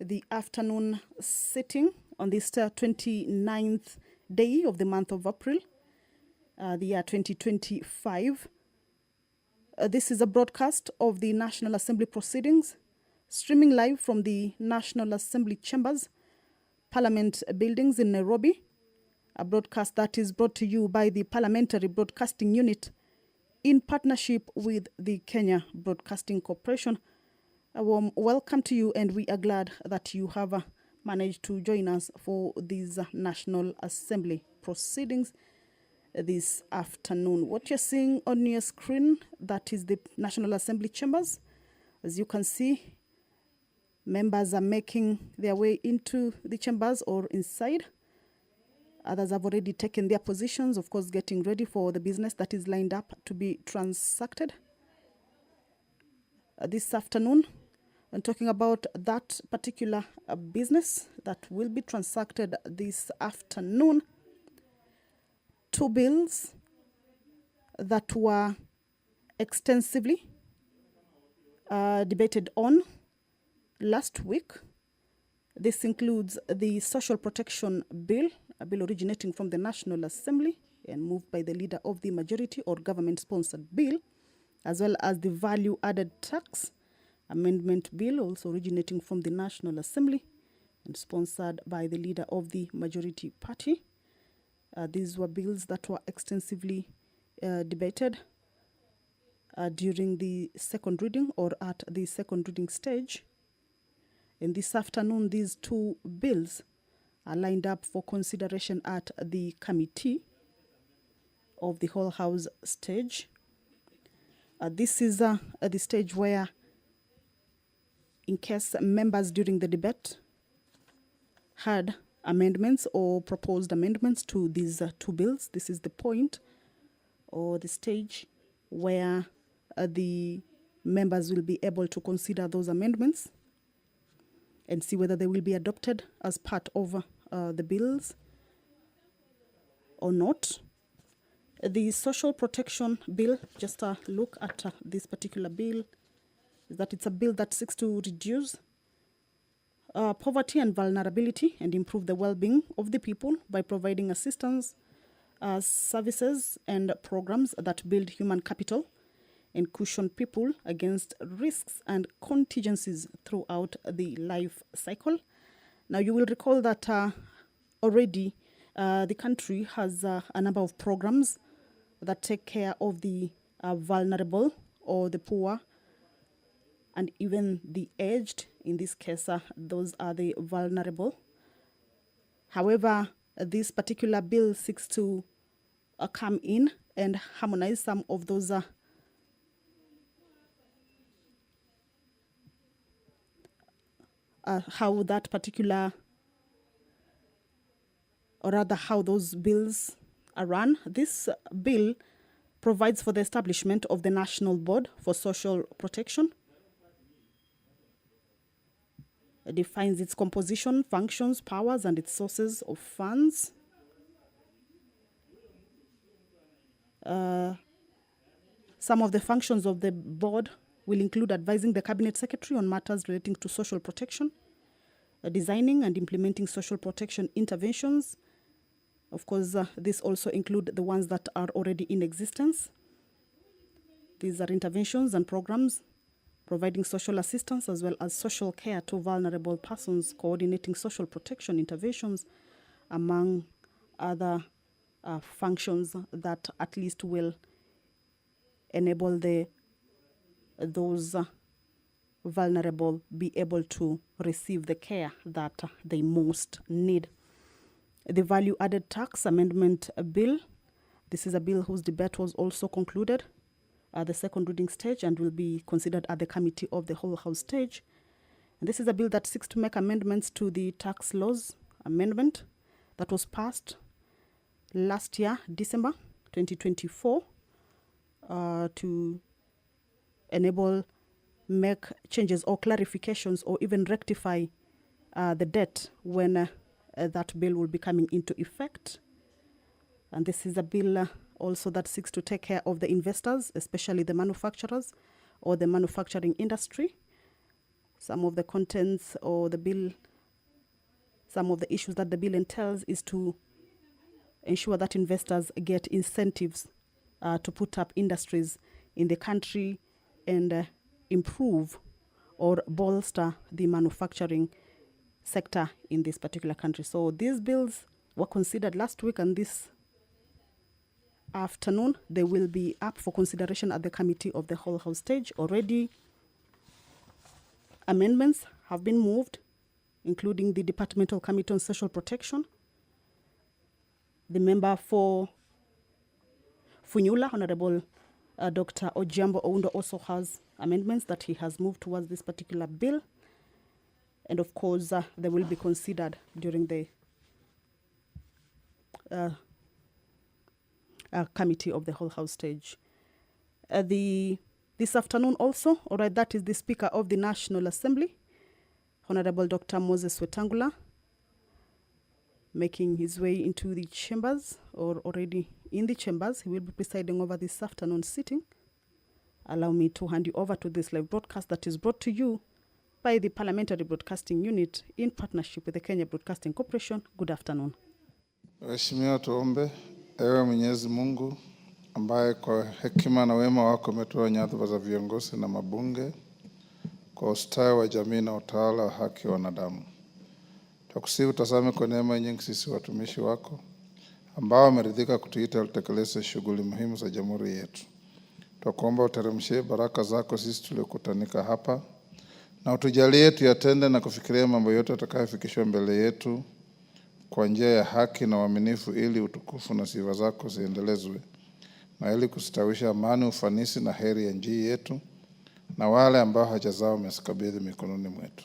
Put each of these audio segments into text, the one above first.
the afternoon sitting on this 29th day of the month of April, the year 2025. This is a broadcast of the National Assembly proceedings, streaming live from the National Assembly chambers, Parliament buildings in Nairobi, a broadcast that is brought to you by the Parliamentary Broadcasting Unit in partnership with the Kenya Broadcasting Corporation. A warm welcome to you, and we are glad that you have managed to join us for these National Assembly proceedings this afternoon. What you're seeing on your screen, that is the National Assembly chambers. As you can see, members are making their way into the chambers or inside. Others have already taken their positions, of course, getting ready for the business that is lined up to be transacted this afternoon. And talking about that particular business that will be transacted this afternoon, two bills that were extensively debated on last week. This includes the Social Protection Bill, a bill originating from the National Assembly and moved by the leader of the majority or government-sponsored bill, as well as the Value Added Tax Amendment Bill, also originating from the National Assembly and sponsored by the leader of the majority party. These were bills that were extensively debated during the second reading or at the second reading stage. And this afternoon, these two bills are lined up for consideration at the committee of the whole house stage. This is the stage where, in case members during the debate had amendments or proposed amendments to these two bills, this is the point or the stage where the members will be able to consider those amendments and see whether they will be adopted as part of the bills or not. The Social Protection Bill, just a look at this particular bill, is that it's a bill that seeks to reduce poverty and vulnerability and improve the well-being of the people by providing assistance, services and programs that build human capital and cushion people against risks and contingencies throughout the life cycle. Now, you will recall that already the country has a number of programs that take care of the vulnerable or the poor and even the aged. In this case, those are the vulnerable. However, this particular bill seeks to come in and harmonize some of those how that particular, or rather how those bills are run. This bill provides for the establishment of the National Board for Social Protection. It defines its composition, functions, powers, and its sources of funds. Some of the functions of the board will include advising the Cabinet Secretary on matters relating to social protection, designing and implementing social protection interventions. Of course, this also include the ones that are already in existence. These are interventions and programs providing social assistance as well as social care to vulnerable persons, coordinating social protection interventions, among other functions that at least will enable those vulnerable be able to receive the care that they most need. The Value Added Tax Amendment Bill, this is a bill whose debate was also concluded at the second reading stage and will be considered at the committee of the whole house stage. And this is a bill that seeks to make amendments to the tax laws amendment that was passed last year, December 2024, to enable, make changes or clarifications or even rectify the debt when that bill will be coming into effect. And this is a bill also that seeks to take care of the investors, especially the manufacturers or the manufacturing industry, Some of the contents or the bill, some of the issues that the bill entails is to ensure that investors get incentives to put up industries in the country and improve or bolster the manufacturing sector in this particular country. So these bills were considered last week, and this afternoon they will be up for consideration at the committee of the whole house stage. Already amendments have been moved, including the Departmental Committee on Social Protection. The member for Funyula, Honorable Dr. Ojiambo Oundo, also has amendments that he has moved towards this particular bill. And of course, they will be considered during the committee of the whole house stage. This afternoon also, all right, that is the Speaker of the National Assembly, Honorable Dr. Moses Wetangula, making his way into the chambers, or already in the chambers. He will be presiding over this afternoon sitting. Allow me to hand you over to this live broadcast that is brought to you by the Parliamentary Broadcasting Unit in partnership with the Kenya Broadcasting Corporation. Good afternoon. Waheshimiwa, tuombe. Ewe Mwenyezi Mungu ambaye kwa hekima na wema wako umetoa nyadhifa za viongozi na mabunge kwa ustawi wa jamii na utawala wa haki wa wanadamu. Tukusihi utazame kwa neema nyingi sisi watumishi wako ambao wameridhika kutuita tutekeleze shughuli muhimu za jamhuri yetu. Tukuomba uteremshie baraka zako sisi tuliokutanika hapa, na utujalie tuyatende na kufikiria mambo yote yatakayofikishwa mbele yetu kwa njia ya haki na uaminifu, ili utukufu na sifa zako ziendelezwe, na ili kustawisha amani, ufanisi na heri ya nchi yetu, na wale ambao haja zao umezikabidhi mikononi mwetu.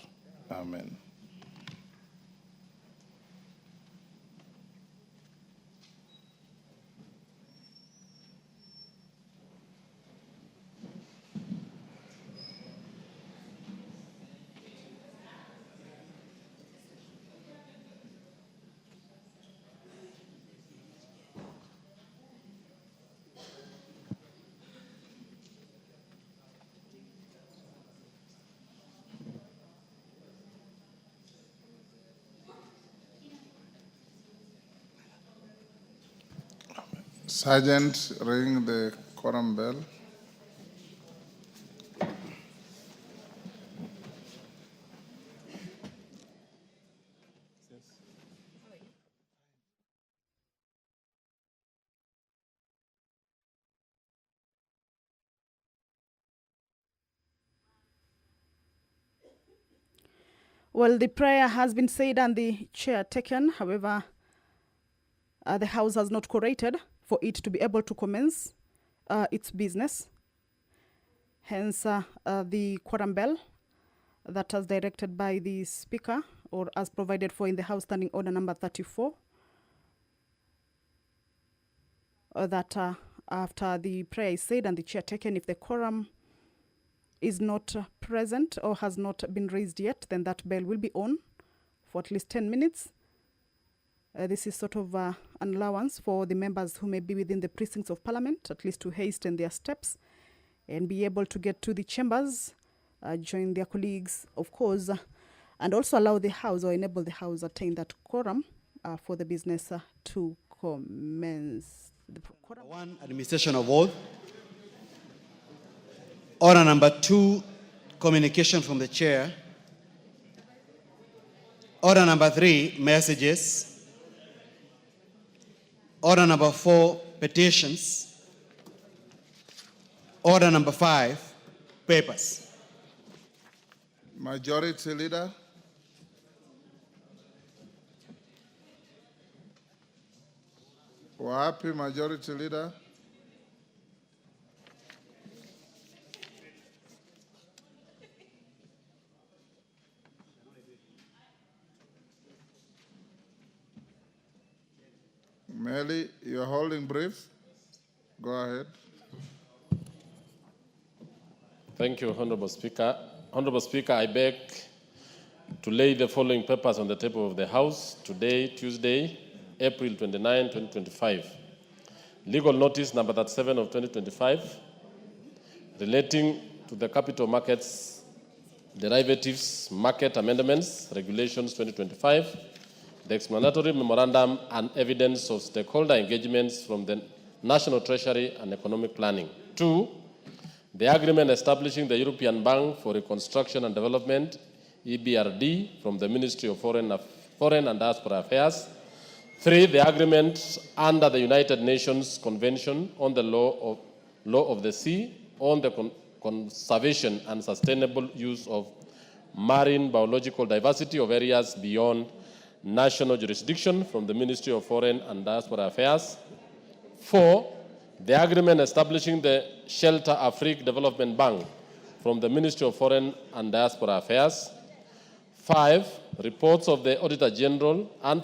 Amen. Sergeant, ring the quorum bell. Well, the prayer has been said and the chair taken. However, the House has not quorated for it to be able to commence its business. Hence, the quorum bell that was directed by the Speaker, or as provided for in the House Standing Order number 34, that after the prayer is said and the chair taken, if the quorum is not present or has not been raised yet, then that bell will be on for at least 10 minutes. This is sort of an allowance for the members who may be within the precincts of Parliament, at least to hasten their steps and be able to get to the chambers, join their colleagues, of course, and also allow the House or enable the House attain that quorum for the business to commence. The quorum. One, administration of oath. Order number 2, communication from the chair. Order number 3, messages. Order number 4, petitions. Order number 5, papers. Majority Leader. Wapi Majority Leader? Meli, you are holding brief. Go ahead. Thank you, Honorable Speaker. Honorable Speaker, I beg to lay the following papers on the table of the House today, Tuesday, April 29, 2025. Legal notice number 37 of 2025 relating to the capital markets derivatives market amendments, regulations 2025, the explanatory memorandum and evidence of stakeholder engagements from the National Treasury and Economic Planning. 2, the agreement establishing the European Bank for Reconstruction and Development, EBRD, from the Ministry of Foreign and Diaspora Affairs. 3, the agreement under the United Nations Convention on the Law of the Sea on the conservation and sustainable use of marine biological diversity of areas beyond national jurisdiction from the Ministry of Foreign and Diaspora Affairs. 4, the agreement establishing the Shelter Afrique Development Bank from the Ministry of Foreign and Diaspora Affairs. 5, reports of the Auditor General and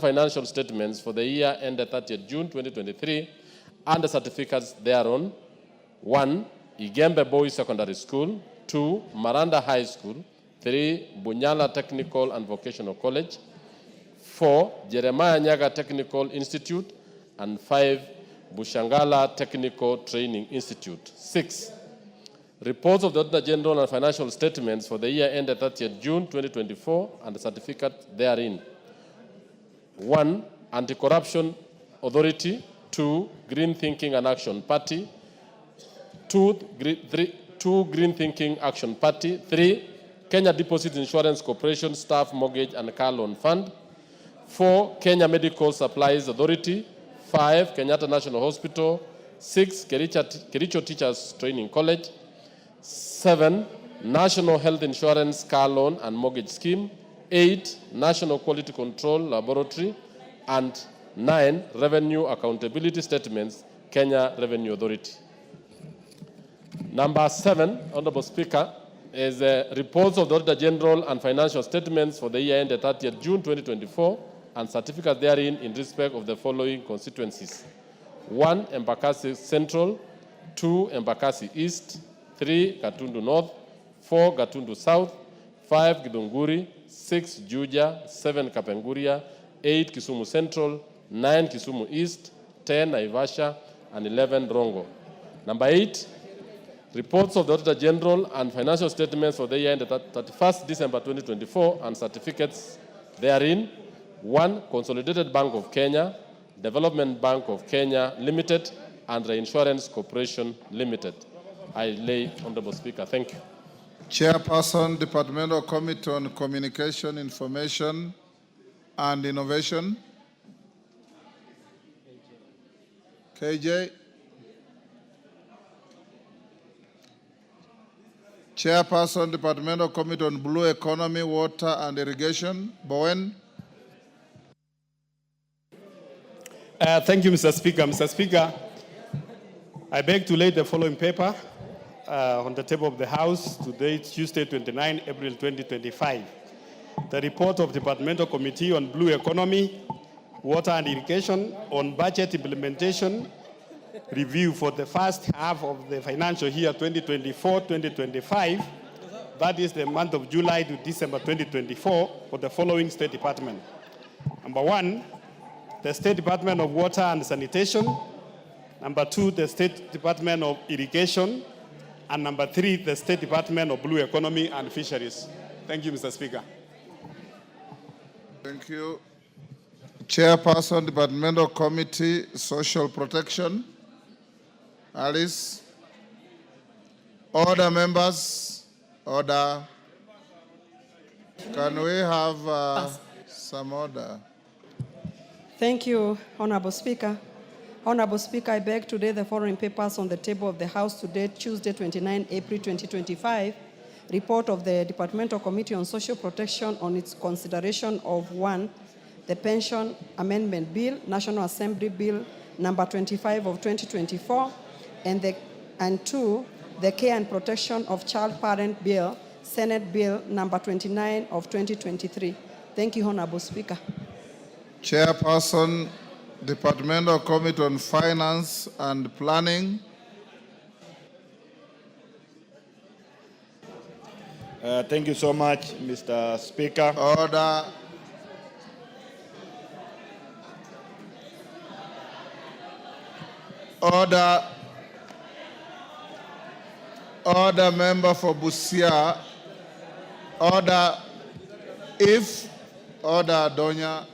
financial statements for the year ended 30th June 2023 and the certificates thereon. 1, Igembe Boys Secondary School. 2, Maranda High School. 3, Bunyala Technical and Vocational College. 4, Jeremiah Nyaga Technical Institute. And 5, Bushangala Technical Training Institute. 6, reports of the Auditor General and financial statements for the year ended 30th June 2024 and the certificate therein. 1, Anti-Corruption Authority. 2, Green Thinking and Action Party. 2, Green Thinking Action Party. 3, Kenya Deposit Insurance Corporation Staff Mortgage and Car Loan Fund. 4, Kenya Medical Supplies Authority. 5, Kenyatta National Hospital. 6, Kericho Teachers Training College. 7, National Health Insurance Car Loan and Mortgage Scheme. 8, National Quality Control Laboratory. And 9, Revenue Accountability Statements, Kenya Revenue Authority. Number 7, Honorable Speaker, is reports of the Auditor General and financial statements for the year ended 30th June 2024 and certificates therein in respect of the following constituencies. 1, Embakasi Central. 2, Embakasi East. 3, Gatundu North. 4, Gatundu South. 5, Githunguri. 6, Juja. 7, Kapenguria. 8, Kisumu Central. 9, Kisumu East. 10, Naivasha. And 11, Rongo. Number 8, reports of the Auditor General and financial statements for the year ended 31st December 2024 and certificates therein. 1, Consolidated Bank of Kenya, Development Bank of Kenya Limited, and Reinsurance Corporation Limited. I lay, Honorable Speaker. Thank you. Chairperson, Departmental Committee on Communication, Information and Innovation. KJ. Chairperson, Departmental Committee on Blue Economy, Water and Irrigation. Bowen. Thank you, Mr. Speaker. Mr. Speaker, I beg to lay the following paper on the table of the House today, Tuesday, 29 April 2025. The report of Departmental Committee on Blue Economy, Water and Irrigation on budget implementation review for the first half of the financial year 2024-2025. That is the month of July to December 2024 for the following State Department. Number 1, the State Department of Water and Sanitation. Number 2, the State Department of Irrigation. And number 3, the State Department of Blue Economy and Fisheries. Thank you, Mr. Speaker. Thank you. Chairperson, Departmental Committee, Social Protection. Alice. Order, members. Order. Can we have some order? Thank you, Honorable Speaker. Honorable Speaker, I beg to lay the following papers on the table of the House today, Tuesday, 29 April 2025. Report of the Departmental Committee on Social Protection on its consideration of 1, the Pension Amendment Bill, National Assembly Bill number 25 of 2024, and 2, the Care and Protection of Child Parent Bill, Senate Bill number 29 of 2023. Thank you, Honorable Speaker. Chairperson, Departmental Committee on Finance and Planning. Thank you so much, Mr. Speaker. Order. Order. Order, member for Busia. Order, order, Donya,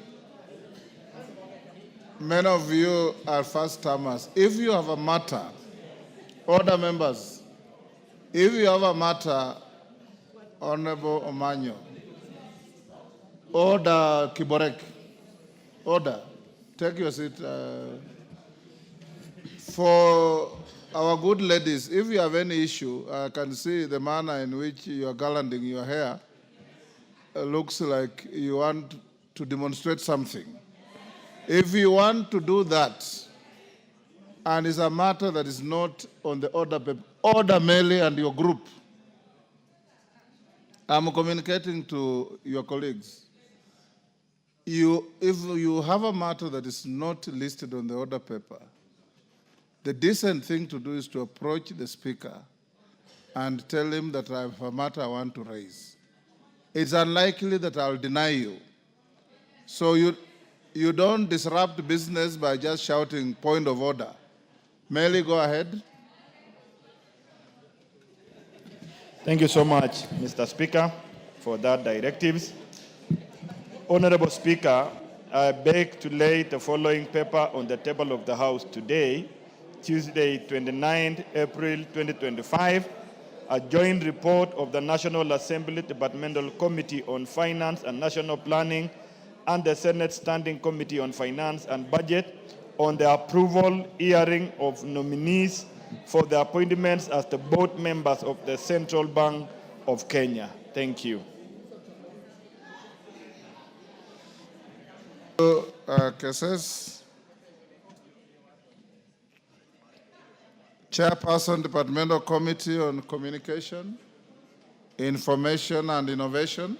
many of you are first-timers. If you have a matter, order members, if you have a matter, Honorable Omanyo, order Kiborek, order, take your seat. For our good ladies, if you have any issue, I can see the manner in which you are garlanding your hair. Looks like you want to demonstrate something. If you want to do that, and it's a matter that is not on the order paper, order Meli and your group. I'm communicating to your colleagues. If you have a matter that is not listed on the order paper, the decent thing to do is to approach the speaker and tell him that I have a matter I want to raise. It's unlikely that I'll deny you. So you don't disrupt business by just shouting point of order. Meli, go ahead. Thank you so much, Mr. Speaker, for that directives. Honorable Speaker, I beg to lay the following paper on the table of the House today, Tuesday, 29th April 2025, a joint report of the National Assembly Departmental Committee on Finance and National Planning and the Senate Standing Committee on Finance and Budget on the approval hearing of nominees for the appointments as the board members of the Central Bank of Kenya. Thank you. Cases. Chairperson, Departmental Committee on Communication, Information and Innovation.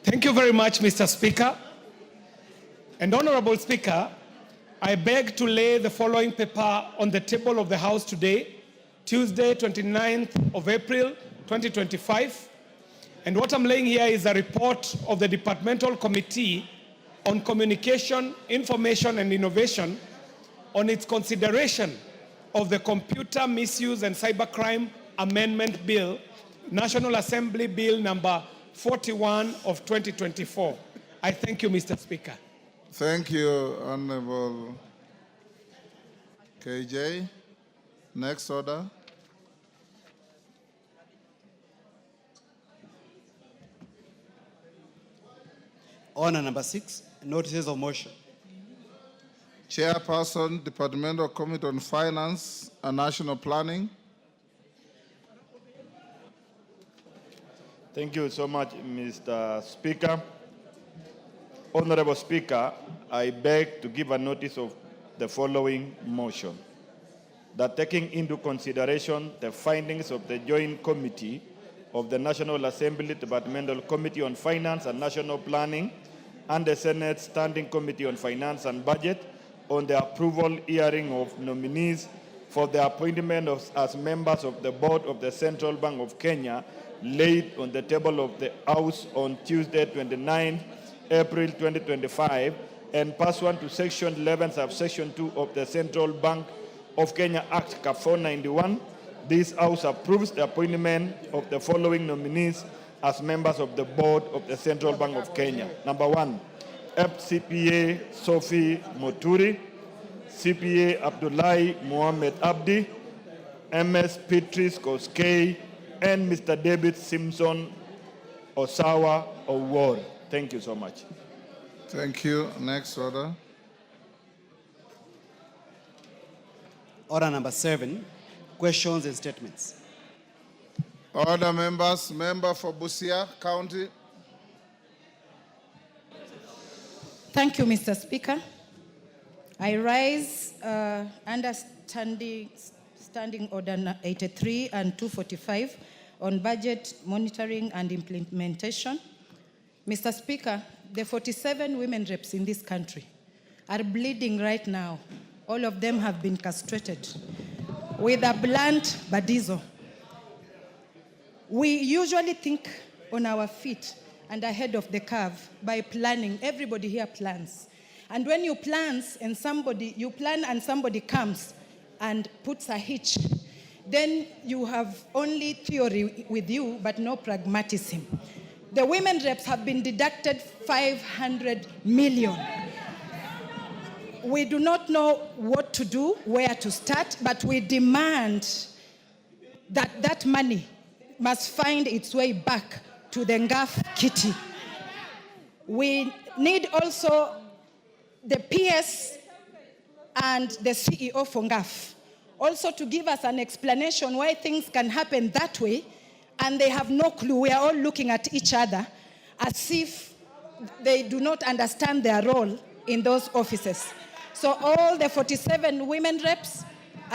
Thank you very much, Mr. Speaker. And Honorable Speaker, I beg to lay the following paper on the table of the House today, Tuesday, 29th of April, 2025. And what I'm laying here is a report of the Departmental Committee on Communication, Information and Innovation on its consideration of the Computer Misuse and Cybercrime Amendment Bill, National Assembly Bill number 41 of 2024. I thank you, Mr. Speaker. Thank you, Honorable KJ. Next order. Order number 6, notices of motion. Chairperson, Departmental Committee on Finance and National Planning. Thank you so much, Mr. Speaker. Honorable Speaker, I beg to give a notice of the following motion. That taking into consideration the findings of the Joint Committee of the National Assembly Departmental Committee on Finance and National Planning and the Senate Standing Committee on Finance and Budget on the approval hearing of nominees for the appointment as members of the Board of the Central Bank of Kenya laid on the table of the House on Tuesday, 29 April 2025, and pursuant to Section 11, Subsection 2 of the Central Bank of Kenya Act 491, this House approves the appointment of the following nominees as members of the Board of the Central Bank of Kenya. Number 1, FCPA Sophie Moturi, CPA Abdullahi Mohamed Abdi, MS Petrus Koskei, and Mr. David Simpson Osawa Award. Thank you so much. Thank you. Next order. Order number 7, questions and statements. Order members. Member for Busia County. Thank you, Mr. Speaker. I rise under Standing Order 83 and 245 on budget monitoring and implementation. Mr. Speaker, the 47 women reps in this country are bleeding right now. All of them have been castrated with a blunt badizo. We usually think on our feet and ahead of the curve by planning. Everybody here plans. And when you plan and somebody comes and puts a hitch, then you have only theory with you, but no pragmatism. The women reps have been deducted 500 million. We do not know what to do, where to start, but we demand that that money must find its way back to the NGAF kitty. We need also the PS and the CEO for NGAF also to give us an explanation why things can happen that way, and they have no clue. We are all looking at each other as if they do not understand their role in those offices. So all the 47 women reps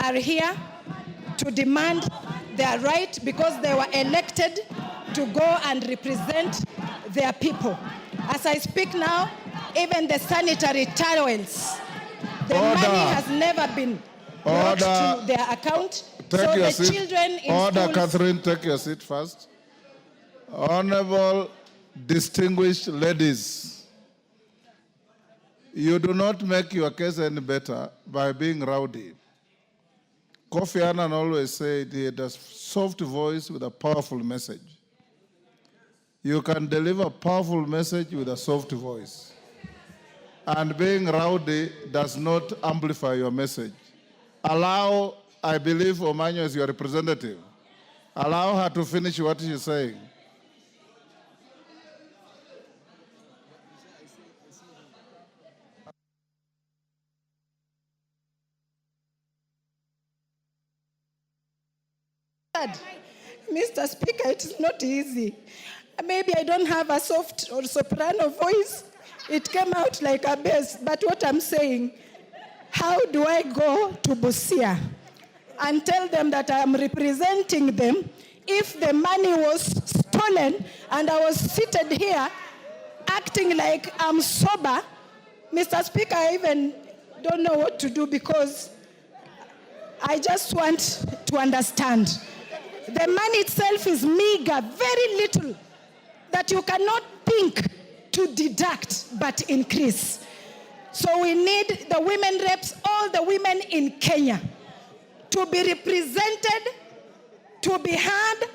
are here to demand their right, because they were elected to go and represent their people. As I speak now, even the sanitary towels, the money has never been brought to their account. So the children in Order, schools... Catherine, take your seat first. Honorable, distinguished ladies, you do not make your case any better by being rowdy. Kofi Annan always said he had a soft voice with a powerful message. You can deliver a powerful message with a soft voice. And being rowdy does not amplify your message. Allow, I believe Omanyo is your representative. Allow her to finish what she's saying. Mr. Speaker, it is not easy. Maybe I don't have a soft or soprano voice. It came out like a bass. But what I'm saying, how do I go to Busia and tell them that I am representing them if the money was stolen and I was seated here acting like I'm sober? Mr. Speaker, I even don't know what to do, because I just want to understand. The money itself is meager, very little, that you cannot think to deduct but increase. So we need the women reps, all the women in Kenya, to be represented, to be heard,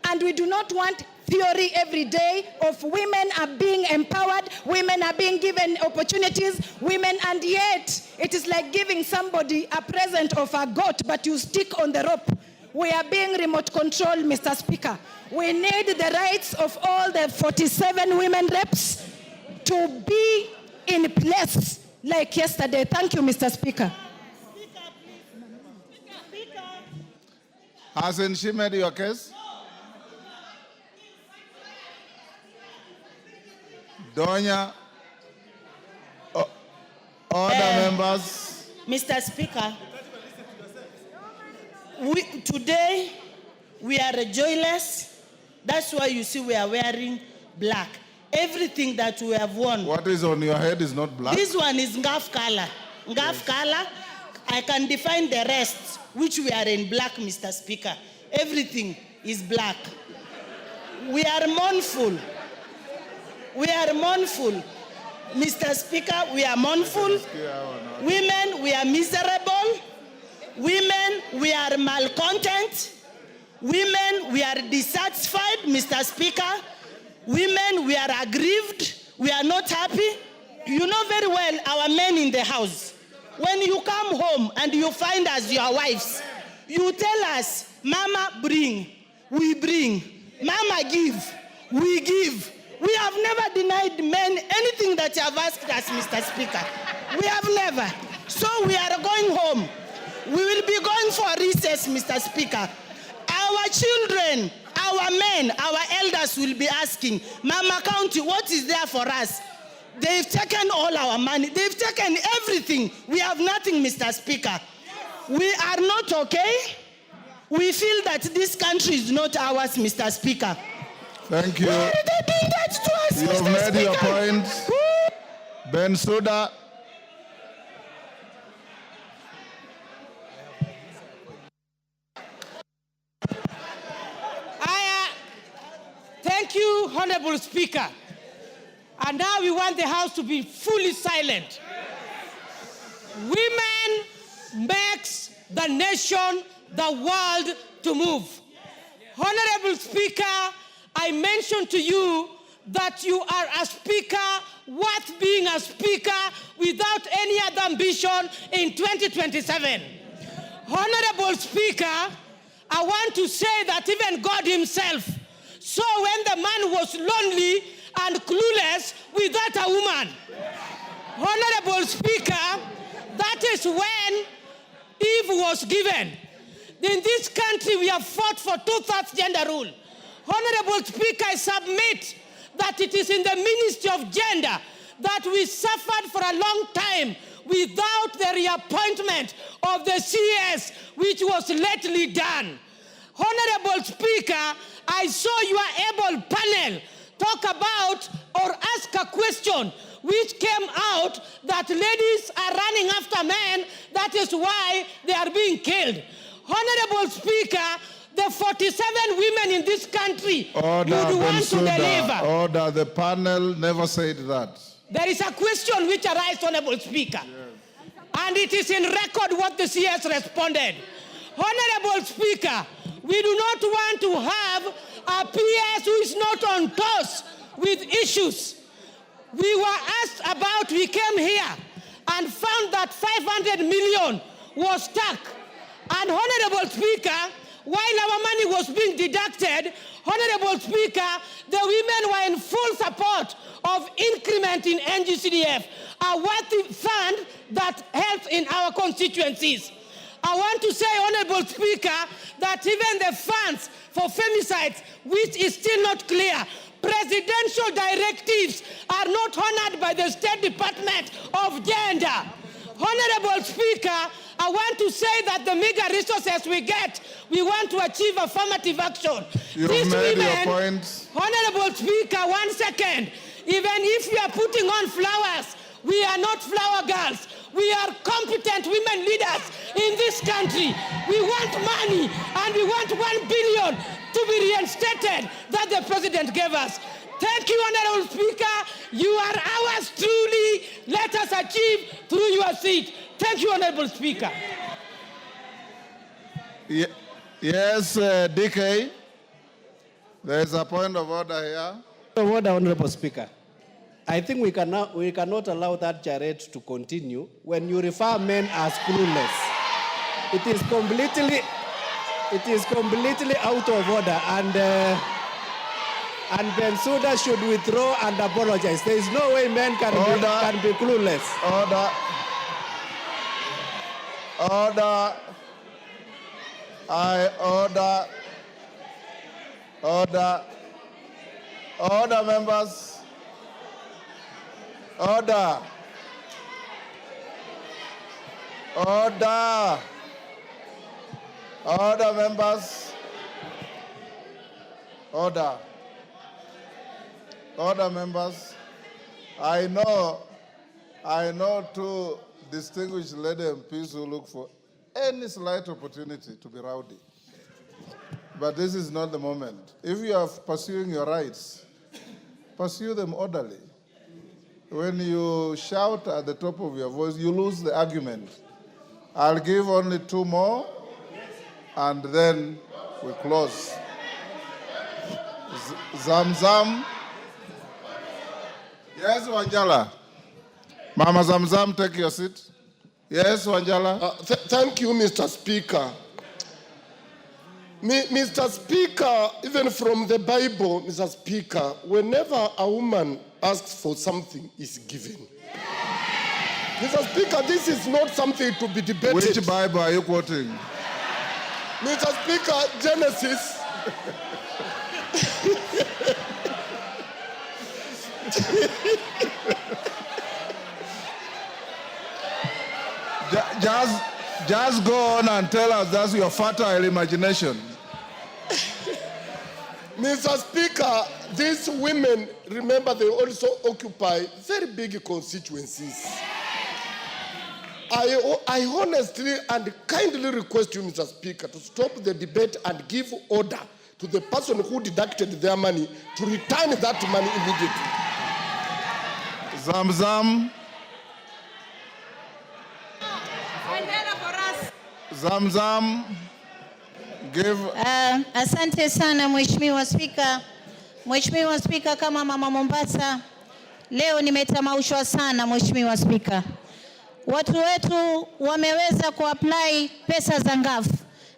and we do not want theory every day of women are being empowered, women are being given opportunities, women, and yet it is like giving somebody a present of a goat, but you stick on the rope. We are being remote controlled, Mr. Speaker. We need the rights of all the 47 women reps to be in place like yesterday. Thank you, Mr. Speaker. Hasn't she made your case? Donya, order members. Mr. Speaker, today we are joyless. That's why you see we are wearing black. Everything that we have won. What is on your head is not black. This one is Ngaf color. Ngaf color. I can define the rest, which we are in black, Mr. Speaker. Everything is black. We are mournful. We are mournful. Mr. Speaker, we are mournful. Women, we are miserable. Women, we are malcontent. Women, we are dissatisfied, Mr. Speaker. Women, we are aggrieved. We are not happy. You know very well our men in the house. When you come home and you find us your wives, you tell us, Mama, bring. We bring. Mama, give. We give. We have never denied men anything that you have asked us, Mr. Speaker. We have never. So we are going home. We will be going for recess, Mr. Speaker. Our children, our men, our elders will be asking, Mama County, what is there for us? They've taken all our money. They've taken everything. We have nothing, Mr. Speaker. We are not okay. We feel that this country is not ours, Mr. Speaker. Thank you. Why are they doing that to us, You have Mr. made your Speaker? point. Ben Suda. Thank you, Honorable Speaker. And now we want the House to be fully silent. Women makes the nation the world to move. Honorable Speaker, I mentioned to you that you are a speaker worth being a speaker without any other ambition in 2027. Honorable Speaker, I want to say that even God himself saw when the man was lonely and clueless without a woman. Honorable Speaker, that is when Eve was given. In this country, we have fought for 2/3 gender rule. Honorable Speaker, I submit that it is in the Ministry of Gender that we suffered for a long time without the reappointment of the CS, which was lately done. Honorable Speaker, I saw your able panel talk about or ask a question which came out that ladies are running after men, that is why they are being killed. Honorable Speaker, the 47 women in this country would want to deliver. Order, the panel never said that. There is a question which arises, Honorable Speaker. Yes. And it is in record what the CS responded. Honorable Speaker, we do not want to have a PS who is not on toes with issues. We were asked about, we came here and found that 500 million was stuck. And Honorable Speaker, while our money was being deducted, Honorable Speaker, the women were in full support of increment in NGCDF, a worthy fund that helps in our constituencies. I want to say, Honorable Speaker, that even the funds for femicides, which is still not clear, presidential directives are not honored by the State Department of Gender. Honorable Speaker, I want to say that the meager resources we get, we want to achieve affirmative action. You've These made women, your point. Honorable Speaker, 1 second. Even if we are putting on flowers, we are not flower girls. We are competent women leaders in this country. We want money, and we want 1 billion to be reinstated that the president gave us. Thank you, Honorable Speaker. You are ours truly. Let us achieve through your seat. Thank you, Honorable Speaker. Yes, DK. There is a point of order here. Order, Honorable Speaker. I think we cannot allow that charade to continue when you refer men as clueless. It is completely out of order, and Bensouda should withdraw and apologize. There is no way men can be clueless. Order. Order. I order. Order. Order, members. Order. Order. Order, members. Order. Order, members. I know two distinguished lady MPs who look for any slight opportunity to be rowdy. But this is not the moment. If you are pursuing your rights, pursue them orderly. When you shout at the top of your voice, you lose the argument. I'll give only 2 more, and then we close. Zamzam. Yes, Wanjala. Mama Zamzam, take your seat. Yes, Wanjala. Thank you, Mr. Speaker. Mr. Speaker, even from the Bible, Mr. Speaker, whenever a woman asks for something, is given. Mr. Speaker, this is not something to be debated. Which Bible are you quoting? Mr. Speaker, Genesis. Just go on and tell us that's your fertile imagination. Mr. Speaker, these women, remember, they also occupy very big constituencies. I honestly and kindly request you, Mr. Speaker, to stop the debate and give order to the person who deducted their money to return that money immediately. Zamzam. Zamzam. Asante sana Mheshimiwa Spika. Mheshimiwa Spika, kama mama Mombasa, leo nimetamaushwa sana Mheshimiwa Spika. Watu wetu wameweza kuapply pesa za ngafu.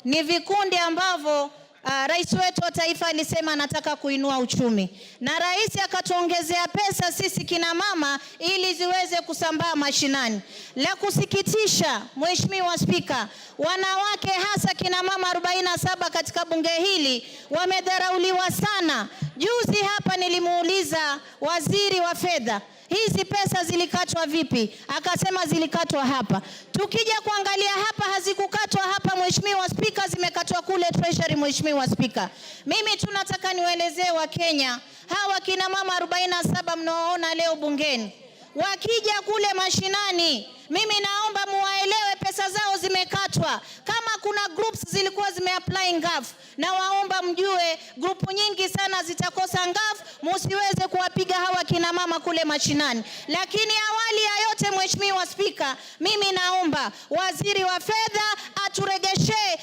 Ni vikundi ambavyo rais wetu wa taifa alisema anataka kuinua uchumi. Na rais akatuongezea pesa sisi kina mama ili ziweze kusambaa mashinani. La kusikitisha Mheshimiwa Spika, wanawake hasa kina mama 47 katika bunge hili wamedharauliwa sana. Juzi hapa nilimuuliza waziri wa fedha, hizi pesa zilikatwa vipi? Akasema zilikatwa hapa. Tukija kuangalia hapa, hazikukatwa hapa Mheshimiwa Spika, zimekatwa kule Treasury Mheshimiwa Spika. Mimi tunataka niwaelezee wa Kenya, hawa kina mama 47 mnaoona leo bungeni, wakija kule mashinani, mimi naomba muwaelewe pesa zao zimekatwa. Kama kuna groups zilikuwa zimeapply ngafu, na waomba mjue grupu nyingi sana zitakosa ngafu, msiweze kuwapiga hawa kina mama kule mashinani. Lakini awali ya yote Mheshimiwa Spika, mimi naomba waziri wa fedha aturegeshe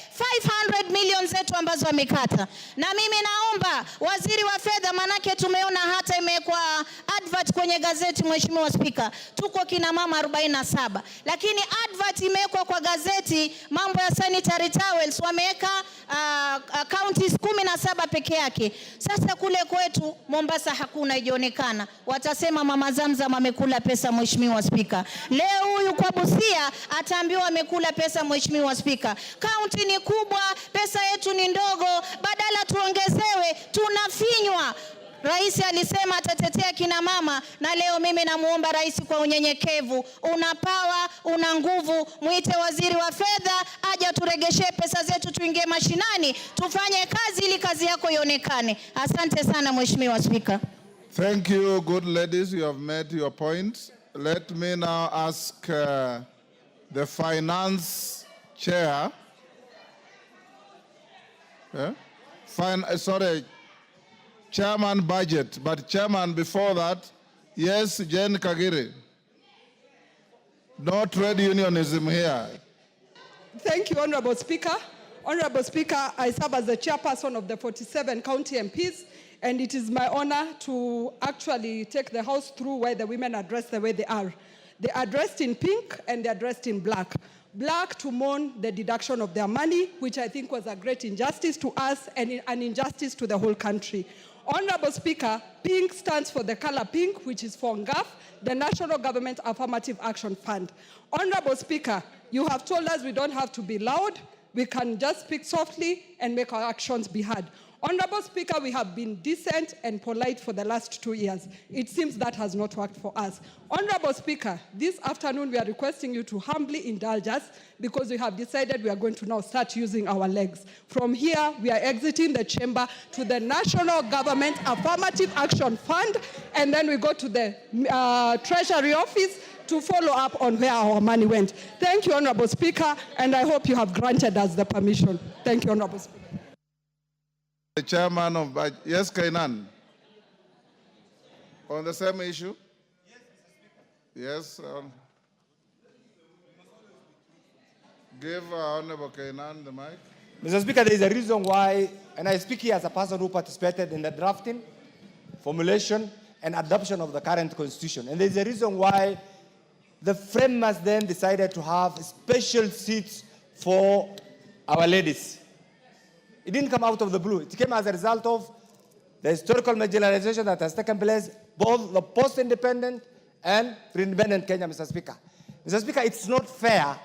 500 million zetu ambazo amekata. Na mimi naomba waziri wa fedha, manake tumeona hata imekuwa advert kwenye gazeti Mheshimiwa Spika, tuko kina mama 47. Lakini advert imewekwa kwa gazeti, mambo ya sanitary towels wameweka counties 17 peke yake. Sasa kule kwetu Mombasa hakuna, ijionekana. Watasema mama Zamzam amekula pesa Mheshimiwa Spika. Leo huyu kwa Busia ataambiwa amekula pesa Mheshimiwa Spika. County ni kubwa, pesa yetu ni ndogo, badala tuongezewe tunafinywa. Rais alisema atatetea kina mama, na leo mimi namuomba rais kwa unyenyekevu, una power, una nguvu, muite waziri wa fedha aje turegeshe pesa zetu, tuingie mashinani, tufanye kazi ili kazi yako ionekane. Asante sana Mheshimiwa Spika. Thank you, good ladies. You have made your point. Let me now ask the finance chair. Chairman budget, but chairman before that, yes, Jen Kagiri. No trade unionism here. Thank you, Honorable Speaker. Honorable Speaker, I serve as the chairperson of the 47 county MPs, and it is my honor to actually take the House through why the women are dressed the way they are. They are dressed in pink and they are dressed in black. Black to mourn the deduction of their money, which I think was a great injustice to us and an injustice to the whole country. Honorable Speaker, pink stands for the color pink, which is for NGAF, the National Government Affirmative Action Fund. Honorable Speaker, you have told us we don't have to be loud, we can just speak softly and make our actions be heard. Honorable Speaker, we have been decent and polite for the last 2 years. It seems that has not worked for us. Honorable Speaker, this afternoon we are requesting you to humbly indulge us because we have decided we are going to now start using our legs. From here, we are exiting the chamber to the National Government Affirmative Action Fund, and then we go to the Treasury Office to follow up on where our money went. Thank you, Honorable Speaker, and I hope you have granted us the permission. Thank you, Honorable Speaker. The chairman of budget. Yes, Kainan. On the same issue? Yes. Give Honorable Kainan the mic. Mr. Speaker, there is a reason why, and I speak here as a person who participated in the drafting, formulation, and adoption of the current constitution. And there is a reason why the framers then decided to have special seats for our ladies. It didn't come out of the blue. It came as a result of the historical marginalization that has taken place, both the post-independent and pre-independent Kenya, Mr. Speaker. Mr. Speaker, it's not fair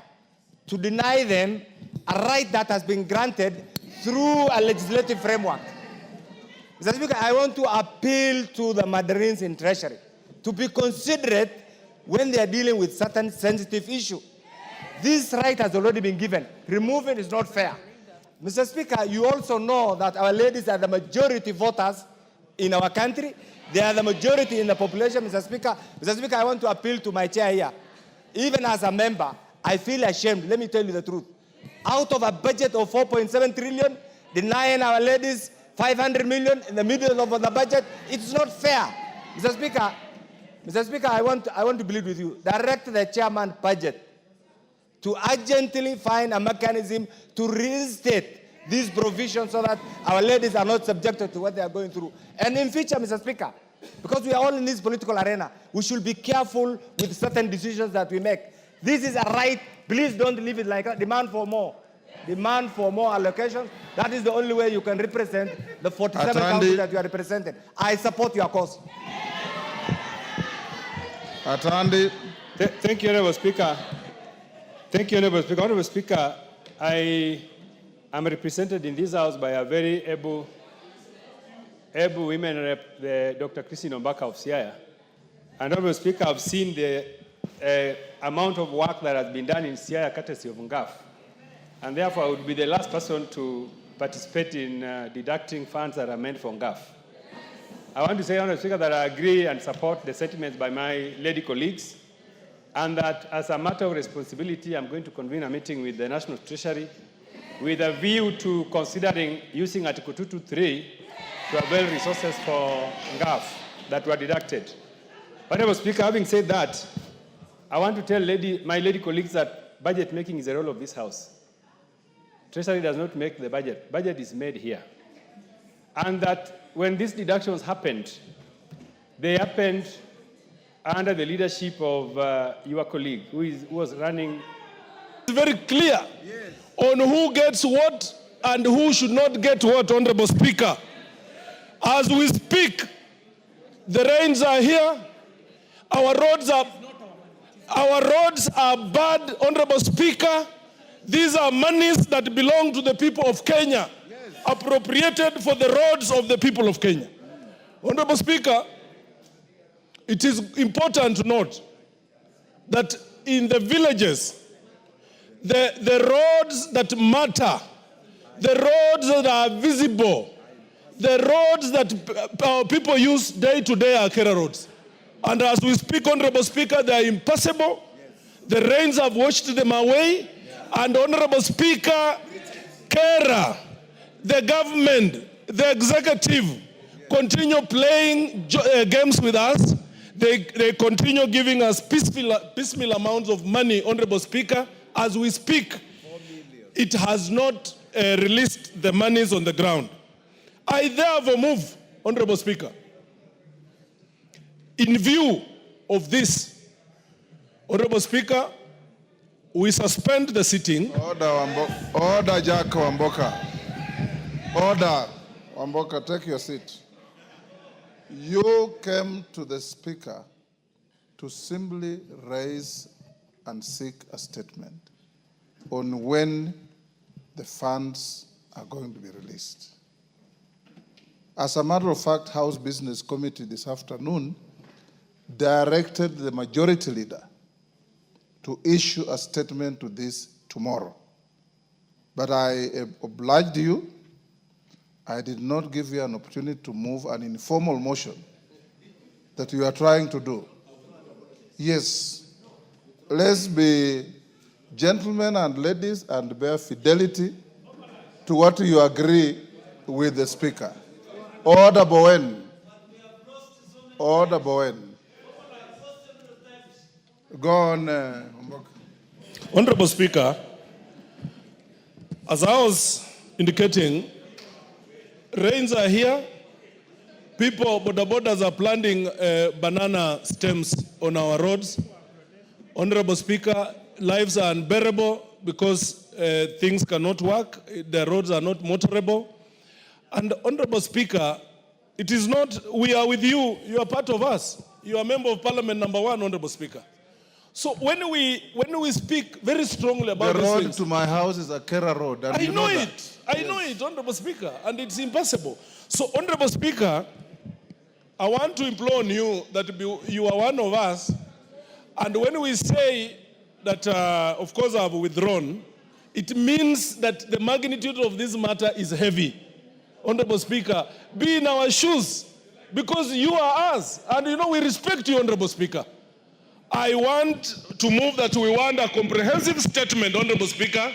to deny them a right that has been granted through a legislative framework. Mr. Speaker, I want to appeal to the Mandarins in Treasury to be considerate when they are dealing with certain sensitive issue. This right has already been given. Removing is not fair. Mr. Speaker, you also know that our ladies are the majority voters in our country. They are the majority in the population, Mr. Speaker. Mr. Speaker, I want to appeal to my chair here. Even as a member, I feel ashamed. Let me tell you the truth. Out of a budget of 4.7 trillion, denying our ladies 500 million in the middle of the budget, it's not fair. Mr. Speaker, I want to plead with you. Direct the chairman budget to urgently find a mechanism to reinstate these provisions so that our ladies are not subjected to what they are going through. And in future, Mr. Speaker, because we are all in this political arena, we should be careful with certain decisions that we make. This is a right. Please don't leave it like that. Demand for more. Demand for more allocations. That is the only way you can represent the 47 counties that you are representing. I support your cause. Atandi. Thank you, Honorable Speaker. Thank you, Honorable Speaker. Honorable Speaker, I am represented in this House by a very able women rep, Dr. Christine Ombaka of Siaya. And Honorable Speaker, I've seen the amount of work that has been done in Siaya courtesy of NGAF. And therefore, I would be the last person to participate in deducting funds that are meant for NGAF. I want to say, Honorable Speaker, that I agree and support the sentiments by my lady colleagues, and that as a matter of responsibility, I'm going to convene a meeting with the National Treasury with a view to considering using Article 223 to avail resources for NGAF that were deducted. Honorable Speaker, having said that, I want to tell my lady colleagues that budget making is a role of this House. Treasury does not make the budget. Budget is made here. And that when these deductions happened, they happened under the leadership of your colleague who was running. It's very clear on who gets what and who should not get what, Honorable Speaker. As we speak, the rains are here. Our roads are bad, Honorable Speaker. These are monies that belong to the people of Kenya, appropriated for the roads of the people of Kenya. Honorable Speaker, it is important to note that in the villages, the roads that matter, the roads that are visible, the roads that our people use day to day are Kera roads. And as we speak, Honorable Speaker, they are impassable. The rains have washed them away. And Honorable Speaker, Kera, the government, the executive, continue playing games with us. They continue giving us piecemeal amounts of money, Honorable Speaker. As we speak, it has not released the monies on the ground. I therefore move, Honorable Speaker, in view of this, Honorable Speaker, we suspend the sitting. Order, Jack Wamboka. Order. Wamboka, take your seat. You came to the Speaker to simply raise and seek a statement on when the funds are going to be released. As a matter of fact, House Business Committee this afternoon directed the majority leader to issue a statement to this tomorrow. But I obliged you. I did not give you an opportunity to move an informal motion that you are trying to do. Yes, let's be gentlemen and ladies and bear fidelity to what you agree with the Speaker. Order, Bowen. Order, Bowen. Go on. Honorable Speaker, as I was indicating, rains are here. People, bodabodas are planting banana stems on our roads. Honorable Speaker, lives are unbearable because things cannot work. The roads are not motorable. And Honorable Speaker, it is not, we are with you. You are part of us. You are Member of Parliament #1, Honorable Speaker. So when we speak very strongly about the these road things, to my house is a Kera road. And I know it. I know it, Honorable Speaker, and it's impossible. So, Honorable Speaker, I want to implore on you that you are one of us, and when we say that, of course, I have withdrawn, it means that the magnitude of this matter is heavy. Honorable Speaker, be in our shoes, because you are us, and we respect you, Honorable Speaker. I want to move that we want a comprehensive statement, Honorable Speaker,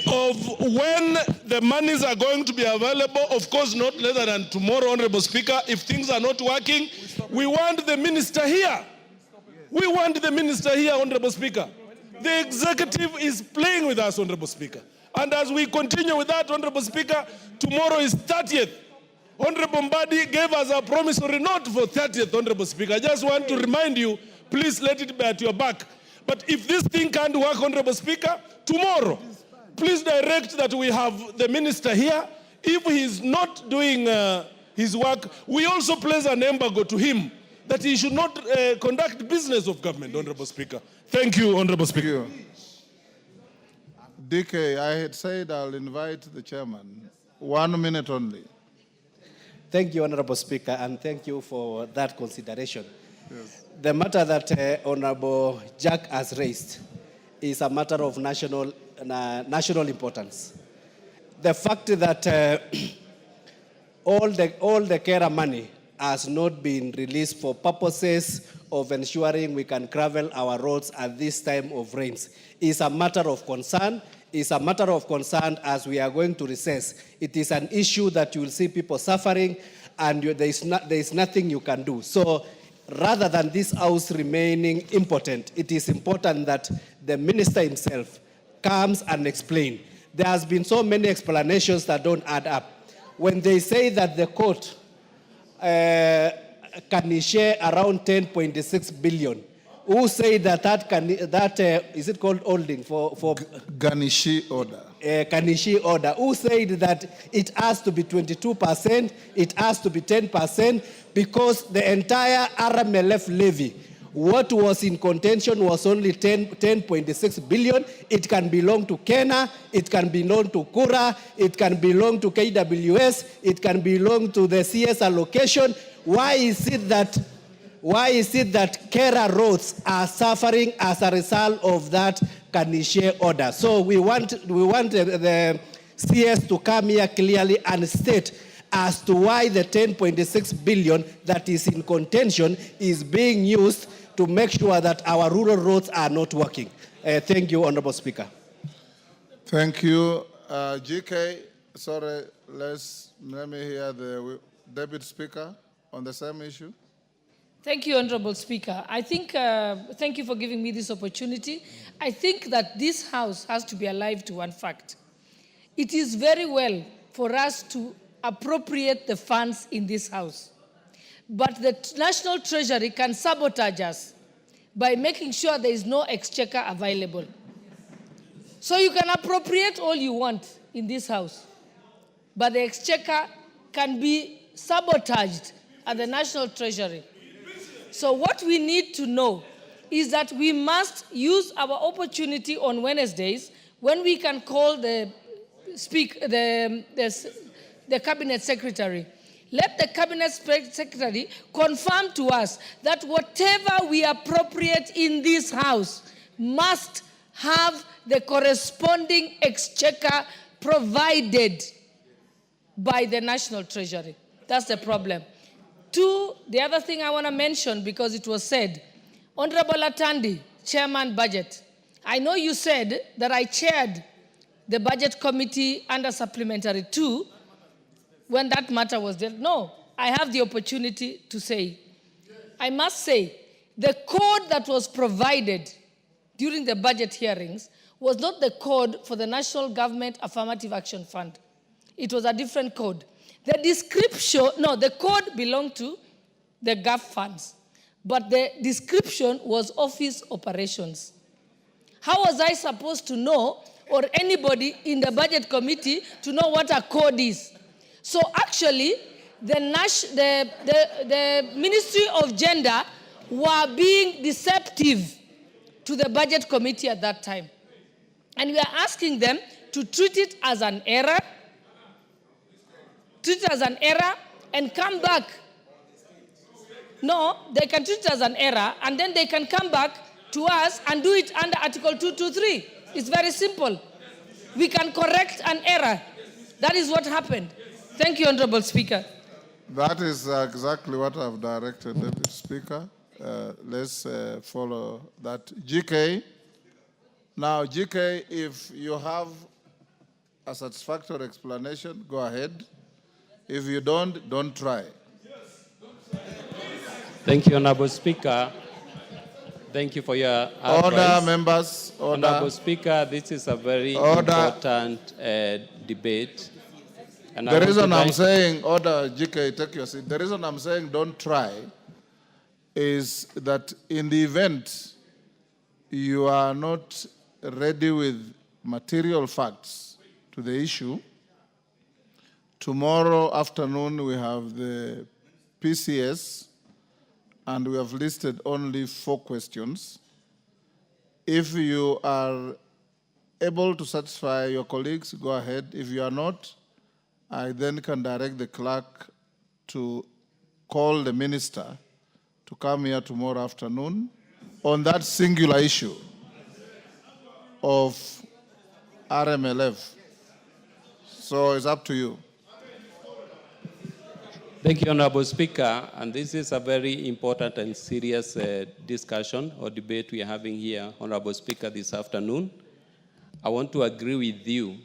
of when the monies are going to be available. Of course, not later than tomorrow, Honorable Speaker. If things are not working, we want the minister here. We want the minister here, Honorable Speaker. The executive is playing with us, Honorable Speaker. And as we continue with that, Honorable Speaker, tomorrow is 30th. Honorable Mbadi gave us a promissory note for 30th, Honorable Speaker. I just want to remind you, please let it be at your back. But if this thing can't work, Honorable Speaker, tomorrow, please direct that we have the minister here. If he's not doing his work, we also place an embargo to him that he should not conduct business of government, Honorable Speaker. Thank you, Honorable Speaker. Thank you. DK, I had said I'll invite the chairman. 1 minute only. Thank you, Honorable Speaker, and thank you for that consideration. Yes. The matter that Honorable Jack has raised is a matter of national importance. The fact that all the carer money has not been released for purposes of ensuring we can gravel our roads at this time of rains is a matter of concern. Is a matter of concern as we are going to recess. It is an issue that you will see people suffering, and there is nothing you can do. So rather than this house remaining impotent, it is important that the minister himself comes and explains. There has been so many explanations that don't add up. When they say that the court can share around 10.6 billion, who say that is it called holding for Ganishi order? Kanishi order. Who said that it has to be 22%, it has to be 10%, because the entire RMLF levy, what was in contention was only 10.6 billion. It can belong to Kenya, it can belong to Kura, it can belong to KWS, it can belong to the CS allocation. Why is it that carer roads are suffering as a result of that Kanishe order? So we want the CS to come here clearly and state as to why the 10.6 billion that is in contention is being used to make sure that our rural roads are not working. Thank you, Honorable Speaker. Thank you. GK, sorry, let me hear the Deputy Speaker on the same issue. Thank you, Honorable Speaker. I think, thank you for giving me this opportunity. I think that this House has to be alive to one fact. It is very well for us to appropriate the funds in this House. But the National Treasury can sabotage us by making sure there is no exchequer available. So you can appropriate all you want in this House, but the exchequer can be sabotaged at the National Treasury. So what we need to know is that we must use our opportunity on Wednesdays when we can call the Cabinet Secretary. Let the Cabinet Secretary confirm to us that whatever we appropriate in this House must have the corresponding exchequer provided by the National Treasury. That's the problem. Two, the other thing I want to mention, because it was said, Honorable Atandi, Chairman Budget, I know you said that I chaired the Budget Committee under Supplementary 2 when that matter was dealt. No, I have the opportunity to say. I must say, the code that was provided during the budget hearings was not the code for the National Government Affirmative Action Fund. It was a different code. The description, no, the code belonged to the GAF funds, but the description was office operations. How was I supposed to know, or anybody in the budget committee, to know what a code is? So actually, the Ministry of Gender were being deceptive to the budget committee at that time. And we are asking them to treat it as an error, and come back. No, they can treat it as an error, and then they can come back to us and do it under Article 223. It's very simple. We can correct an error. That is what happened. Thank you, Honorable Speaker. That is exactly what I've directed, Deputy Speaker. Let's follow that. GK. Now, GK, if you have a satisfactory explanation, go ahead. If you don't try. Thank you, Honorable Speaker. Thank you for your Order, advice. members. Order. Honorable Speaker, this is a very Order. important debate. And The reason I'm saying, order, GK, take your seat. The reason I'm saying don't try is that in the event you are not ready with material facts to the issue, tomorrow afternoon we have the PCS and we have listed only 4 questions. If you are able to satisfy your colleagues, go ahead. If you are not, I then can direct the clerk to call the minister to come here tomorrow afternoon on that singular issue of RMLF. So it's up to you. Thank you, Honorable Speaker. And this is a very important and serious discussion or debate we are having here, Honorable Speaker, this afternoon. I want to agree with you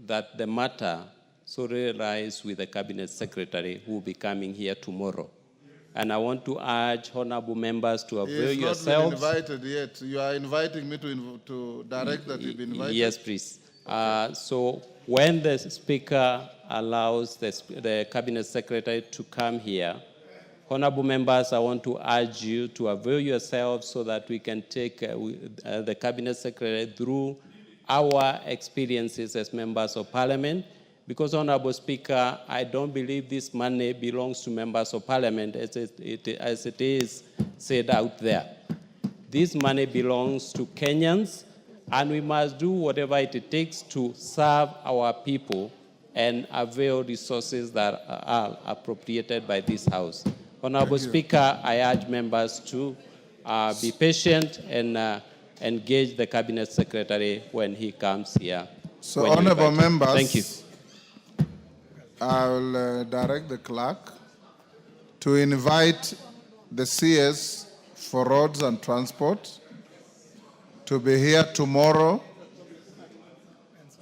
that the matter solely lies with the Cabinet Secretary who will be coming here tomorrow. And I want to urge honorable members to avail yourselves. He's not been invited yet. You are inviting me to direct that he'll be invited? Yes, please. So when the Speaker allows the Cabinet Secretary to come here, honorable members, I want to urge you to avail yourselves so that we can take the Cabinet Secretary through our experiences as members of Parliament. Because, Honorable Speaker, I don't believe this money belongs to members of Parliament as it is said out there. This money belongs to Kenyans, and we must do whatever it takes to serve our people and avail resources that are appropriated by this House. Honorable Speaker, I urge members to be patient and engage the Cabinet Secretary when he comes here. So, honorable members, thank you. I will direct the clerk to invite the CS for roads and transport to be here tomorrow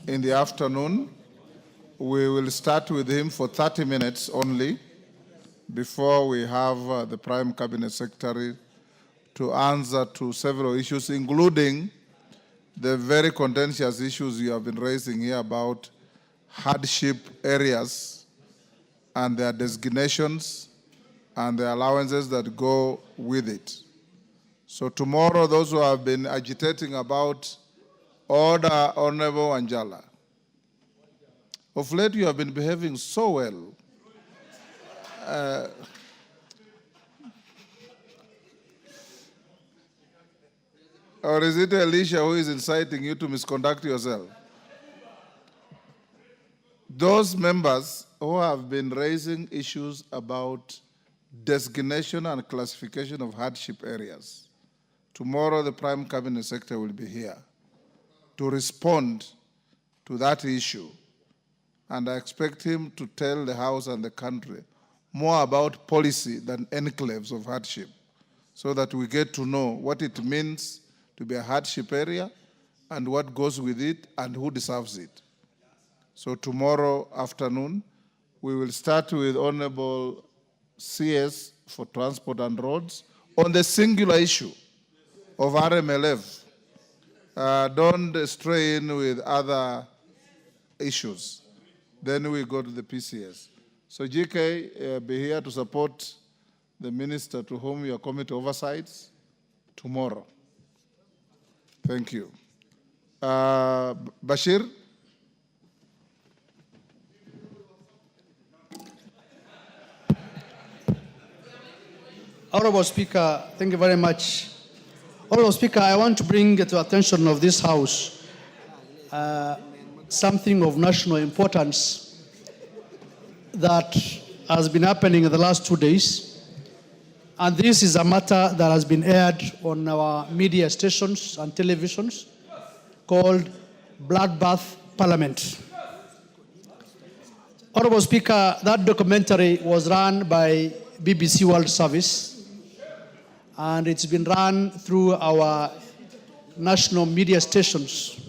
in the afternoon. We will start with him for 30 minutes only before we have the Prime Cabinet Secretary to answer to several issues, including the very contentious issues you have been raising here about hardship areas and their designations and the allowances that go with it. So tomorrow, those who have been agitating about order, Honorable Anjala, of late you have been behaving so well. Or is it Alicia who is inciting you to misconduct yourself? Those members who have been raising issues about designation and classification of hardship areas, tomorrow the Prime Cabinet Secretary will be here to respond to that issue. And I expect him to tell the House and the country more about policy than enclaves of hardship, so that we get to know what it means to be a hardship area and what goes with it and who deserves it. So tomorrow afternoon, we will start with Honorable CS for Transport and Roads on the singular issue of RMLF. Don't stray in with other issues. Then we go to the PCS. So GK, be here to support the minister to whom your committee oversights tomorrow. Thank you. Bashir? Honorable Speaker, thank you very much. Honorable Speaker, I want to bring to the attention of this House something of national importance that has been happening in the last 2 days. And this is a matter that has been aired on our media stations and televisions called Bloodbath Parliament. Honorable Speaker, that documentary was run by BBC World Service, and it's been run through our national media stations.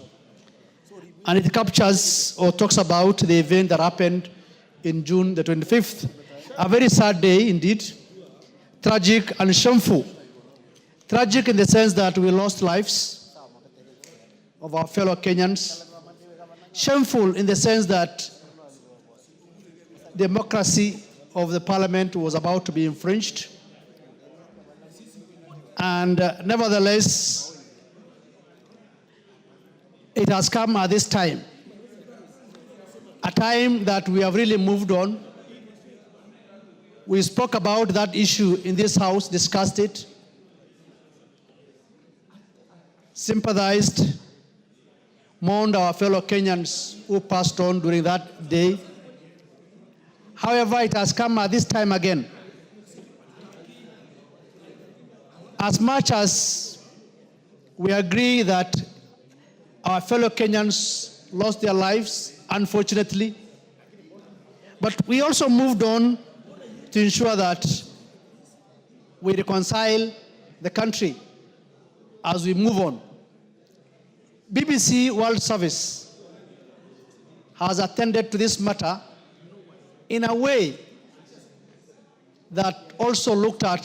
And it captures or talks about the event that happened in June the 25th. A very sad day indeed, tragic and shameful. Tragic in the sense that we lost lives of our fellow Kenyans. Shameful in the sense that democracy of the parliament was about to be infringed. And nevertheless, it has come at this time, a time that we have really moved on. We spoke about that issue in this house, discussed it, sympathized, mourned our fellow Kenyans who passed on during that day. However, it has come at this time again. As much as we agree that our fellow Kenyans lost their lives, unfortunately, but we also moved on to ensure that we reconcile the country as we move on. BBC World Service has attended to this matter in a way that also looked at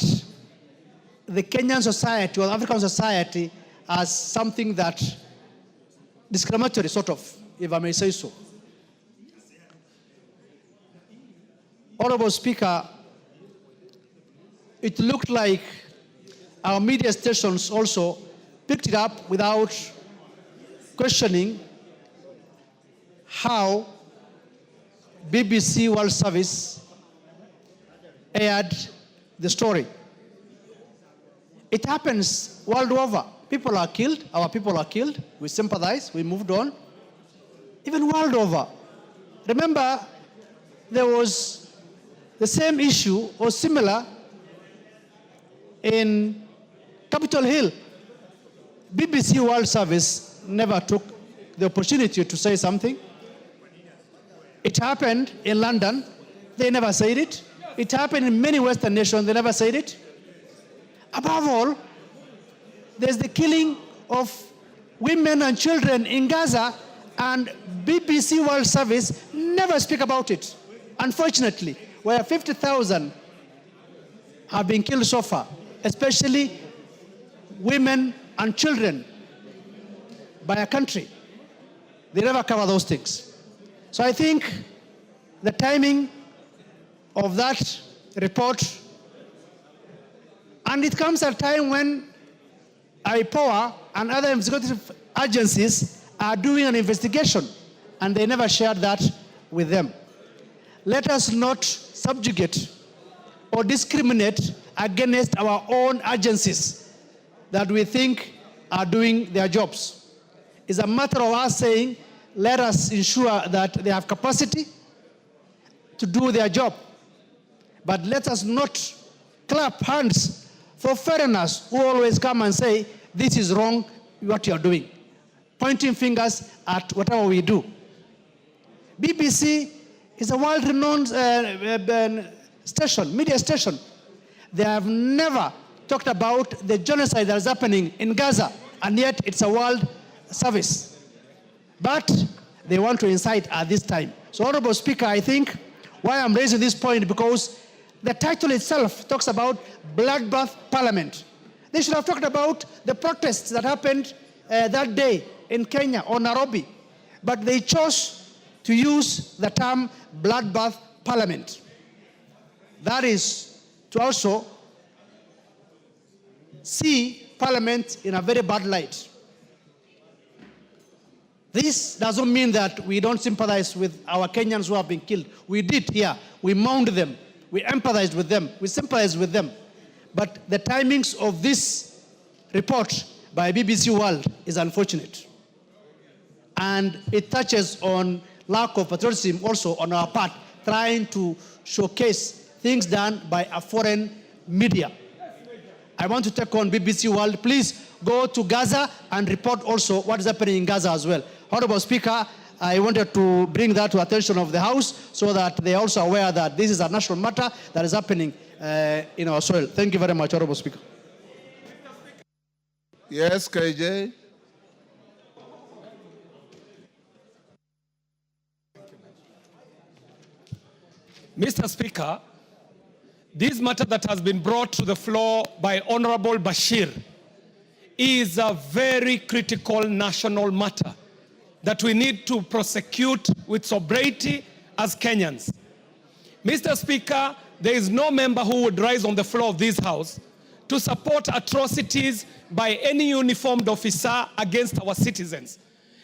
the Kenyan society or African society as something that discriminatory, sort of, if I may say so. Honorable Speaker, it looked like our media stations also picked it up without questioning how BBC World Service aired the story. It happens world over. People are killed, our people are killed, we sympathize, we moved on. Even world over. Remember, there was the same issue or similar in Capitol Hill. BBC World Service never took the opportunity to say something. It happened in London, they never said it. It happened in many Western nations, they never said it. Above all, there's the killing of women and children in Gaza, and BBC World Service never speak about it. Unfortunately, where 50,000 have been killed so far, especially women and children by a country. They never cover those things. So I think the timing of that report, and it comes at a time when IPOA and other executive agencies are doing an investigation, and they never shared that with them. Let us not subjugate or discriminate against our own agencies that we think are doing their jobs. It's a matter of us saying, let us ensure that they have capacity to do their job. But let us not clap hands for foreigners who always come and say, this is wrong, what you're doing. Pointing fingers at whatever we do. BBC is a world-renowned station, media station. They have never talked about the genocide that is happening in Gaza, and yet it's a world service. But they want to incite at this time. So, Honorable Speaker, I think why I'm raising this point, because the title itself talks about bloodbath parliament. They should have talked about the protests that happened that day in Kenya or Nairobi, but they chose to use the term bloodbath parliament. That is to also see parliament in a very bad light. This doesn't mean that we don't sympathize with our Kenyans who have been killed. We did here. We mourned them. We empathized with them. We sympathized with them. But the timings of this report by BBC World is unfortunate. And it touches on lack of patriotism also on our part, trying to showcase things done by a foreign media. I want to take on BBC World. Please go to Gaza and report also what is happening in Gaza as well. Honorable Speaker, I wanted to bring that to attention of the House so that they are also aware that this is a national matter that is happening in our soil. Thank you very much, Honorable Speaker. Yes, KJ. Mr. Speaker, this matter that has been brought to the floor by Honorable Bashir is a very critical national matter that we need to prosecute with sobriety as Kenyans. Mr. Speaker, there is no member who would rise on the floor of this House to support atrocities by any uniformed officer against our citizens.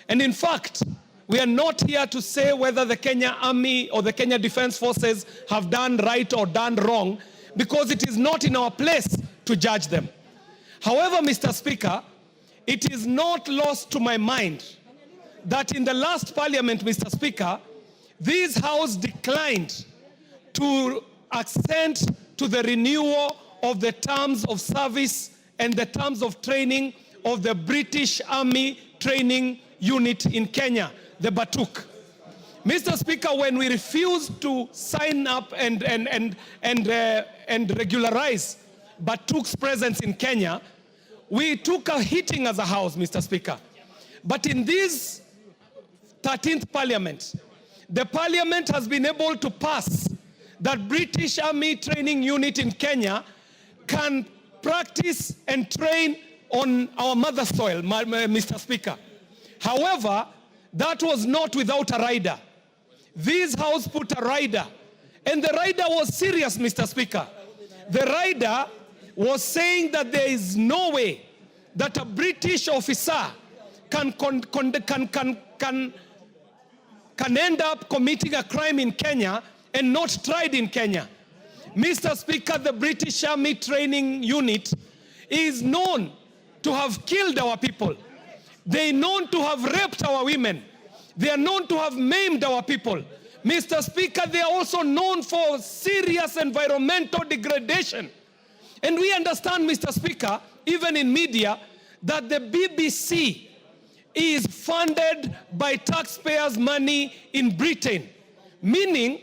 And in fact, we are not here to say whether the Kenya Army or the Kenya Defense Forces have done right or done wrong, because it is not in our place to judge them. However, Mr. Speaker, it is not lost to my mind that in the last parliament, Mr. Speaker, this House declined to assent to the renewal of the terms of service and the terms of training of the British Army Training Unit in Kenya, the Batuk. Mr. Speaker, when we refused to sign up and regularize Batuk's presence in Kenya, we took a hitting as a House, Mr. Speaker. But in this 13th Parliament, the Parliament has been able to pass that British Army Training Unit in Kenya can practice and train on our mother soil, Mr. Speaker. However, that was not without a rider. This House put a rider, and the rider was serious, Mr. Speaker. The rider was saying that there is no way that a British officer can end up committing a crime in Kenya and not tried in Kenya. Mr. Speaker, the British Army Training Unit is known to have killed our people. They are known to have raped our women. They are known to have maimed our people. Mr. Speaker, they are also known for serious environmental degradation. And we understand, Mr. Speaker, even in media, that the BBC is funded by taxpayers' money in Britain, meaning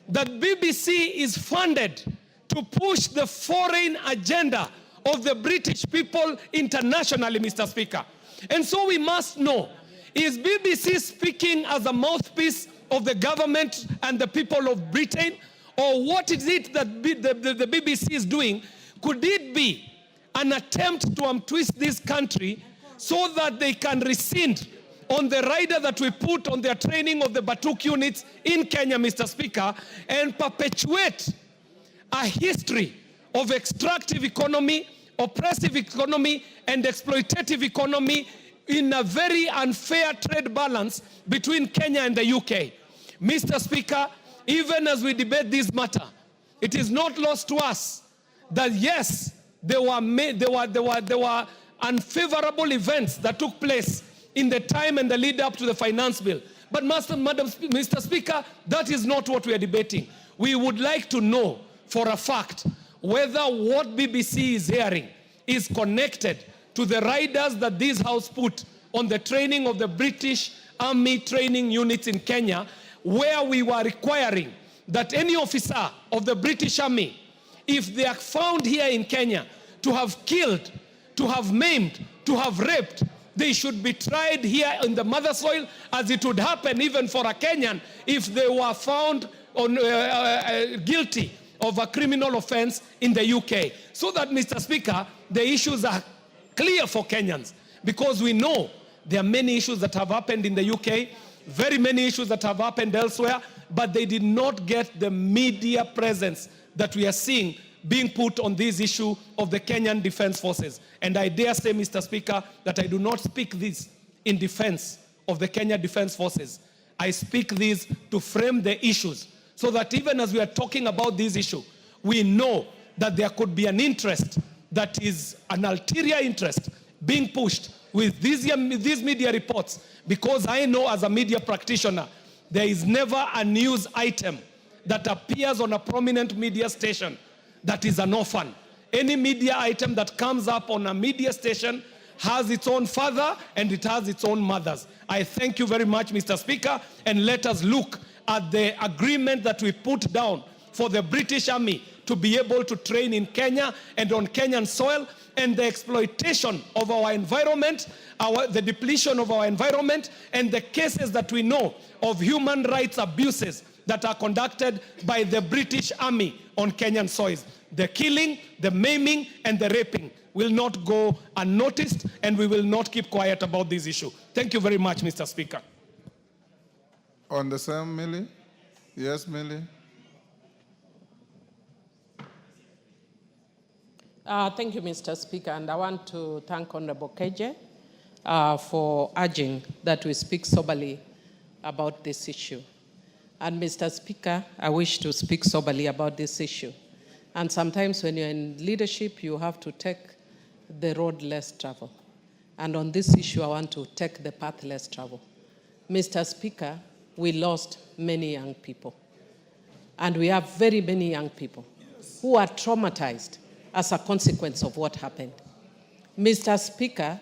that BBC is funded to push the foreign agenda of the British people internationally, Mr. Speaker. And so we must know, is BBC speaking as a mouthpiece of the government and the people of Britain? Or what is it that the BBC is doing? Could it be an attempt to untwist this country so that they can rescind on the rider that we put on their training of the Batuk units in Kenya, Mr. Speaker, and perpetuate a history of extractive economy, oppressive economy, and exploitative economy in a very unfair trade balance between Kenya and the UK. Mr. Speaker, even as we debate this matter, it is not lost to us that yes, there were unfavorable events that took place in the time and the lead up to the finance bill. But Mr. Speaker, that is not what we are debating. We would like to know for a fact whether what BBC is hearing is connected to the riders that this House put on the training of the British Army Training Units in Kenya, where we were requiring that any officer of the British Army, if they are found here in Kenya to have killed, to have maimed, to have raped, they should be tried here in the mother soil, as it would happen even for a Kenyan if they were found on, guilty of a criminal offense in the UK. So that, Mr. Speaker, the issues are clear for Kenyans, because we know there are many issues that have happened in the UK, very many issues that have happened elsewhere, but they did not get the media presence that we are seeing being put on this issue of the Kenyan Defense Forces. And I dare say, Mr. Speaker, that I do not speak this in defense of the Kenya Defense Forces. I speak this to frame the issues, so that even as we are talking about this issue, we know that there could be an interest that is an ulterior interest being pushed with these media reports, because I know as a media practitioner, there is never a news item that appears on a prominent media station that is an orphan. Any media item that comes up on a media station has its own father and it has its own mothers. I thank you very much, Mr. Speaker, and let us look at the agreement that we put down for the British Army to be able to train in Kenya and on Kenyan soil, and the exploitation of our environment, the depletion of our environment, and the cases that we know of human rights abuses that are conducted by the British Army on Kenyan soils. The killing, the maiming, and the raping. will not go unnoticed, and we will not keep quiet about this issue. Thank you very much, Mr. Speaker. On the same, Millie? Yes, Millie? Thank you, Mr. Speaker, and I want to thank Honorable KJ for urging that we speak soberly about this issue. And Mr. Speaker, I wish to speak soberly about this issue. And sometimes when you're in leadership, you have to take the road less traveled. And on this issue, I want to take the path less traveled. Mr. Speaker, we lost many young people. And we have very many young people who are traumatized as a consequence of what happened. Mr. Speaker,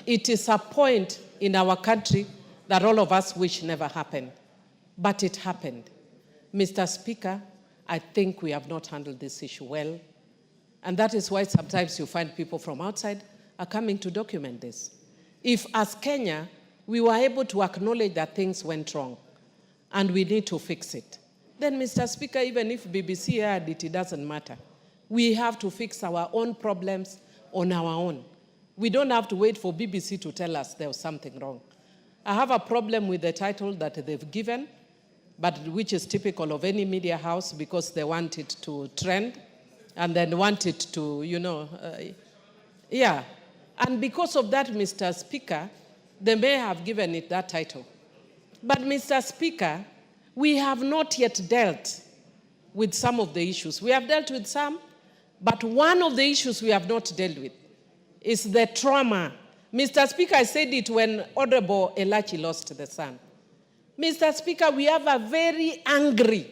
it is a point in our country that all of us wish never happened, but it happened. Mr. Speaker, I think we have not handled this issue well, and that is why sometimes you find people from outside are coming to document this. If as Kenya, we were able to acknowledge that things went wrong and we need to fix it, then Mr. Speaker, even if BBC aired it, it doesn't matter. We have to fix our own problems on our own. We don't have to wait for BBC to tell us there was something wrong. I have a problem with the title that they've given, but which is typical of any media house because they want it to trend and then want it to, yeah. And because of that, Mr. Speaker, they may have given it that title. But Mr. Speaker, we have not yet dealt with some of the issues. We have dealt with some, but one of the issues we have not dealt with is the trauma. Mr. Speaker, I said it when Honorable Elachi lost the son. Mr. Speaker, we have a very angry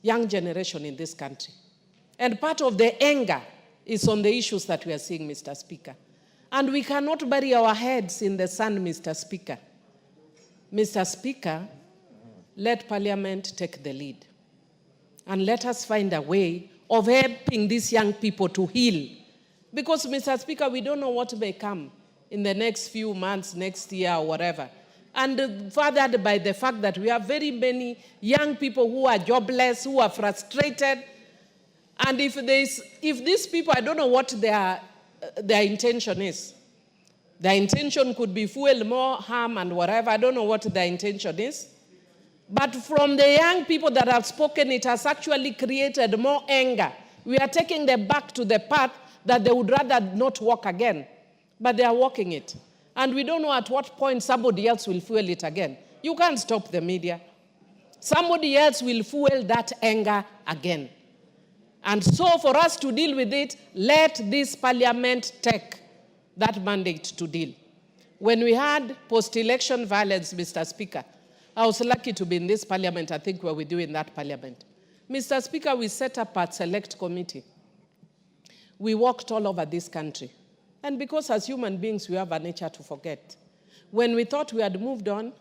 young generation in this country. And part of the anger is on the issues that we are seeing, Mr. Speaker. And we cannot bury our heads in the sand, Mr. Speaker. Mr. Speaker, let Parliament take the lead. And let us find a way of helping these young people to heal. Because, Mr. Speaker, we don't know what may come in the next few months, next year, or whatever. And furthered by the fact that we have very many young people who are jobless, who are frustrated. And if these people, I don't know what their intention is. Their intention could be fuel more harm and whatever. I don't know what their intention is. But from the young people that have spoken, it has actually created more anger. We are taking them back to the path that they would rather not walk again. But they are walking it. And we don't know at what point somebody else will fuel it again. You can't stop the media. Somebody else will fuel that anger again. And so for us to deal with it, let this Parliament take that mandate to deal. When we had post-election violence, Mr. Speaker, I was lucky to be in this Parliament, I think, where we do in that Parliament. Mr. Speaker, we set up a select committee. We walked all over this country. And because as human beings, we have a nature to forget. When we thought we had moved on,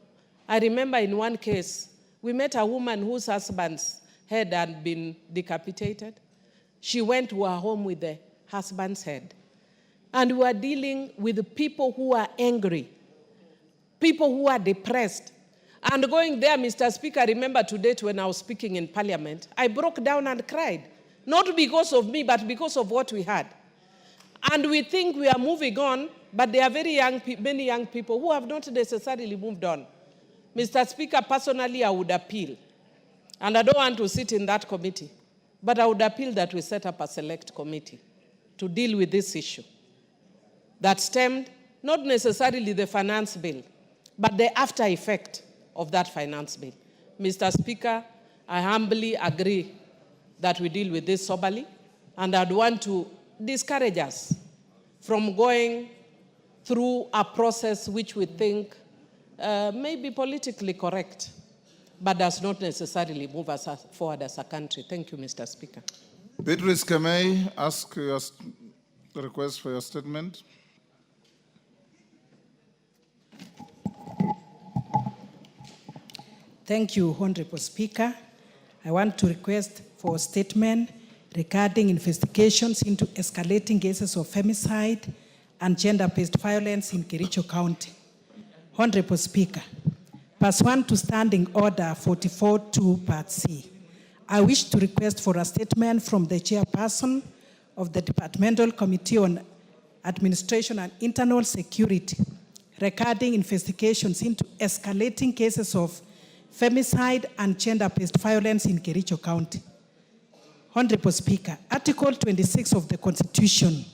I remember in one case, we met a woman whose husband's head had been decapitated. She went to her home with the husband's head. And we were dealing with people who are angry, people who are depressed. And going there, Mr. Speaker, I remember to date when I was speaking in Parliament, I broke down and cried. Not because of me, but because of what we had. And we think we are moving on, but there are many young people who have not necessarily moved on. Mr. Speaker, personally, I would appeal. And I don't want to sit in that committee, but I would appeal that we set up a select committee to deal with this issue that stemmed not necessarily the finance bill, but the after effect of that finance bill. Mr. Speaker, I humbly agree that we deal with this soberly, and I'd want to discourage us from going through a process which we think may be politically correct, but does not necessarily move us forward as a country. Thank you, Mr. Speaker. Beatrice, can I ask your request for your statement? Thank you, Honorable Speaker. I want to request for a statement regarding investigations into escalating cases of femicide and gender-based violence in Kericho County. Honorable Speaker, pursuant to Standing Order 44.2 Part C, I wish to request for a statement from the chairperson of the Departmental Committee on Administration and Internal Security regarding investigations into escalating cases of femicide and gender-based violence in Kericho County. Honorable Speaker, Article 26 of the Constitution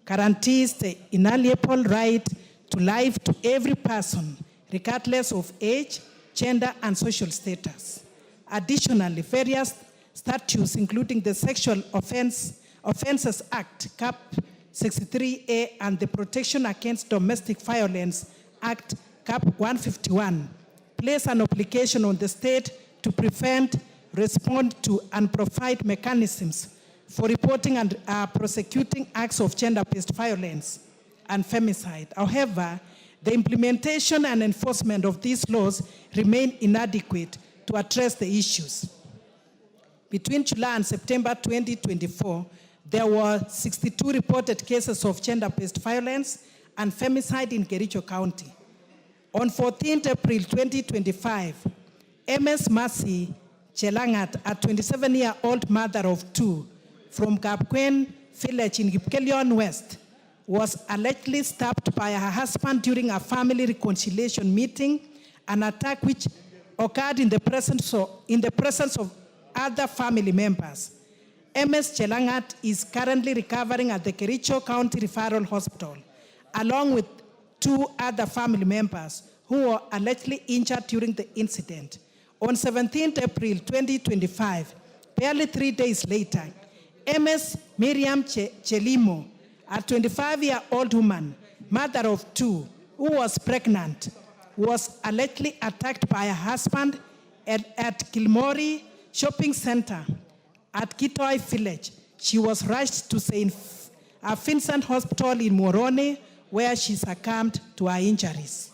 guarantees the inalienable right to life to every person, regardless of age, gender, and social status. Additionally, various statutes, including the Sexual Offences Act, Cap 63A, and the Protection Against Domestic Violence Act, Cap 151, place an obligation on the state to prevent, respond to, and provide mechanisms for reporting and prosecuting acts of gender-based violence and femicide. However, the implementation and enforcement of these laws remain inadequate to address the issues. Between July and September 2024, there were 62 reported cases of gender-based violence and femicide in Kericho County. On 14 April 2025, MS Mercy Chelangat, a 27-year-old mother of two from Kapkwen village in Kipkelion West, was allegedly stabbed by her husband during a family reconciliation meeting, an attack which occurred in the presence of other family members. MS Chelangat is currently recovering at the Kericho County Referral Hospital, along with two other family members who were allegedly injured during the incident. On 17 April 2025, barely 3 days later, MS Miriam Chelimo, a 25-year-old woman, mother of two, who was pregnant, was allegedly attacked by her husband at Kilmori Shopping Center at Kitoi Village. She was rushed to St. Vincent Hospital in Moroni, where she succumbed to her injuries.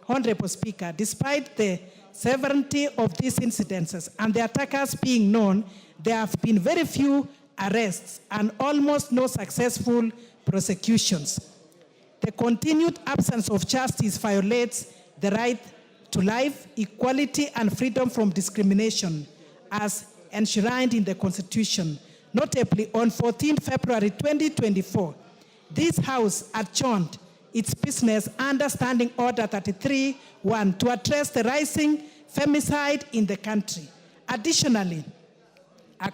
Honorable Speaker, despite the severity of these incidences and the attackers being known, there have been very few arrests and almost no successful prosecutions. The continued absence of justice violates the right to life, equality, and freedom from discrimination as enshrined in the Constitution. Notably, on 14 February 2024, this House adjourned its business under Standing Order 33-1 to address the rising femicide in the country. Additionally, a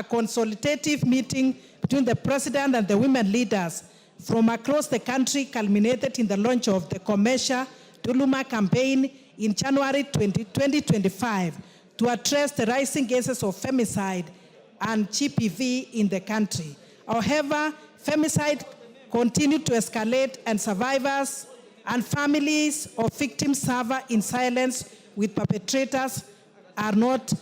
consultative meeting between the President and the women leaders from across the country culminated in the launch of the Commercia Tuluma campaign in January 2025 to address the rising cases of femicide and GBV in the country. However, femicide continued to escalate, and survivors and families of victims suffer in silence, with perpetrators are not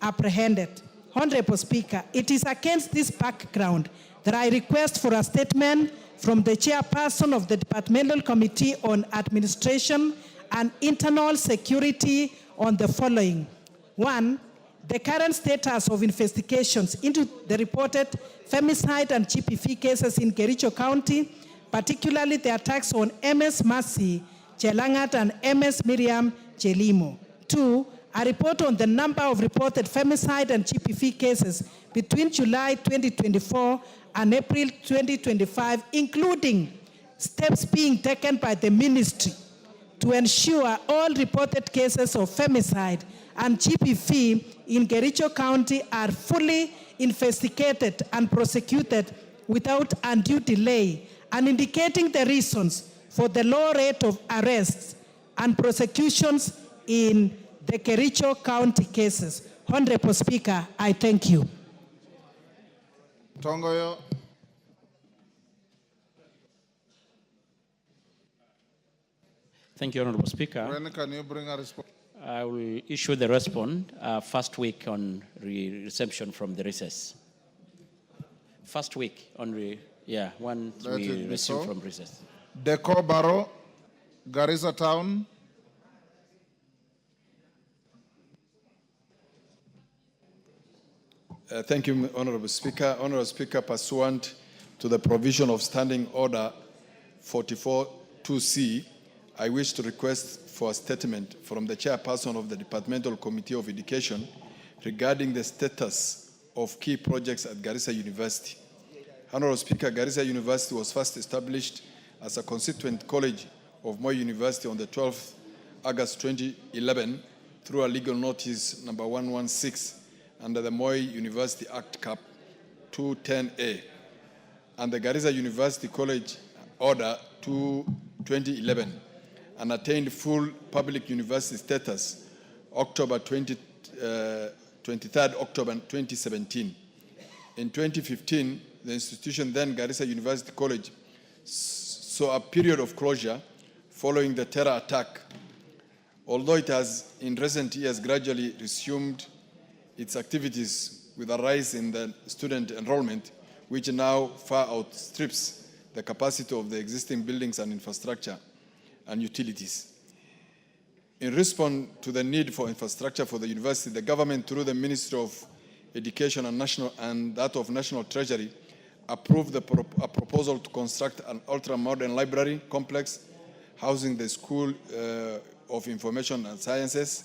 apprehended. Honorable Speaker, it is against this background that I request for a statement from the chairperson of the Departmental Committee on Administration and Internal Security on the following. 1, the current status of investigations into the reported femicide and GBV cases in Kericho County, particularly the attacks on MS Mercy Chelangat and MS Miriam Chelimo. 2, a report on the number of reported femicide and GBV cases between July 2024 and April 2025, including steps being taken by the ministry to ensure all reported cases of femicide and GBV in Kericho County are fully investigated and prosecuted without undue delay, and indicating the reasons for the low rate of arrests and prosecutions in the Kericho County cases. Honorable Speaker, I thank you. Tongoyo. Thank you, Honorable Speaker. When can you bring a response? I will issue the response first week on reception from the recess. First week on once we resume from recess. Deco Barrow, Garissa Town. Thank you, Honorable Speaker. Honorable Speaker, pursuant to the provision of Standing Order 44-2C, I wish to request for a statement from the chairperson of the Departmental Committee of Education regarding the status of key projects at Garissa University. Honorable Speaker, Garissa University was first established as a constituent college of Moi University on the 12th August 2011 through a legal notice number 116 under the Moi University Act Cap 210A and the Garissa University College Order 2011 and attained full public university status October 23rd October 2017. In 2015, the institution, then Garissa University College, saw a period of closure following the terror attack. Although it has in recent years gradually resumed its activities with a rise in the student enrollment, which now far outstrips the capacity of the existing buildings and infrastructure and utilities. In response to the need for infrastructure for the university, the government, through the Ministry of Education and that of National Treasury, approved a proposal to construct an ultra-modern library complex housing the School of Information and Sciences,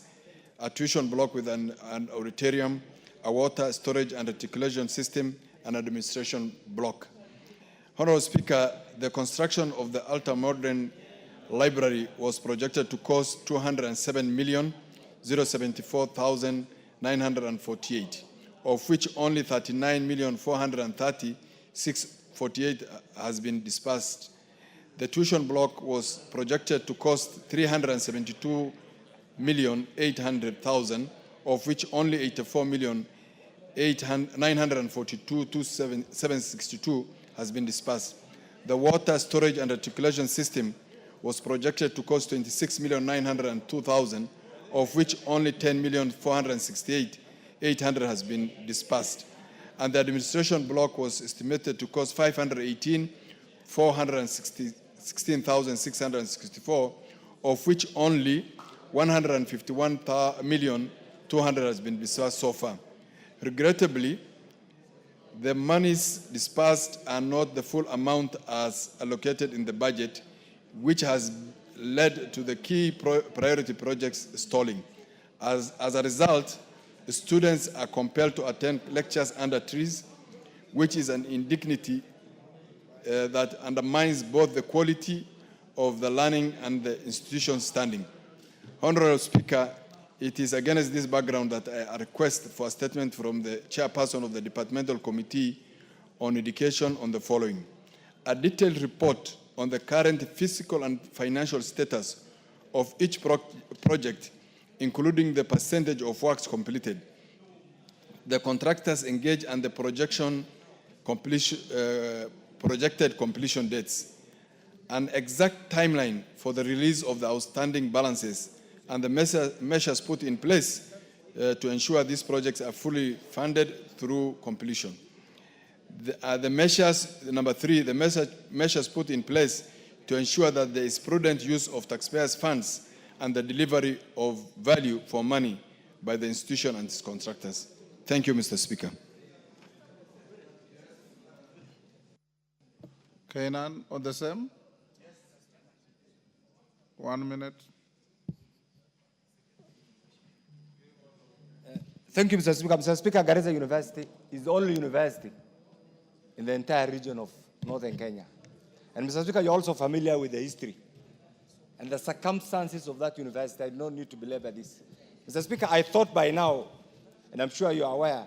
a tuition block with an auditorium, a water storage and reticulation system, and administration block. Honorable Speaker, the construction of the ultra-modern library was projected to cost 207,074,948, of which only 39,430,648 has been disbursed. The tuition block was projected to cost 372,800,000, of which only 84,942,762 has been disbursed. The water storage and reticulation system was projected to cost 26,902,000, of which only 10,468,800 has been disbursed. And the administration block was estimated to cost 518,416,664, of which only 151,200,000 has been disbursed so far. Regrettably, the monies disbursed are not the full amount as allocated in the budget, which has led to the key priority projects stalling. As a result, students are compelled to attend lectures under trees, which is an indignity that undermines both the quality of the learning and the institution's standing. Honorable Speaker, it is against this background that I request for a statement from the chairperson of the Departmental Committee on Education on the following. A detailed report on the current physical and financial status of each project, including the percentage of works completed, the contractors engaged, and the projected completion dates, an exact timeline for the release of the outstanding balances, and the measures put in place to ensure these projects are fully funded through completion. Number three, the measures put in place to ensure that there is prudent use of taxpayers' funds and the delivery of value for money by the institution and its contractors. Thank you, Mr. Speaker. Kainan on the same? 1 minute. Thank you, Mr. Speaker. Mr. Speaker, Garissa University is the only university in the entire region of northern Kenya. And Mr. Speaker, you're also familiar with the history and the circumstances of that university. I do not need to belabor this. Mr. Speaker, I thought by now, and I'm sure you are aware,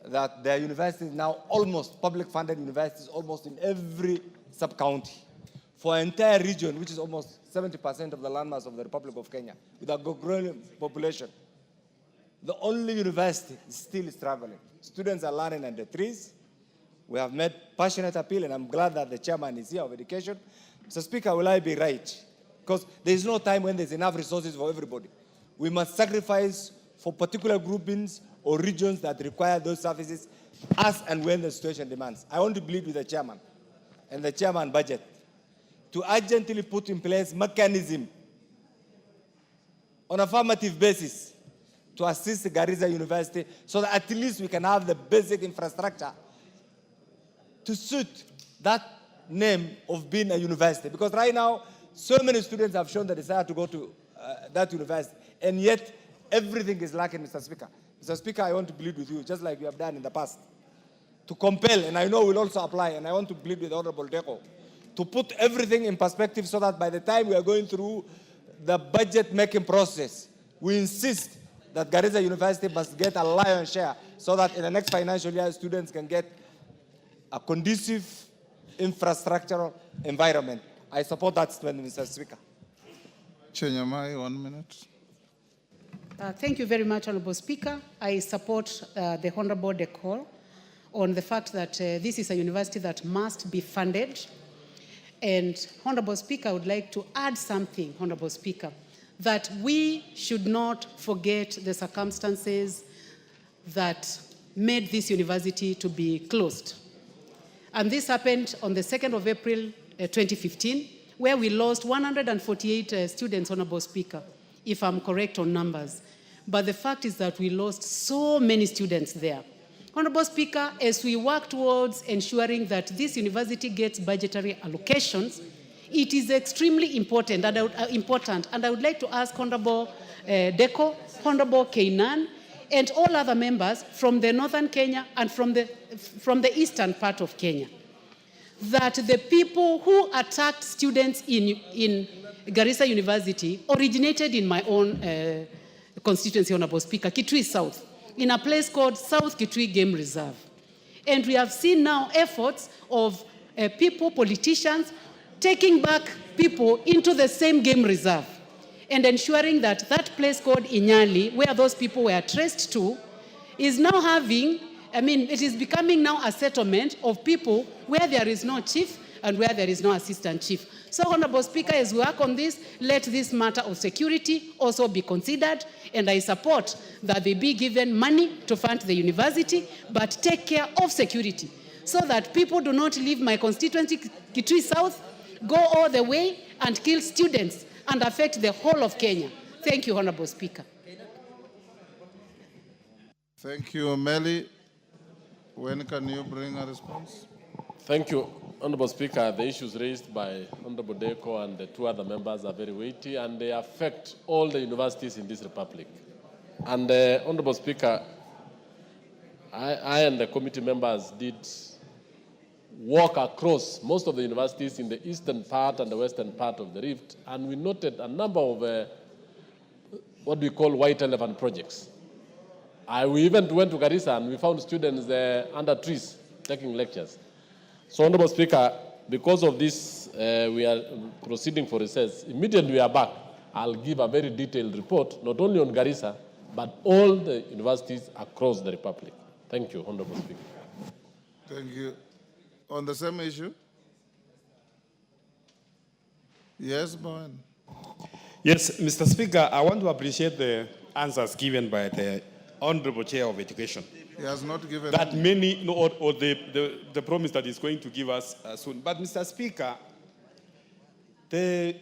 that there are universities now, almost public funded universities, almost in every sub-county for an entire region, which is almost 70% of the landmass of the Republic of Kenya, with a growing population. The only university is still struggling. Students are learning under trees. We have made passionate appeal, and I'm glad that the chairman is here of education. Mr. Speaker, will I be right? Because there is no time when there's enough resources for everybody. We must sacrifice for particular groupings or regions that require those services as and when the situation demands. I want to plead with the chairman and the chairman budget to urgently put in place mechanism on an affirmative basis to assist Garissa University so that at least we can have the basic infrastructure to suit that name of being a university. Because right now, so many students have shown the desire to go to that university, and yet everything is lacking, Mr. Speaker. Mr. Speaker, I want to plead with you, just like you have done in the past, to compel, and I know will also apply, and I want to plead with Honorable Deco, to put everything in perspective so that by the time we are going through the budget making process, we insist that Garissa University must get a lion's share so that in the next financial year, students can get a conducive infrastructural environment. I support that statement, Mr. Speaker. Chenyamai, 1 minute. Thank you very much, Honorable Speaker. I support the Honorable Deco on the fact that this is a university that must be funded. And Honorable Speaker, I would like to add something, Honorable Speaker, that we should not forget the circumstances that made this university to be closed. And this happened on the 2nd of April 2015, where we lost 148 students, Honorable Speaker, if I'm correct on numbers. But the fact is that we lost so many students there. Honorable Speaker, as we work towards ensuring that this university gets budgetary allocations, it is extremely important, and I would like to ask Honorable Deco, Honorable Keinan, and all other members from the northern Kenya and from the eastern part of Kenya, that the people who attacked students in Garissa University originated in my own constituency, Honorable Speaker, Kitui South, in a place called South Kitui Game Reserve. And we have seen now efforts of people, politicians, taking back people into the same game reserve and ensuring that that place called Inyali, where those people were traced to, is now having, it is becoming now a settlement of people where there is no chief and where there is no assistant chief. So, Honorable Speaker, as we work on this, let this matter of security also be considered, and I support that they be given money to fund the university, but take care of security so that people do not leave my constituency, Kitui South, go all the way and kill students and affect the whole of Kenya. Thank you, Honorable Speaker. Thank you, Meli. When can you bring a response? Thank you, Honorable Speaker. The issues raised by Honorable Deco and the 2 other members are very weighty, and they affect all the universities in this republic. And Honorable Speaker, I and the committee members did walk across most of the universities in the eastern part and the western part of the Rift, and we noted a number of what we call white elephant projects. We even went to Garissa and we found students under trees taking lectures. So, Honorable Speaker, because of this, we are proceeding for recess. Immediately we are back, I'll give a very detailed report, not only on Garissa, but all the universities across the Republic. Thank you, Honorable Speaker. Thank you. On the same issue? Yes, Bowen. Yes, Mr. Speaker, I want to appreciate the answers given by the Honorable Chair of Education. He has not given that many, no, or the promise that he's going to give us soon. But, Mr. Speaker, the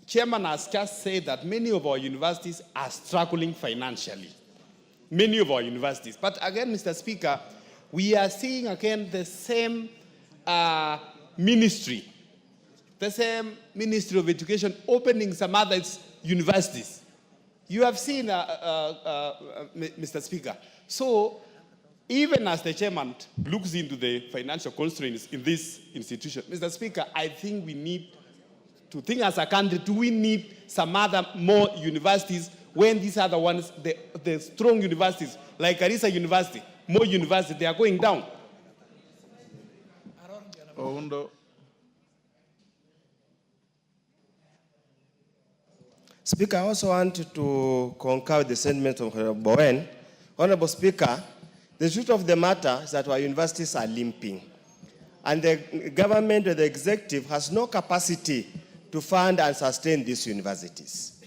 chairman has just said that many of our universities are struggling financially. Many of our universities. But again, Mr. Speaker, we are seeing again the same ministry of Education opening some other universities. You have seen, Mr. Speaker. So, even as the chairman looks into the financial constraints in this institution, Mr. Speaker, I think we need to think as a country, do we need some other more universities when these other ones, the strong universities, like Garissa University, more universities, they are going down? Oundo. Speaker, I also want to concur with the sentiment of Honorable Bowen. Honorable Speaker, the truth of the matter is that our universities are limping. And the government or the executive has no capacity to fund and sustain these universities.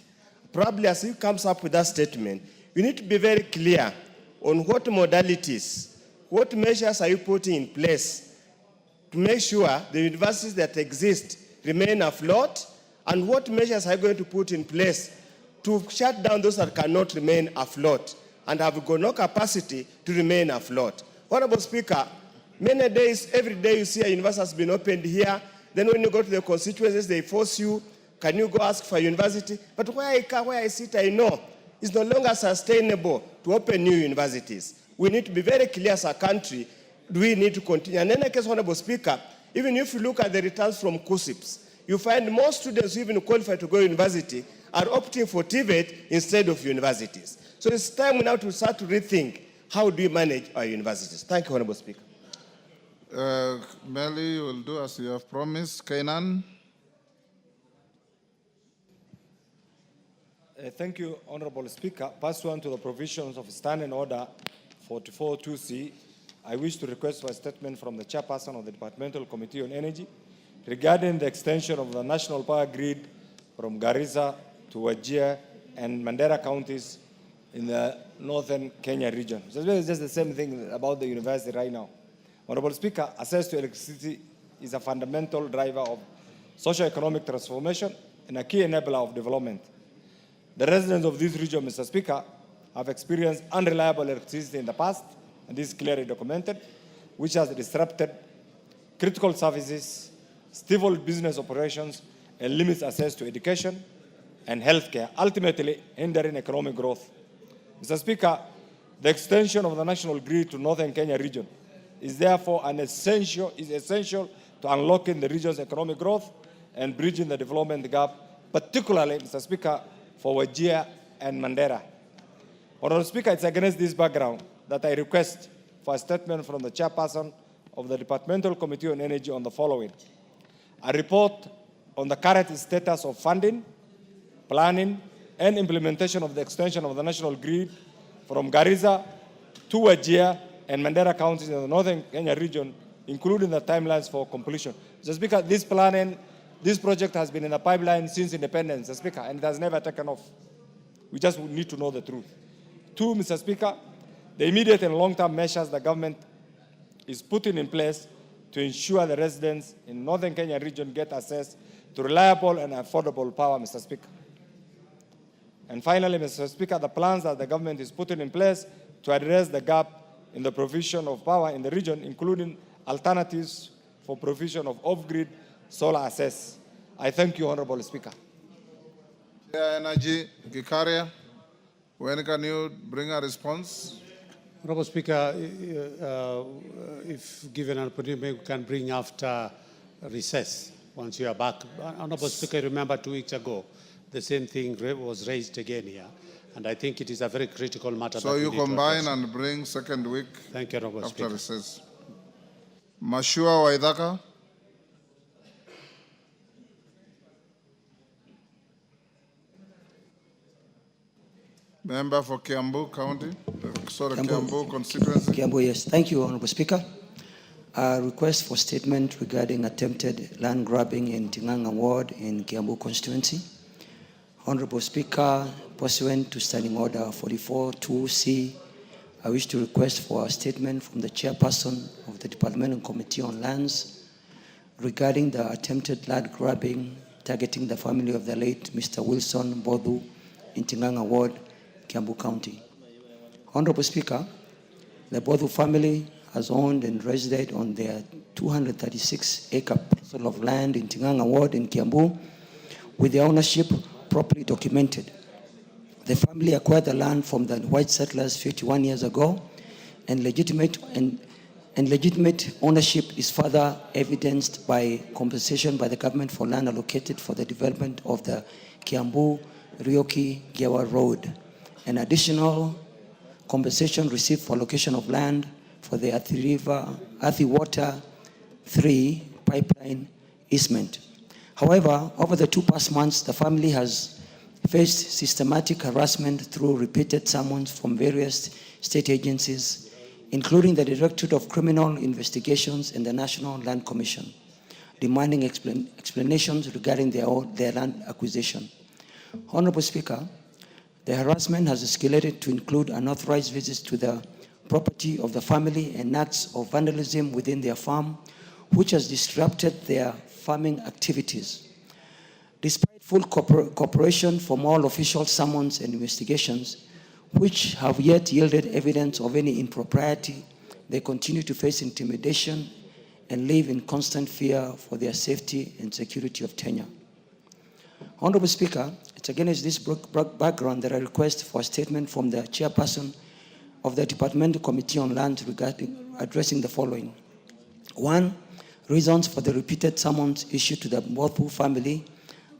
Probably as he comes up with that statement, you need to be very clear on what modalities, what measures are you putting in place to make sure the universities that exist remain afloat, and what measures are you going to put in place to shut down those that cannot remain afloat and have got no capacity to remain afloat? Honorable Speaker, many days, every day you see a university has been opened here, then when you go to the constituencies, they force you, can you go ask for a university? But where I sit, I know it's no longer sustainable to open new universities. we need to be very clear as a country. Do we need to continue? And in any case, Honorable Speaker, even if you look at the returns from CUSIPs, you find most students who even qualify to go to university are opting for TVET instead of universities. So it's time now to start to rethink how do we manage our universities. Thank you, Honorable Speaker. Melly, you will do as you have promised. Kainan. Thank you, Honorable Speaker. Pursuant to the provisions of Standing Order 44.2c, I wish to request for a statement from the Chairperson of the Departmental Committee on Energy regarding the extension of the national power grid from Garissa to Wajir and Mandera counties in the northern Kenya region. So it's just the same thing about the university right now. Honorable Speaker, access to electricity is a fundamental driver of socio-economic transformation and a key enabler of development. The residents of this region, Mr. Speaker, have experienced unreliable electricity in the past, and this is clearly documented, which has disrupted critical services, stifled business operations, and limits access to education and healthcare, ultimately hindering economic growth. Mr. Speaker, the extension of the national grid to northern Kenya region is therefore essential to unlocking the region's economic growth and bridging the development gap, particularly, Mr. Speaker, for Wajir and Mandera. Honorable Speaker, it's against this background that I request for a statement from the Chairperson of the Departmental Committee on Energy on the following: a report on the current status of funding, planning, and implementation of the extension of the national grid from Garissa to Wajir and Mandera counties in the northern Kenya region, including the timelines for completion. Mr. Speaker, this project has been in the pipeline since independence, Mr. Speaker, and it has never taken off. We just need to know the truth. Two, Mr. Speaker, the immediate and long-term measures the government is putting in place to ensure the residents in northern Kenya region get access to reliable and affordable power, Mr. Speaker. And finally, Mr. Speaker, the plans that the government is putting in place to address the gap in the provision of power in the region, including alternatives for provision of off-grid solar access. I thank you, Honorable Speaker. Energy, Gikaria, when can you bring a response? Honorable Speaker, if given an opportunity, we can bring after recess once you are back. Honorable Speaker, remember 2 weeks ago, the same thing was raised again here, and I think it is a very critical matter. So you combine and bring second week. Thank you, Honorable after Speaker. Recess. Mashua Waithaka. Member for Kiambu County, Kiambu constituency. Kiambu, yes. Thank you, Honorable Speaker. A request for statement regarding attempted land grabbing in Tinganga Ward in Kiambu constituency. Honorable Speaker, pursuant to Standing Order 44.2c, I wish to request for a statement from the Chairperson of the Departmental Committee on Lands regarding the attempted land grabbing targeting the family of the late Mr. Wilson Bodu in Tinganga Ward, Kiambu County. Honorable Speaker, the Bodu family has owned and resided on their 236-acre parcel of land in Tinganga Ward in Kiambu, with their ownership properly documented. The family acquired the land from the white settlers 51 years ago, and legitimate ownership is further evidenced by compensation by the government for land allocated for the development of the Kiambu-Rioki-Gewa Road. An additional compensation received for allocation of land for the Athi Water 3 pipeline easement. However, over the 2 past months, the family has faced systematic harassment through repeated summons from various state agencies, including the Directorate of Criminal Investigations and the National Land Commission, demanding explanations regarding their land acquisition. Honorable Speaker, the harassment has escalated to include unauthorized visits to the property of the family and acts of vandalism within their farm, which has disrupted their farming activities. Despite full cooperation from all official summons and investigations, which have yet yielded evidence of any impropriety, they continue to face intimidation and live in constant fear for their safety and security of tenure. Honorable Speaker, it's against this background that I request for a statement from the Chairperson of the Departmental Committee on Land regarding addressing the following. 1, reasons for the repeated summons issued to the Mbofu family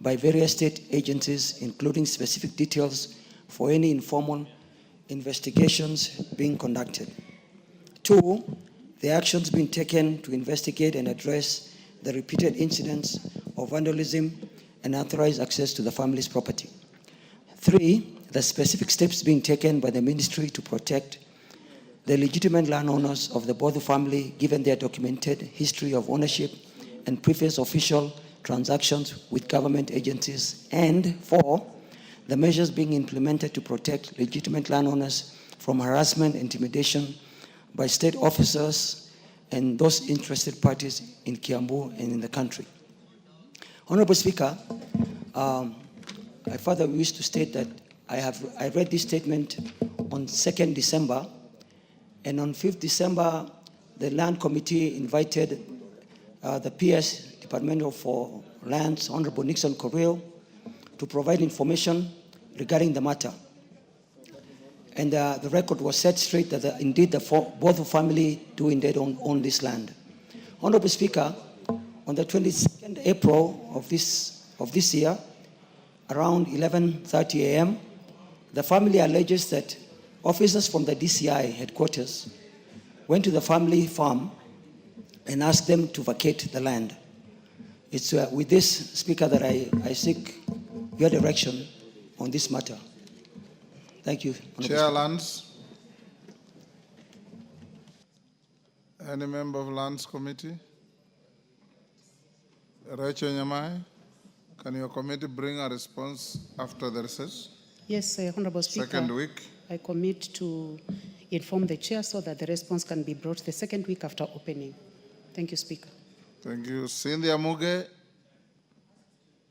by various state agencies, including specific details for any informal investigations being conducted. 2, the actions being taken to investigate and address the repeated incidents of vandalism and unauthorized access to the family's property. 3, the specific steps being taken by the ministry to protect the legitimate landowners of the Mbofu family, given their documented history of ownership and previous official transactions with government agencies. And 4, the measures being implemented to protect legitimate landowners from harassment and intimidation by state officers and those interested parties in Kiambu and in the country. Honorable Speaker, I further wish to state that I read this statement on 2nd December, and on 5th December, the Land Committee invited the PS Department for Lands, Honorable Nixon Correo, to provide information regarding the matter. And the record was set straight that indeed both family do indeed own this land. Honorable Speaker, on the 22nd April of this year, around 11:30 a.m., the family alleges that officers from the DCI headquarters went to the family farm and asked them to vacate the land. It's with this, Speaker, that I seek your direction on this matter. Thank you. Chair Lands. Any member of Lands Committee? Rachel Nyamai, can your committee bring a response after the recess? Yes, Honorable Speaker. Second week. I commit to inform the chair so that the response can be brought the second week after opening. Thank you, Speaker. Thank you. Cynthia Muge,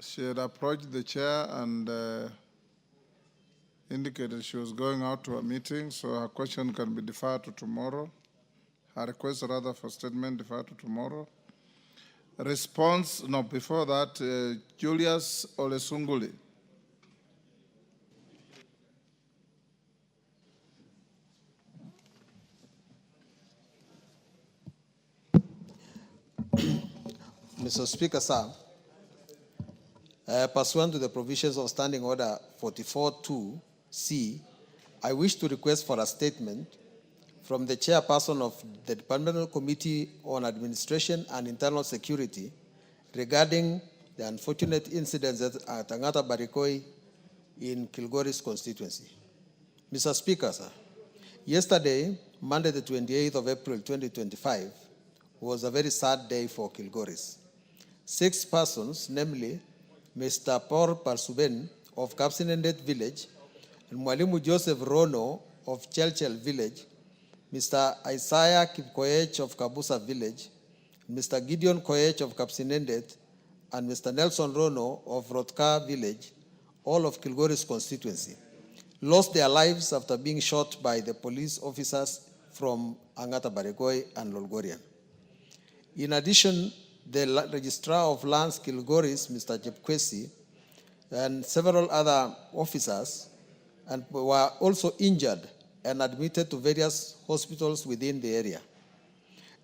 she had approached the chair and indicated she was going out to a meeting, so her question can be deferred to tomorrow. Her request rather for statement deferred to tomorrow. Response, no, before that, Julius Olesunguli. Mr. Speaker, sir, pursuant to the provisions of Standing Order 44.2c, I wish to request for a statement from the chairperson of the Departmental Committee on Administration and Internal Security regarding the unfortunate incidents at Angata Barikoi in Kilgoris constituency. Mr. Speaker, sir, yesterday, Monday the 28th of April 2025, was a very sad day for Kilgoris. 6 persons, namely Mr. Paul Parsuben of Kapsinendet Village and Mwalimu Joseph Rono of Chelchel Village, Mr. Isaiah Kipkoech of Kabusa Village, Mr. Gideon Koech of Kapsinendet, and Mr. Nelson Rono of Rotka Village, all of Kilgoris constituency, lost their lives after being shot by the police officers from Angata Barikoi and Lolgorian. In addition, the Registrar of Lands Kilgoris, Mr. Jepkwesi, and several other officers were also injured and admitted to various hospitals within the area.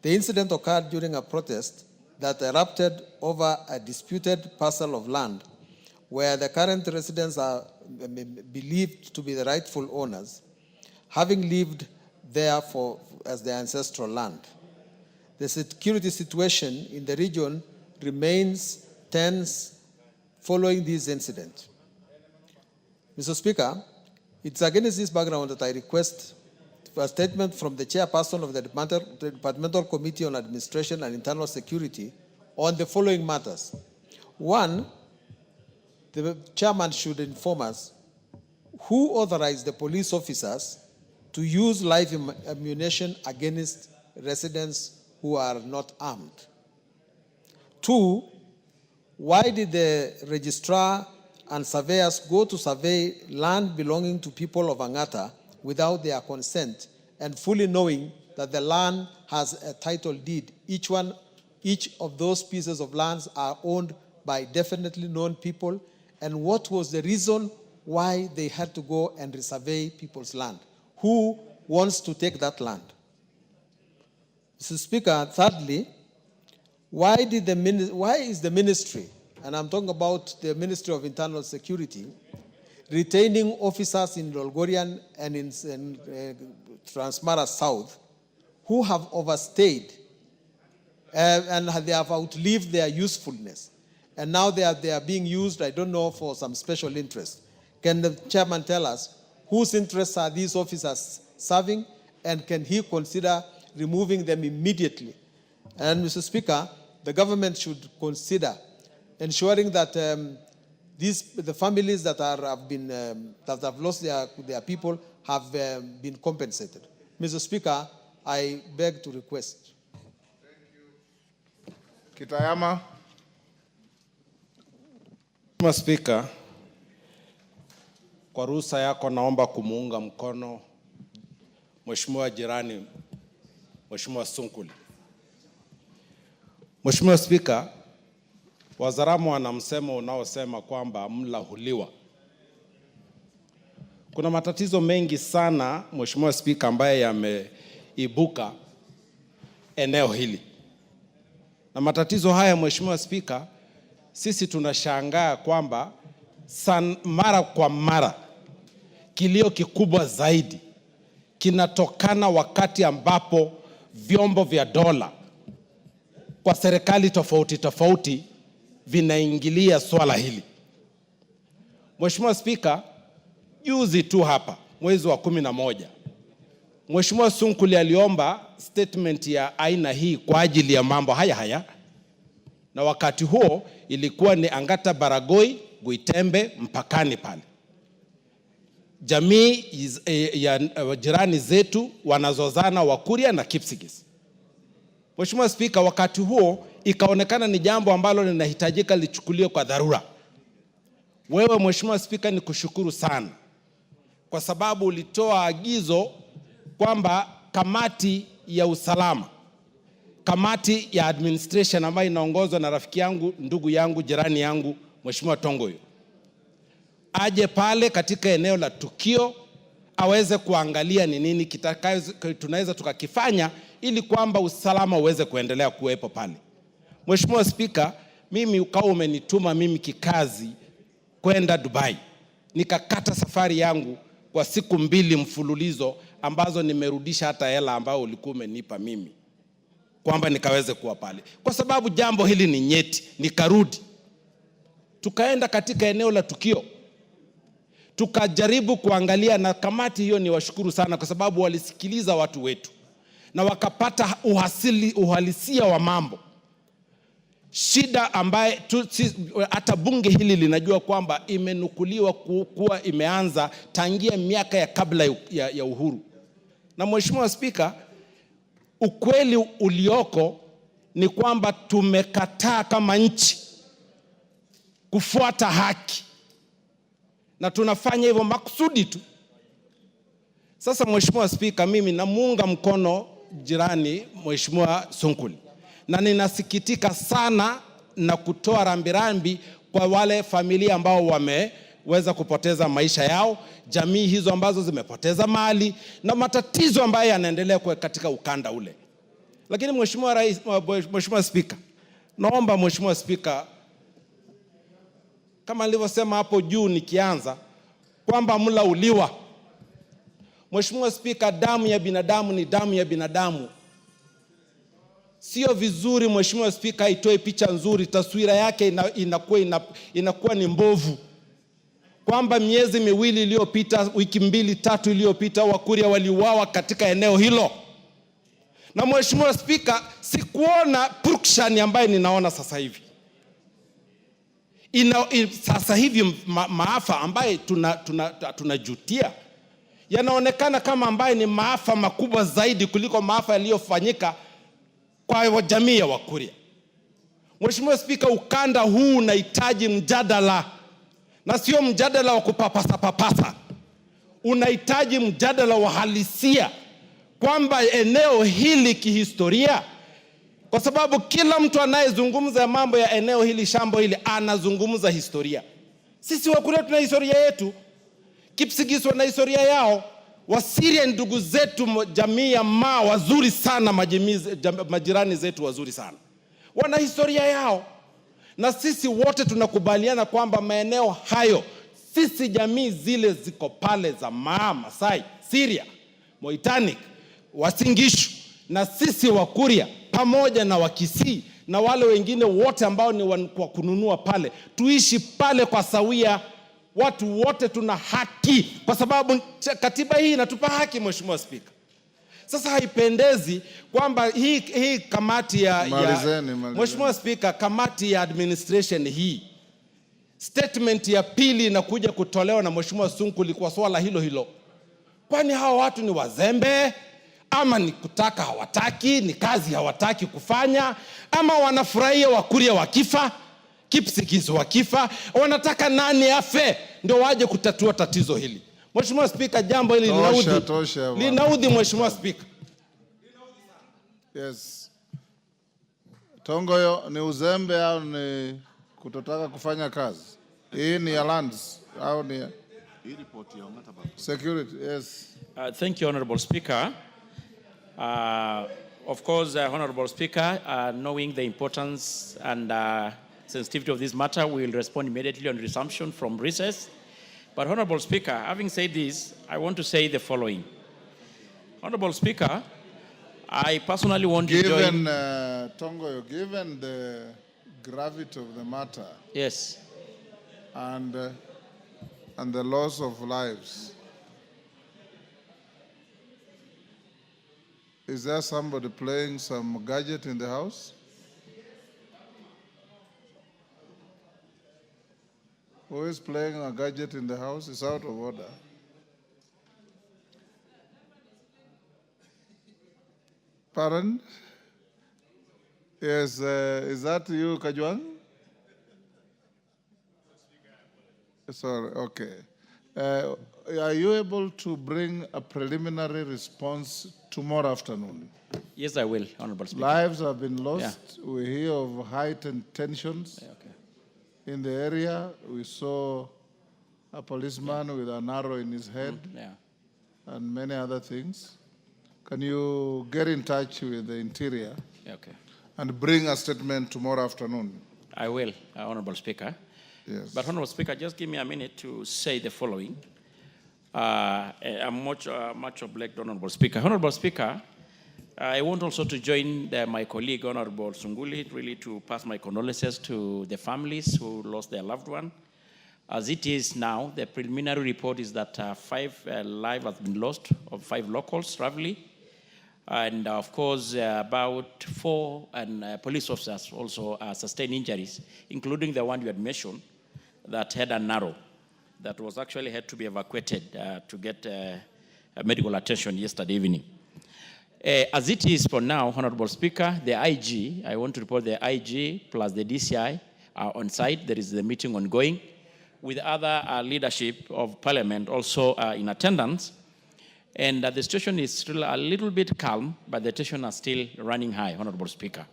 The incident occurred during a protest that erupted over a disputed parcel of land where the current residents are believed to be the rightful owners, having lived there as their ancestral land. The security situation in the region remains tense following this incident. Mr. Speaker, it's against this background that I request a statement from the chairperson of the Departmental Committee on Administration and Internal Security on the following matters. 1, the chairman should inform us who authorized the police officers to use live ammunition against residents who are not armed. 2, why did the registrar and surveyors go to survey land belonging to people of Angata without their consent and fully knowing that the land has a title deed? Each of those pieces of lands are owned by definitely known people. And what was the reason why they had to go and resurvey people's land? Who wants to take that land. Mr. Speaker, thirdly, why is the ministry, and I'm talking about the Ministry of Internal Security, retaining officers in Lolgorian and in Transmara South who have overstayed and they have outlived their usefulness, and now they are being used, I don't know, for some special interest? Can the chairman tell us whose interests are these officers serving, and can he consider removing them immediately? And Mr. Speaker, the government should consider ensuring that the families that have lost their people have been compensated. Mr. Speaker, I beg to request. Kitayama. Mr. Speaker, kwa ruhusa yako naomba kumuunga mkono Mheshimiwa jirani, Mheshimiwa Sunkuli. Mheshimiwa Speaker, Wazaramo wana msemo unaosema kwamba mla huliwa. Kuna matatizo mengi sana, Mheshimiwa Speaker, ambaye yameibuka eneo hili. Na matatizo haya, Mheshimiwa Speaker, sisi tunashangaa kwamba mara kwa mara kilio kikubwa zaidi kinatokana wakati ambapo vyombo vya dola kwa serikali tofauti tofauti vinaingilia swala hili. Mheshimiwa Speaker, juzi tu hapa mwezi wa 11 Mheshimiwa Sunkuli aliomba statement ya aina hii kwa ajili ya mambo haya, na wakati huo ilikuwa ni Angata Baragoi, Guitembe, mpakani pale. Jamii ya jirani zetu wanazozana, Wakuria na Kipsigis. Mheshimiwa Speaker, wakati huo ikaonekana ni jambo ambalo linahitajika lichukuliwe kwa dharura. Wewe Mheshimiwa Speaker, ni kushukuru sana kwa sababu ulitoa agizo kwamba kamati ya usalama, kamati ya administration ambayo inaongozwa na rafiki yangu, ndugu yangu, jirani yangu Mheshimiwa Tongoyo, aje pale katika eneo la tukio aweze kuangalia ni nini tunaweza tukakifanya ili kwamba usalama uweze kuendelea kuwepo pale. Mheshimiwa Speaker, mimi ukao umenituma mimi kikazi kwenda Dubai. Nikakata safari yangu kwa siku 2 mfululizo ambazo nimerudisha hata hela ambayo ulikuwa umenipa mimi kwamba nikaweze kuwa pale. Kwa sababu jambo hili ni nyeti, nikarudi. Tukaenda katika eneo la tukio. Tukajaribu kuangalia, na kamati hiyo ni washukuru sana kwa sababu walisikiliza watu wetu na wakapata uhalisia wa mambo. Shida ambaye hata bunge hili linajua kwamba imenukuliwa kuwa imeanza tangia miaka ya kabla ya uhuru. Na Mheshimiwa Speaker, ukweli ulioko ni kwamba tumekataa kama nchi kufuata haki, na tunafanya hivyo makusudi tu. Sasa Mheshimiwa Speaker, mimi namuunga mkono jirani Mheshimiwa Sunkuli, na ninasikitika sana na kutoa rambirambi kwa wale familia ambao wameweza kupoteza maisha yao, jamii hizo ambazo zimepoteza mali na matatizo ambayo yanaendelea katika ukanda ule. Lakini Mheshimiwa Speaker, naomba Mheshimiwa Speaker, kama nilivyosema hapo juu nikianza kwamba mla uliwa. Mheshimiwa Speaker, damu ya binadamu ni damu ya binadamu. Sio vizuri Mheshimiwa Speaker itoe picha nzuri, taswira yake inakuwa ni mbovu. Kwamba miezi 2 iliyopita, wiki 2-3 iliyopita, Wakuria waliuawa katika eneo hilo. Na Mheshimiwa Speaker, sikuona production ambayo ninaona sasa hivi. Sasa hivi maafa ambaye tunajutia yanaonekana kama ambaye ni maafa makubwa zaidi kuliko maafa yaliyofanyika kwa jamii ya Wakuria. Mheshimiwa Speaker, ukanda huu unahitaji mjadala, na sio mjadala wa kupapasa. Unahitaji mjadala wa halisia kwamba eneo hili kihistoria, kwa sababu kila mtu anayezungumza mambo ya eneo hili, shambo hili, anazungumza historia. Sisi Wakuria tuna historia yetu, Kipsigis wana historia yao, Wasiria ndugu zetu, jamii ya Maa wazuri sana, majirani zetu wazuri sana, wana historia yao, na sisi wote tunakubaliana kwamba maeneo hayo, sisi jamii zile ziko pale za Maa, Masai, Siria, Moitanic, Wasingishu, na sisi Wakuria pamoja na Wakisii na wale wengine wote ambao ni kwa kununua pale, tuishi pale kwa sawia. Watu wote tuna haki, kwa sababu katiba hii inatupa haki, Mheshimiwa Spika. Sasa haipendezi kwamba hii kamati ya Mheshimiwa Spika, kamati ya administration hii, statement ya pili inakuja kutolewa na Mheshimiwa Sunkuli kwa swala hilo hilo. Kwani hawa watu ni wazembe, ama ni kutaka hawataki, ni kazi hawataki kufanya, ama wanafurahia Wakuria wakifa, Kipsigis wakifa, wanataka nani afe ndio waje kutatua tatizo hili? Mheshimiwa Spika, jambo hili linaudhi Mheshimiwa Spika. Yes. Tongoyo, ni uzembe au ni kutotaka kufanya kazi? Hii ni ya lands au ni ya security? Yes. Thank you, Honorable Speaker. Of course, Honorable Speaker, knowing the importance and sensitivity of this matter, we will respond immediately on resumption from recess. But Honorable Speaker, having said this, I want to say the following. Honorable Speaker, I personally want to join... Tongoyo, given the gravity of the matter, yes, and the loss of lives, is there somebody playing some gadget in the house? Who is playing a gadget in the house is out of order. Pardon? Yes, is that you, Kajwang? Sorry, okay. Are you able to bring a preliminary response tomorrow afternoon? Yes, I will, Honorable Speaker. Lives have been lost. Yeah. We hear of heightened tensions. Yeah, okay. In the area, we saw a policeman with an arrow in his head, and many other things. Can you get in touch with the Interior and bring a statement tomorrow afternoon? I will, Honorable Speaker. Yes. But Honorable Speaker, just give me a minute to say the following. I'm much obliged, Honorable Speaker. Honorable Speaker, I want also to join my colleague, Honorable Sunguli, really to pass my condolences to the families who lost their loved one. As it is now, the preliminary report is that 5 lives have been lost, of 5 locals, roughly. And of course, about 4 police officers also sustained injuries, including the one you had mentioned that had an arrow that was actually had to be evacuated to get medical attention yesterday evening. As it is for now, Honorable Speaker, the IG, I want to report the IG plus the DCI are on site. There is the meeting ongoing with other leadership of Parliament also in attendance. And the situation is still a little bit calm, but the tension is still running high, Honorable Speaker.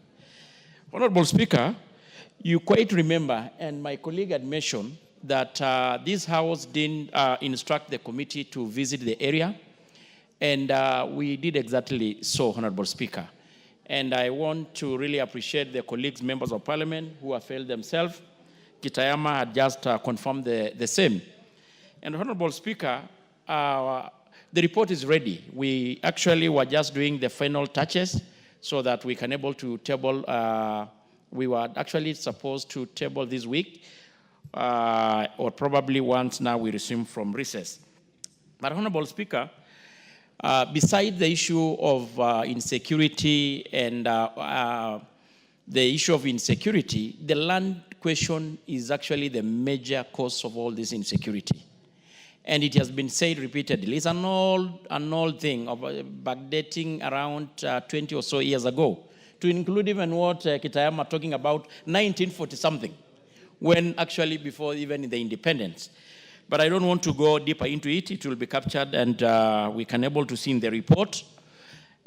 Honorable Speaker, you quite remember, and my colleague had mentioned, that this House didn't instruct the committee to visit the area. And we did exactly so, Honorable Speaker. And I want to really appreciate the colleagues, members of Parliament, who have failed themselves. Kitayama had just confirmed the same. And Honorable Speaker, the report is ready. We actually were just doing the final touches so that we can able to table, we were actually supposed to table this week, or probably once now we resume from recess. But Honorable Speaker, beside the issue of insecurity and the issue of insecurity, the land question is actually the major cause of all this insecurity. And it has been said repeatedly. It's an old thing of backdating around 20 or so years ago, to include even what Kitayama talking about 1940-something, when actually before even the independence. But I don't want to go deeper into it. It will be captured and we can able to see in the report.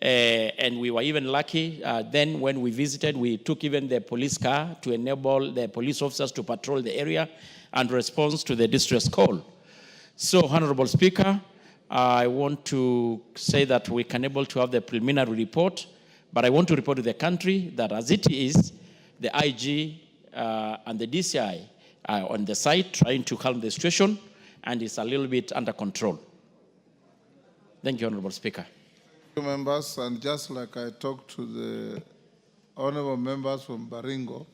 And we were even lucky. Then when we visited, we took even the police car to enable the police officers to patrol the area and respond to the distress call. So, Honorable Speaker, I want to say that we can able to have the preliminary report, but I want to report to the country that as it is, the IG and the DCI are on the site trying to calm the situation, and it's a little bit under control. Thank you, Honorable Speaker. Thank you, members, and just like I talked to the honorable members from Baringo,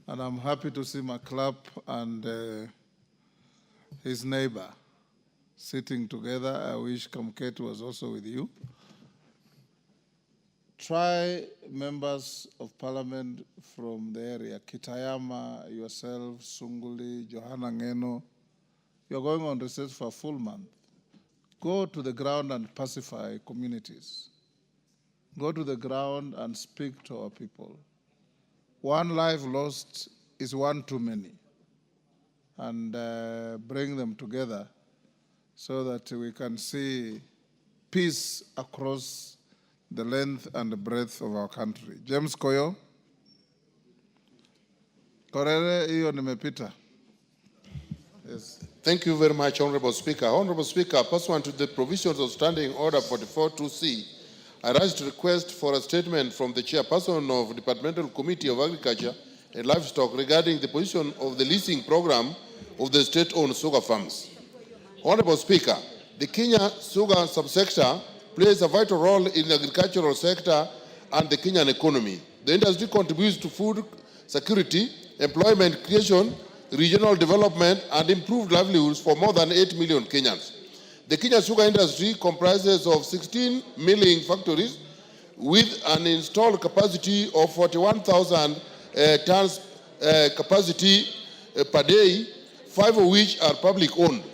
and I'm happy to see Maclap and his neighbor sitting together. I wish Kamket was also with you. Try members of parliament from the area, Kitayama, yourself, Sunguli, Johanna Ngeno. You're going on recess for a full month. Go to the ground and pacify communities. Go to the ground and speak to our people. One life lost is one too many. And bring them together so that we can see peace across the length and the breadth of our country. James Koyo. Korere hiyo nimepita. Yes. Thank you very much, Honorable Speaker. Honorable Speaker, pursuant to the provisions of Standing Order 44.2c, I rise to request for a statement from the Chairperson of Departmental Committee of Agriculture and Livestock regarding the position of the leasing program of the state-owned sugar farms. Honorable Speaker, the Kenya sugar subsector plays a vital role in the agricultural sector and the Kenyan economy. The industry contributes to food security, employment creation, regional development, and improved livelihoods for more than 8 million Kenyans. The Kenya sugar industry comprises of 16 milling factories with an installed capacity of 41,000 tons capacity per day, 5 of which are public owned.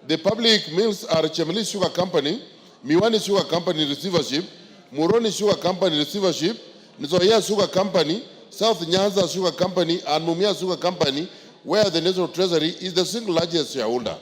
The public mills are Chemeli Sugar Company, Miwani Sugar Company receivership, Muroni Sugar Company receivership, Nzoia Sugar Company, South Nyanza Sugar Company, and Mumia Sugar Company, where the National Treasury is the single largest shareholder.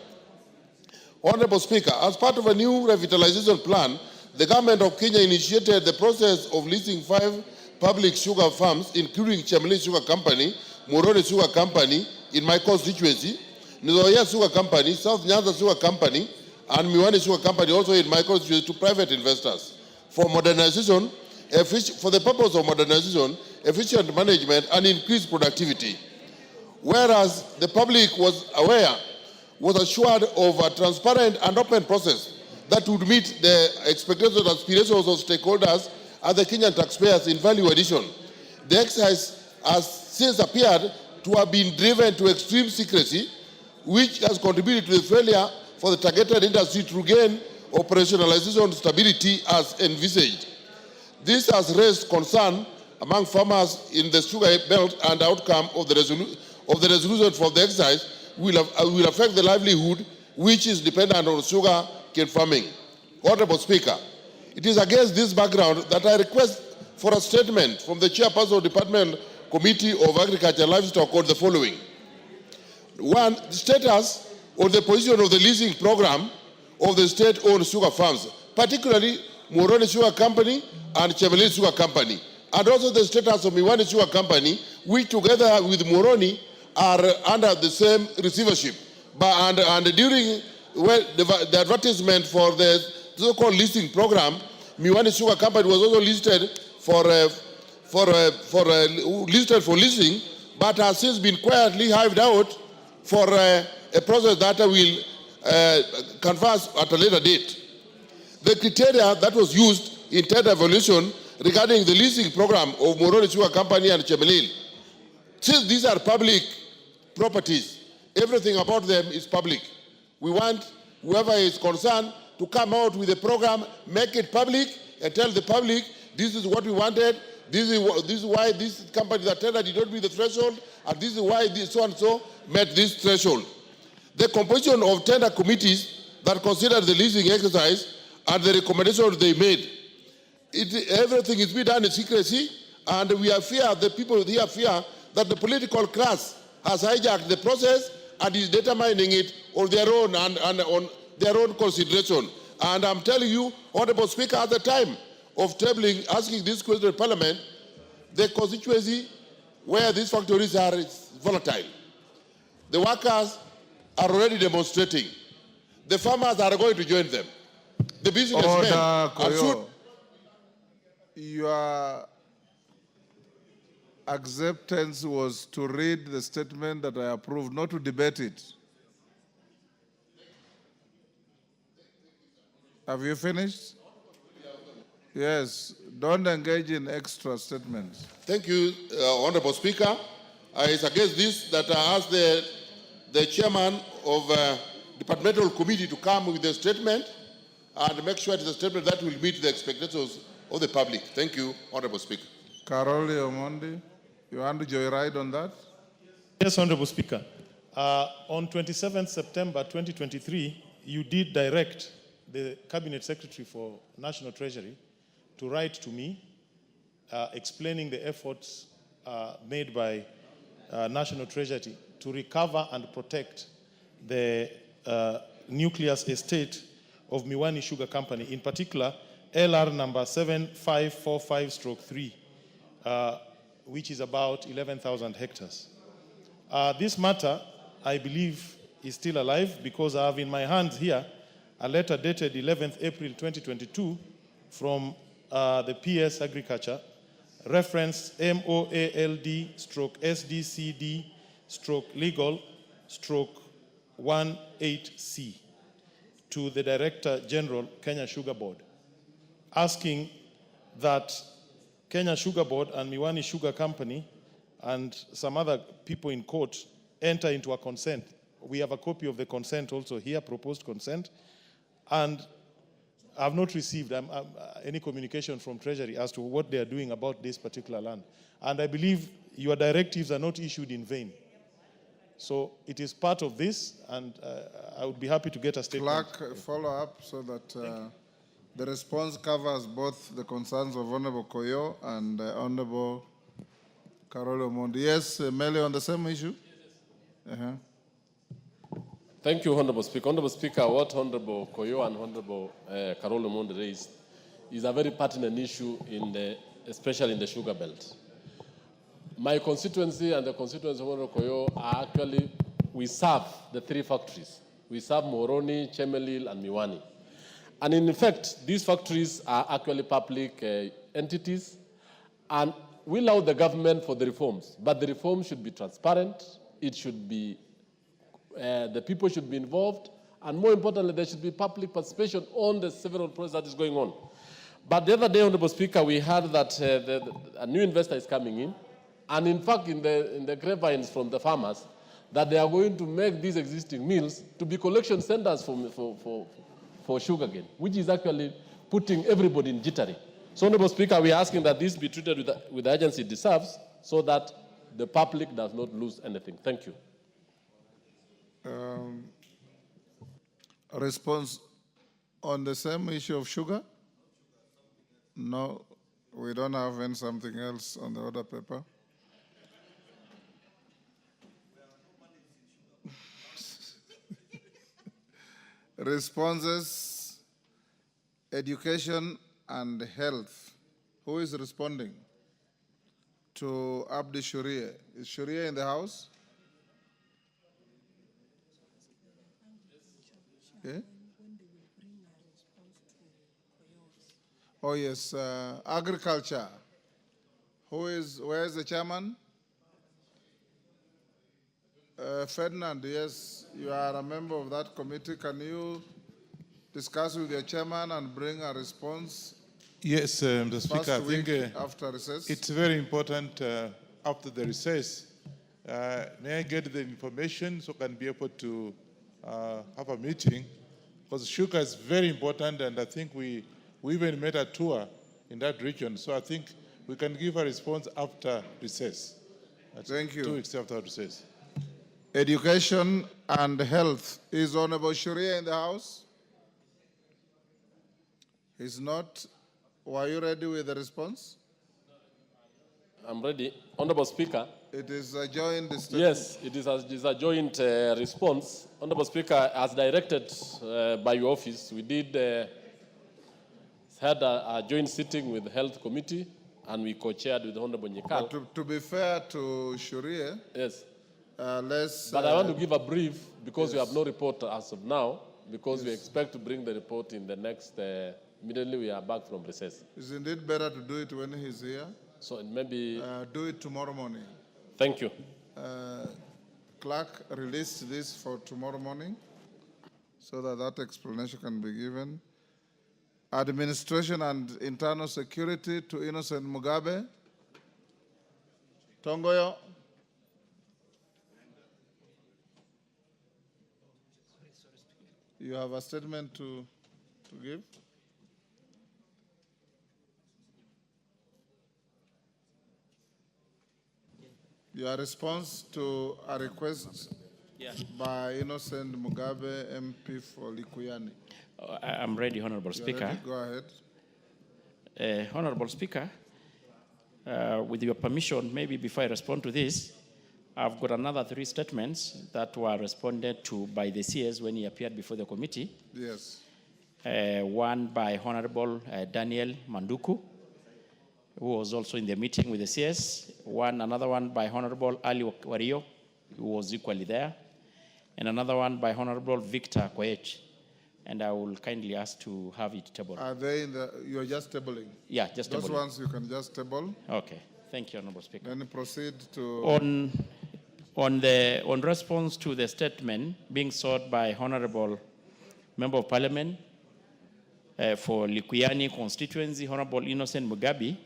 Honorable Speaker, as part of a new revitalization plan, the government of Kenya initiated the process of leasing 5 public sugar farms, including Chemeli Sugar Company, Muroni Sugar Company in my constituency, Nzoia Sugar Company, South Nyanza Sugar Company, and Miwani Sugar Company also in my constituency to private investors for modernization, for the purpose of modernization, efficient management, and increased productivity. Whereas the public was assured of a transparent and open process that would meet the expectations and aspirations of stakeholders and the Kenyan taxpayers in value addition. The exercise has since appeared to have been driven to extreme secrecy, which has contributed to the failure for the targeted industry to regain operationalization stability as envisaged. This has raised concern among farmers in the sugar belt, and the outcome of the resolution for the exercise will affect the livelihood which is dependent on sugar cane farming. Honorable Speaker, it is against this background that I request for a statement from the Chairperson of the Department Committee of Agriculture and Livestock on the following. 1, the status of the position of the leasing program of the state-owned sugar farms, particularly Muroni Sugar Company and Chemeli Sugar Company, and also the status of Miwani Sugar Company, which together with Muroni are under the same receivership. And during the advertisement for the so-called leasing program, Miwani Sugar Company was also listed listed for leasing, but has since been quietly hived out for a process that will canvass at a later date. The criteria that was used in tender evaluation regarding the leasing program of Muroni Sugar Company and Chemeli, since these are public properties, everything about them is public. We want whoever is concerned to come out with a program, make it public, and tell the public, this is what we wanted, this is why this company that tendered did not meet the threshold, and this is why this so and so met this threshold. The composition of tender committees that considered the leasing exercise and the recommendations they made, everything is being done in secrecy, and we are fear, the people here fear that the political class has hijacked the process and is determining it on their own and on their own consideration. And I'm telling you, Honorable Speaker, at the time of asking this question in Parliament, the constituency where these factories are is volatile. The workers are already demonstrating. the farmers are going to join them. The businessmen Order, are Koyo. Your acceptance was to read the statement that I approved, not to debate it. Have you finished? Yes, don't engage in extra statements. Thank you, Honorable Speaker. I suggest this, that I ask the chairman of departmental committee to come with a statement and make sure it is a statement that will meet the expectations of the public. Thank you, Honorable Speaker. Caroli Omondi, you want to joyride on that? Yes, Honorable Speaker. On 27th September 2023, you did direct the Cabinet Secretary for National Treasury to write to me explaining the efforts made by National Treasury to recover and protect the nucleus estate of Miwani Sugar Company, in particular LR number 7545/3, which is about 11,000 hectares. This matter, I believe, is still alive because I have in my hands here a letter dated 11th April 2022 from the PS Agriculture, reference MOALD/SDCD/legal/18C to the Director General, Kenya Sugar Board, asking that Kenya Sugar Board and Miwani Sugar Company and some other people in court enter into a consent. We have a copy of the consent also here, proposed consent, and I have not received any communication from Treasury as to what they are doing about this particular land. And I believe your directives are not issued in vain. So it is part of this, and I would be happy to get a statement. Clerk, follow up so that the response covers both the concerns of Honorable Koyo and Honorable Carolo Mondi. Yes, Mele, on the same issue? Thank you, Honorable Speaker. Honorable Speaker, what Honorable Koyo and Honorable Carolo Mondi raised is a very pertinent issue, especially in the sugar belt. My constituency and the constituency of Honorable Koyo are actually, we serve the three factories. We serve Moroni, Chemelil, and Miwani. And in fact, these factories are actually public entities, and we allow the government for the reforms. But the reforms should be transparent, it should be the people should be involved, and more importantly, there should be public participation on the several process that is going on. But the other day, Honorable Speaker, we heard that a new investor is coming in, and in fact, in the grapevines from the farmers, that they are going to make these existing mills to be collection centers for sugarcane, which is actually putting everybody in jittery. So, Honorable Speaker, we are asking that this be treated with the urgency it deserves, so that the public does not lose anything. Thank you. Response on the same issue of sugar? No, we don't have any something else on the order paper. Responses, education and health. Who is responding to Abdi Shuria? Is Shuria in the house? Okay. Oh yes, agriculture. Where is the chairman? Ferdinand, yes, you are a member of that committee. Can you discuss with your chairman and bring a response? Yes, Mr. Speaker, I think after recess. It's very important after the recess. May I get the information so I can be able to have a meeting? Because sugar is very important, and I think we even made a tour in that region. So I think we can give a response after recess. Thank you. 2 weeks after recess. Education and health. Is Honorable Shuria in the house? He's not. Were you ready with the response? I'm ready. Honorable Speaker. It is a joint statement. Yes, it is a joint response. Honorable Speaker, as directed by your office, we did had a joint sitting with the Health Committee, and we co-chaired with Honorable Nyekal. But to be fair to Shuria, yes. But I want to give a brief, because we have no report as of now. because we expect to bring the report in the next, immediately we are back from recess. Isn't it better to do it when he's here? So maybe... do it tomorrow morning. Thank you. Clerk, release this for tomorrow morning so that that explanation can be given. Administration and Internal Security to Innocent Mugabe. Tongoyo. You have a statement to give? Your response to a request by Innocent Mugabe, MP for Likuyani. I'm ready, Honorable You're Speaker. ready? Go ahead. Honorable Speaker, with your permission, maybe before I respond to this, I've got another 3 statements that were responded to by the CS when he appeared before the committee. Yes. One by Honorable Daniel Manduku, who was also in the meeting with the CS. Another one by Honorable Ali Wario, who was equally there. And another one by Honorable Victor Koech. And I will kindly ask to have it tabled. Are they in the, you're just tabling? Yeah, just Those tabling. ones you can just table. Okay, thank you, Honorable Speaker. Then proceed to... On response to the statement being sought by Honorable Member of Parliament for Likuyani constituency, Honorable Innocent Mugabe,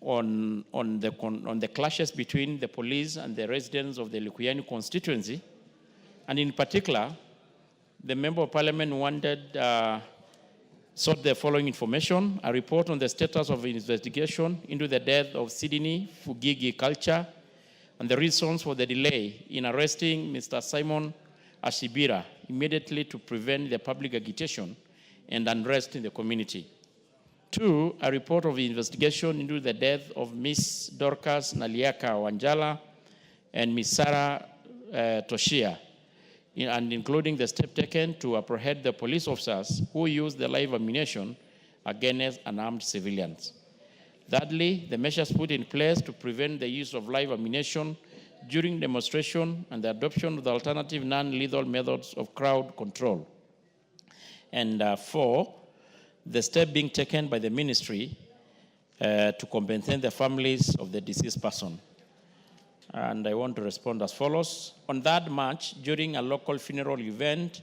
on the clashes between the police and the residents of the Likuyani constituency, and in particular, the Member of Parliament sought the following information: a report on the status of investigation into the death of Sydney Fugigi Culture and the reasons for the delay in arresting Mr. Simon Ashibira immediately to prevent the public agitation and unrest in the community. 2, a report of the investigation into the death of Miss Dorcas Naliaka Wanjala and Miss Sarah Toshia, and including the step taken to apprehend the police officers who used the live ammunition against unarmed civilians. Thirdly, the measures put in place to prevent the use of live ammunition during demonstration and the adoption of the alternative non-lethal methods of crowd control. And 4, the step being taken by the ministry to compensate the families of the deceased person. And I want to respond as follows. On that March, during a local funeral event,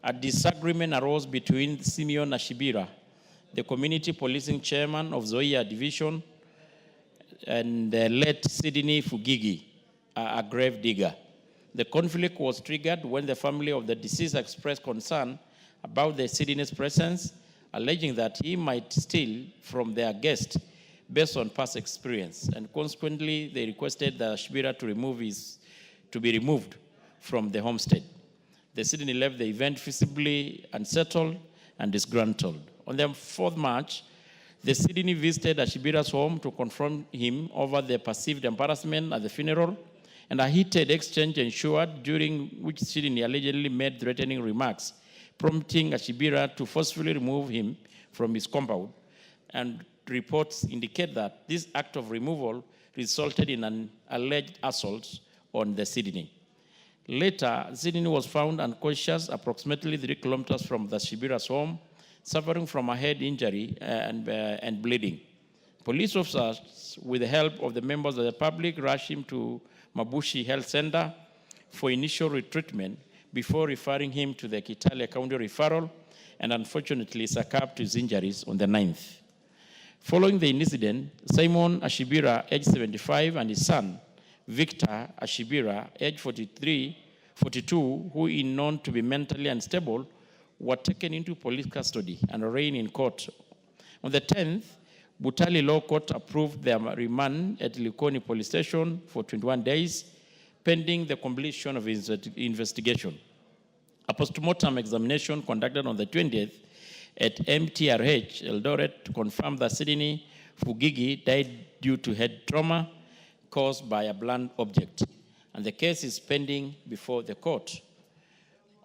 a disagreement arose between Simeon Ashibira, the community policing chairman of Zoya Division, and the late Sydney Fugigi, a grave digger. The conflict was triggered when the family of the deceased expressed concern about the Sydney's presence, alleging that he might steal from their guest based on past experience, and consequently they requested the Ashibira to be removed from the homestead. The Sydney left the event visibly unsettled and disgruntled. On the 4th March, the Sydney visited Ashibira's home to confront him over the perceived embarrassment at the funeral, and a heated exchange ensued, during which Sydney allegedly made threatening remarks, prompting Ashibira to forcefully remove him from his compound. And reports indicate that this act of removal resulted in an alleged assault on the Sydney. Later, Sydney was found unconscious approximately 3 kilometers from the Ashibira's home, suffering from a head injury and bleeding. Police officers, with the help of the members of the public, rushed him to Mabushi Health Center for initial retreatment before referring him to the Kitale County Referral, and unfortunately succumbed to his injuries on the 9th. Following the incident, Simon Ashibira, age 75, and his son, Victor Ashibira, age 42, who is known to be mentally unstable, were taken into police custody and arraigned in court. On the 10th, Butali Law Court approved their remand at Likoni Police Station for 21 days, pending the completion of his investigation. A postmortem examination conducted on the 20th at MTRH Eldoret confirmed that Sydney Fugigi died due to head trauma caused by a blunt object, and the case is pending before the court.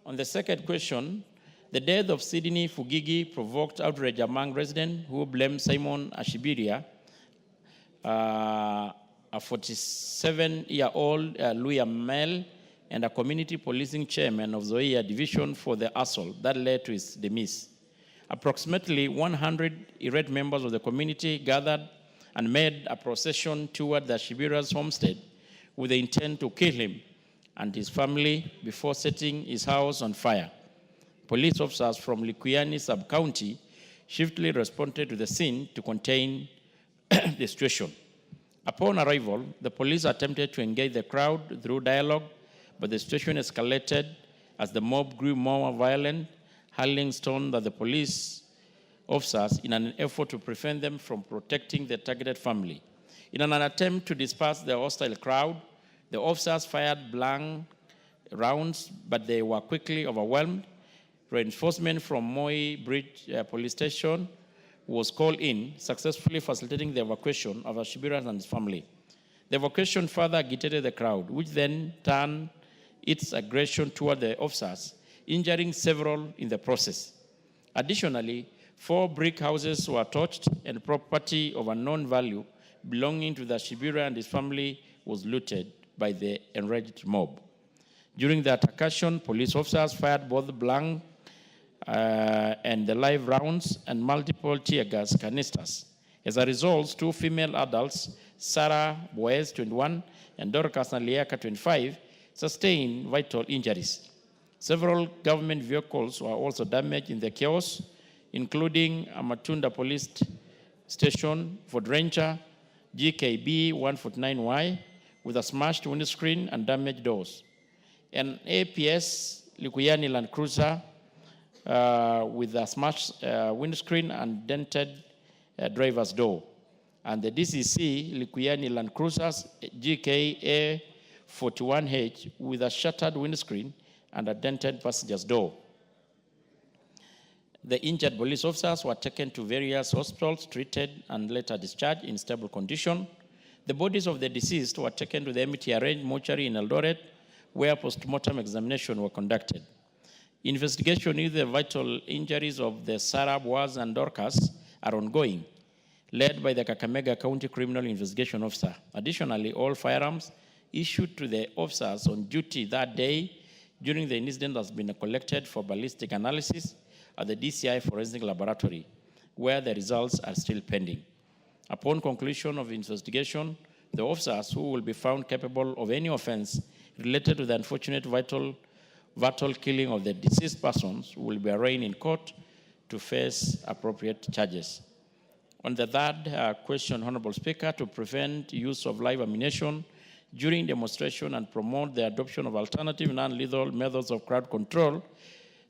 On the second question, the death of Sydney Fugigi provoked outrage among residents who blamed Simon Ashibira, a 47-year-old Luya male, and a community policing chairman of Zoya division for the assault that led to his demise. Approximately 100 irate members of the community gathered and made a procession toward the Shibira's homestead with the intent to kill him and his family before setting his house on fire. Police officers from Likuyani sub-county swiftly responded to the scene to contain the situation. Upon arrival, the police attempted to engage the crowd through dialogue, but the situation escalated as the mob grew more violent, hurling stones at the police officers in an effort to prevent them from protecting the targeted family. In an attempt to disperse the hostile crowd, the officers fired blank rounds, but they were quickly overwhelmed. Reinforcement from Moi Bridge Police Station was called in, successfully facilitating the evacuation of Ashibira and his family. The evacuation further agitated the crowd, which then turned its aggression toward the officers, injuring several in the process. Additionally, 4 brick houses were torched and property of unknown value belonging to the Shibira and his family was looted by the enraged mob. During the altercation, police officers fired both blank and the live rounds and multiple tear gas canisters. As a result, 2 female adults, Sarah Boez, 21, and Dorcas Naliaka, 25, sustained vital injuries. Several government vehicles were also damaged in the chaos, including a Matunda Police Station, Ford Ranger, GKB 149Y, with a smashed windscreen and damaged doors. An APS Likuyani Land Cruiser with a smashed windscreen and dented driver's door. And the DCC Likuyani Land Cruisers GKA 41H with a shattered windscreen and a dented passenger's door. The injured police officers were taken to various hospitals, treated, and later discharged in stable condition. The bodies of the deceased were taken to the MTRH mortuary in Eldoret, where post-mortem examination were conducted. Investigation into the vital injuries of the Sarah, Boaz, and Dorcas are ongoing, led by the Kakamega County Criminal Investigation Officer. Additionally, all firearms issued to the officers on duty that day during the incident has been collected for ballistic analysis at the DCI Forensic Laboratory, where the results are still pending. Upon conclusion of the investigation, the officers who will be found capable of any offense related to the unfortunate fatal killing of the deceased persons will be arraigned in court to face appropriate charges. On the third question, Honorable Speaker, to prevent use of live ammunition during demonstration and promote the adoption of alternative non-lethal methods of crowd control,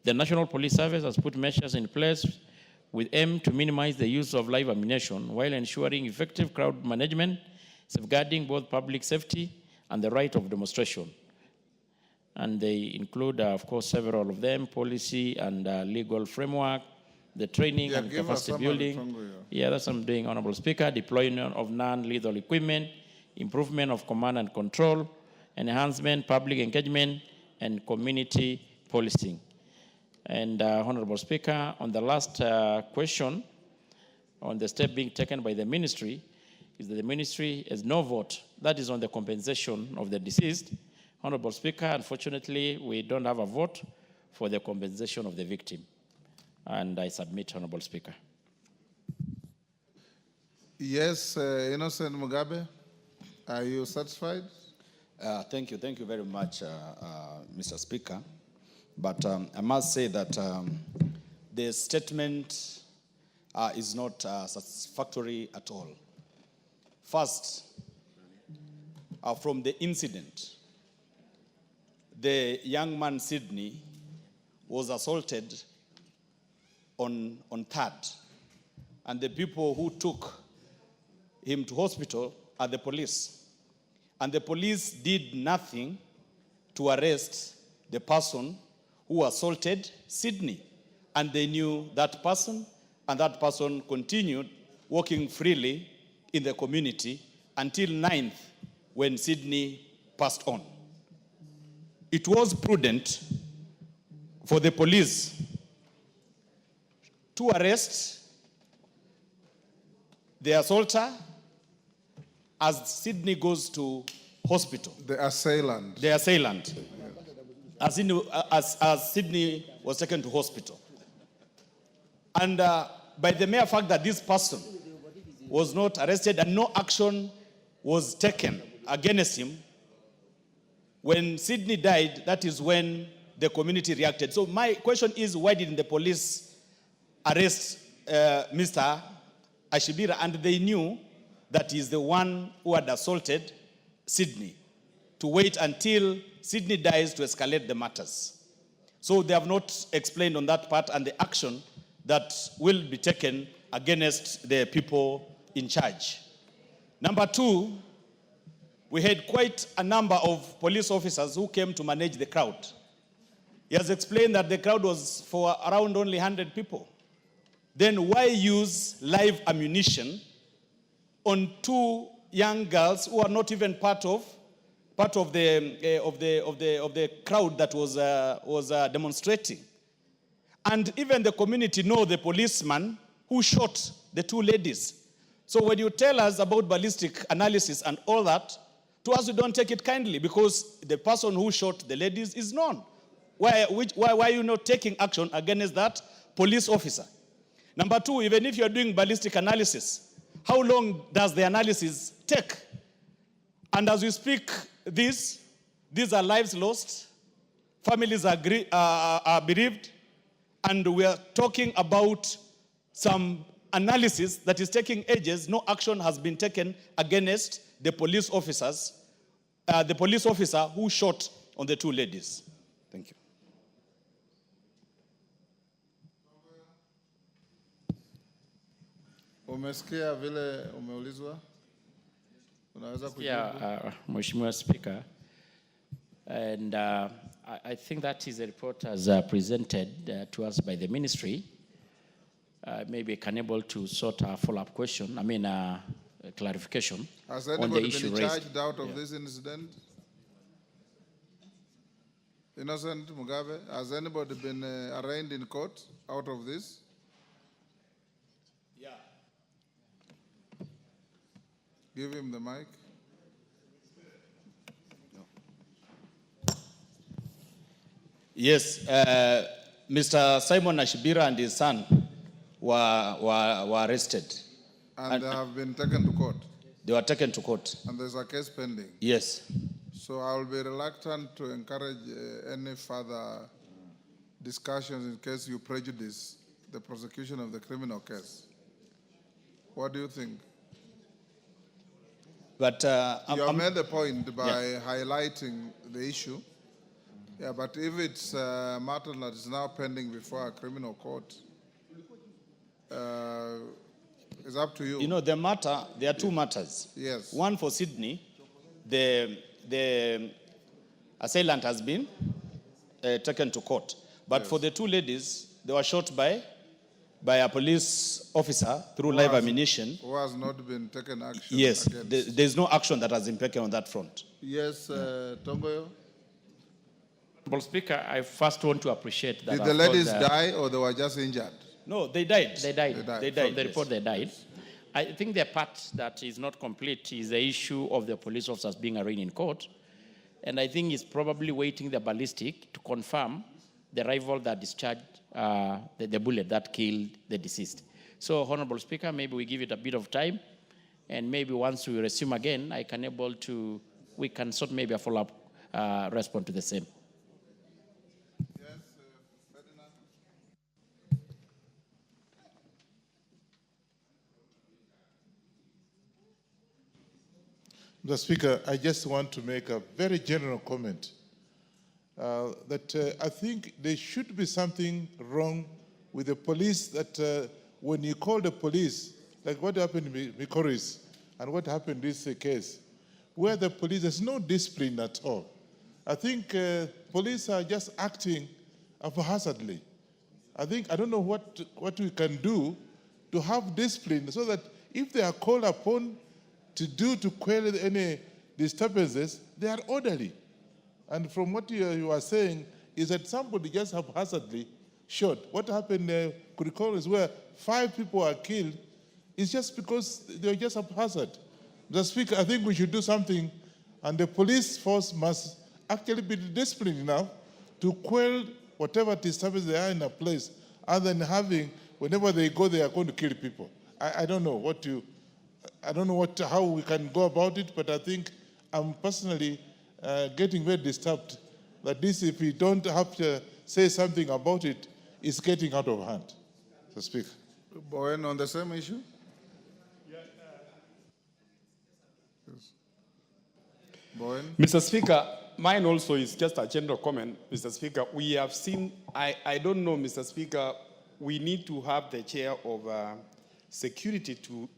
the National Police Service has put measures in place with aim to minimize the use of live ammunition while ensuring effective crowd management, safeguarding both public safety and the right of demonstration. And they include, of course, several of them: policy and legal framework, the training and capacity building. Yeah, that's what I'm doing, Honorable Speaker. Deployment of non-lethal equipment, improvement of command and control, enhancement, public engagement, and community policing. And Honorable Speaker, on the last question, on the step being taken by the ministry, is that the ministry has no vote. That is on the compensation of the deceased. Honorable Speaker, unfortunately, we don't have a vote for the compensation of the victim. And I submit, Honorable Speaker. Yes, Innocent Mugabe, are you satisfied? Thank you very much, Mr. Speaker. But I must say that the statement is not satisfactory at all. First, from the incident, the young man Sydney was assaulted on 3rd, and the people who took him to hospital are the police. And the police did nothing to arrest the person who assaulted Sydney. And they knew that person, and that person continued walking freely in the community until 9th, when Sydney passed on. It was prudent for the police to arrest the assaulter as Sydney goes to hospital. The assailant. The assailant. Yes. as Sydney was taken to hospital. And by the mere fact that this person was not arrested and no action was taken against him, when Sydney died, that is when the community reacted. So my question is, why didn't the police arrest Mr. Ashibira, and they knew that he's the one who had assaulted Sydney, to wait until Sydney dies to escalate the matters? So they have not explained on that part and the action that will be taken against the people in charge. Number two, we had quite a number of police officers who came to manage the crowd. He has explained that the crowd was for around only 100 people. Then why use live ammunition on two young girls who are not even part of the crowd that was demonstrating? And even the community know the policeman who shot the two ladies. So when you tell us about ballistic analysis and all that, to us we don't take it kindly, because the person who shot the ladies is known. Why are you not taking action against that police officer? Number two, even if you're doing ballistic analysis, how long does the analysis take? And as we speak, these are lives lost, families are bereaved, and we are talking about some analysis that is taking ages. No action has been taken against the police officers, the police officer who shot on the two ladies. Thank you. Umesikia vile umeulizwa? Unaweza kujibu? Yeah, Mheshimiwa Speaker. And I think that is a report as presented to us by the ministry. Maybe I can able to sort a follow-up question, clarification Has on the anybody issue been raised. charged out of this incident? Innocent Mugabe, has anybody been arraigned in court out of this? Yeah. Give him the mic. Yes, Mr. Simon Ashibira and his son were arrested. And they have been taken to court? They were taken to court. And there's a case pending? Yes. So I will be reluctant to encourage any further discussions in case you prejudice the prosecution of the criminal case. What do you think? But you have made the point by highlighting the issue. Yeah, but if it's a matter that is now pending before a criminal court, it's up to you. You know, there are two matters. Yes. One for Sydney, the assailant has been taken to court. But Yes. for the two ladies, they were shot by a police officer through live ammunition. Who has not been taken action Yes, against? there's no action that has been taken on that front. Yes, Tongoyo? Honorable Speaker, I first want to appreciate that. Did the ladies die or they were just injured? No, they died. They died. They died. From the report, they died. I think the part that is not complete is the issue of the police officers being arraigned in court. And I think it's probably waiting the ballistic to confirm the rifle that discharged the bullet that killed the deceased. So, Honorable Speaker, maybe we give it a bit of time, and maybe once we resume again, we can sort maybe a follow-up response to the same. Mr. Speaker, I just want to make a very general comment that I think there should be something wrong with the police, that when you call the police, like what happened in Mikoris and what happened in this case, where the police, there's no discipline at all. I think police are just acting haphazardly. I don't know what we can do to have discipline so that if they are called upon to quell any disturbances, they are orderly. And from what you are saying is that somebody just haphazardly shot. What happened in Kurikoro is where 5 people are killed. It's just because they were just haphazard. Mr. Speaker, I think we should do something, and the police force must actually be disciplined enough to quell whatever disturbance they are in a place, other than having, whenever they go, they are going to kill people. I don't know how we can go about it, but I think I'm personally getting very disturbed that this, if we don't have to say something about it, is getting out of hand. So, Speaker. Bowen, on the same issue? Yes. Bowen? Mr. Speaker, mine also is just a general comment, Mr. Speaker. We have seen, I don't know, Mr. Speaker, we need to have the chair of security to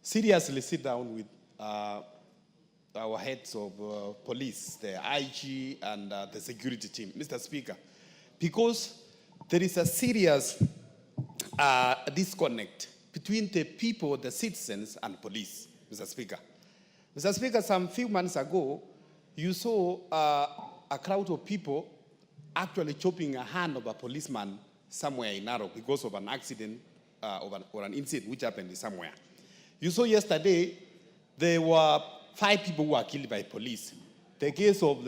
seriously sit down with our heads of police, the IG and the security team, Mr. Speaker, because there is a serious disconnect between the people, the citizens, and police, Mr. Speaker. Mr. Speaker, some few months ago, you saw a crowd of people actually chopping a hand of a policeman somewhere in Narok because of an accident or an incident which happened somewhere. You saw yesterday, there were 5 people who were killed by police. The case of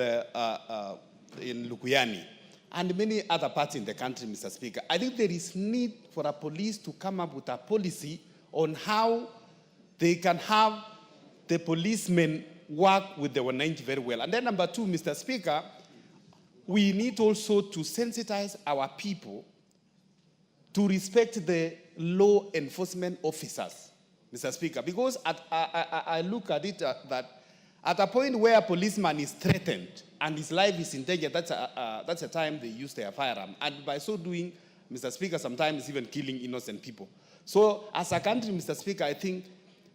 in Lukuyani and many other parts in the country, Mr. Speaker. I think there is need for a police to come up with a policy on how they can have the policemen work with the wananchi very well. And then number 2, Mr. Speaker, we need also to sensitize our people to respect the law enforcement officers, Mr. Speaker, because I look at it that at a point where a policeman is threatened and his life is in danger, that's a time they use their firearm. And by so doing, Mr. Speaker, sometimes even killing innocent people. So as a country, Mr. Speaker, I think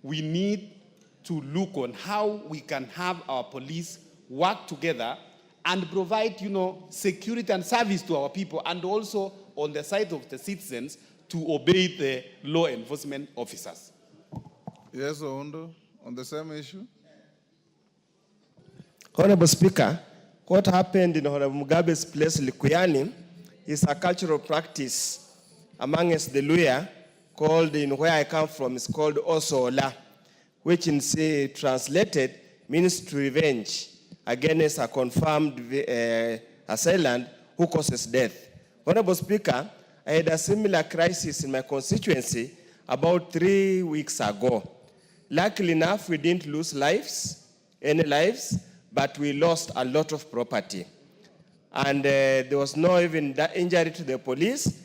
we need to look on how we can have our police work together and provide, security and service to our people, and also on the side of the citizens to obey the law enforcement officers. Yes, Oundo, on the same issue. Honorable Speaker, what happened in Honorable Mugabe's place, Likuyani, is a cultural practice amongst the Luya called, in where I come from, is called Osola, which in say translated means to revenge against a confirmed assailant who causes death. Honorable Speaker, I had a similar crisis in my constituency about 3 weeks ago. Luckily enough, we didn't lose any lives, but we lost a lot of property. And there was no even injury to the police.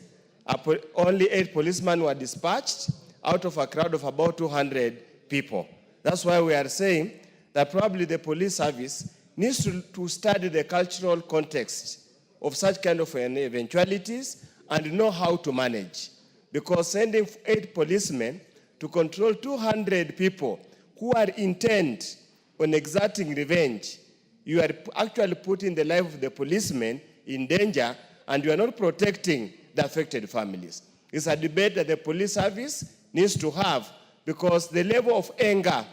Only 8 policemen were dispatched out of a crowd of about 200 people. That's why we are saying that probably the police service needs to study the cultural context of such kind of eventualities and know how to manage. Because sending 8 policemen to control 200 people who are intent on exerting revenge, you are actually putting the life of the policemen in danger, and you are not protecting the affected families. It's a debate that the police service needs to have, because the level of anger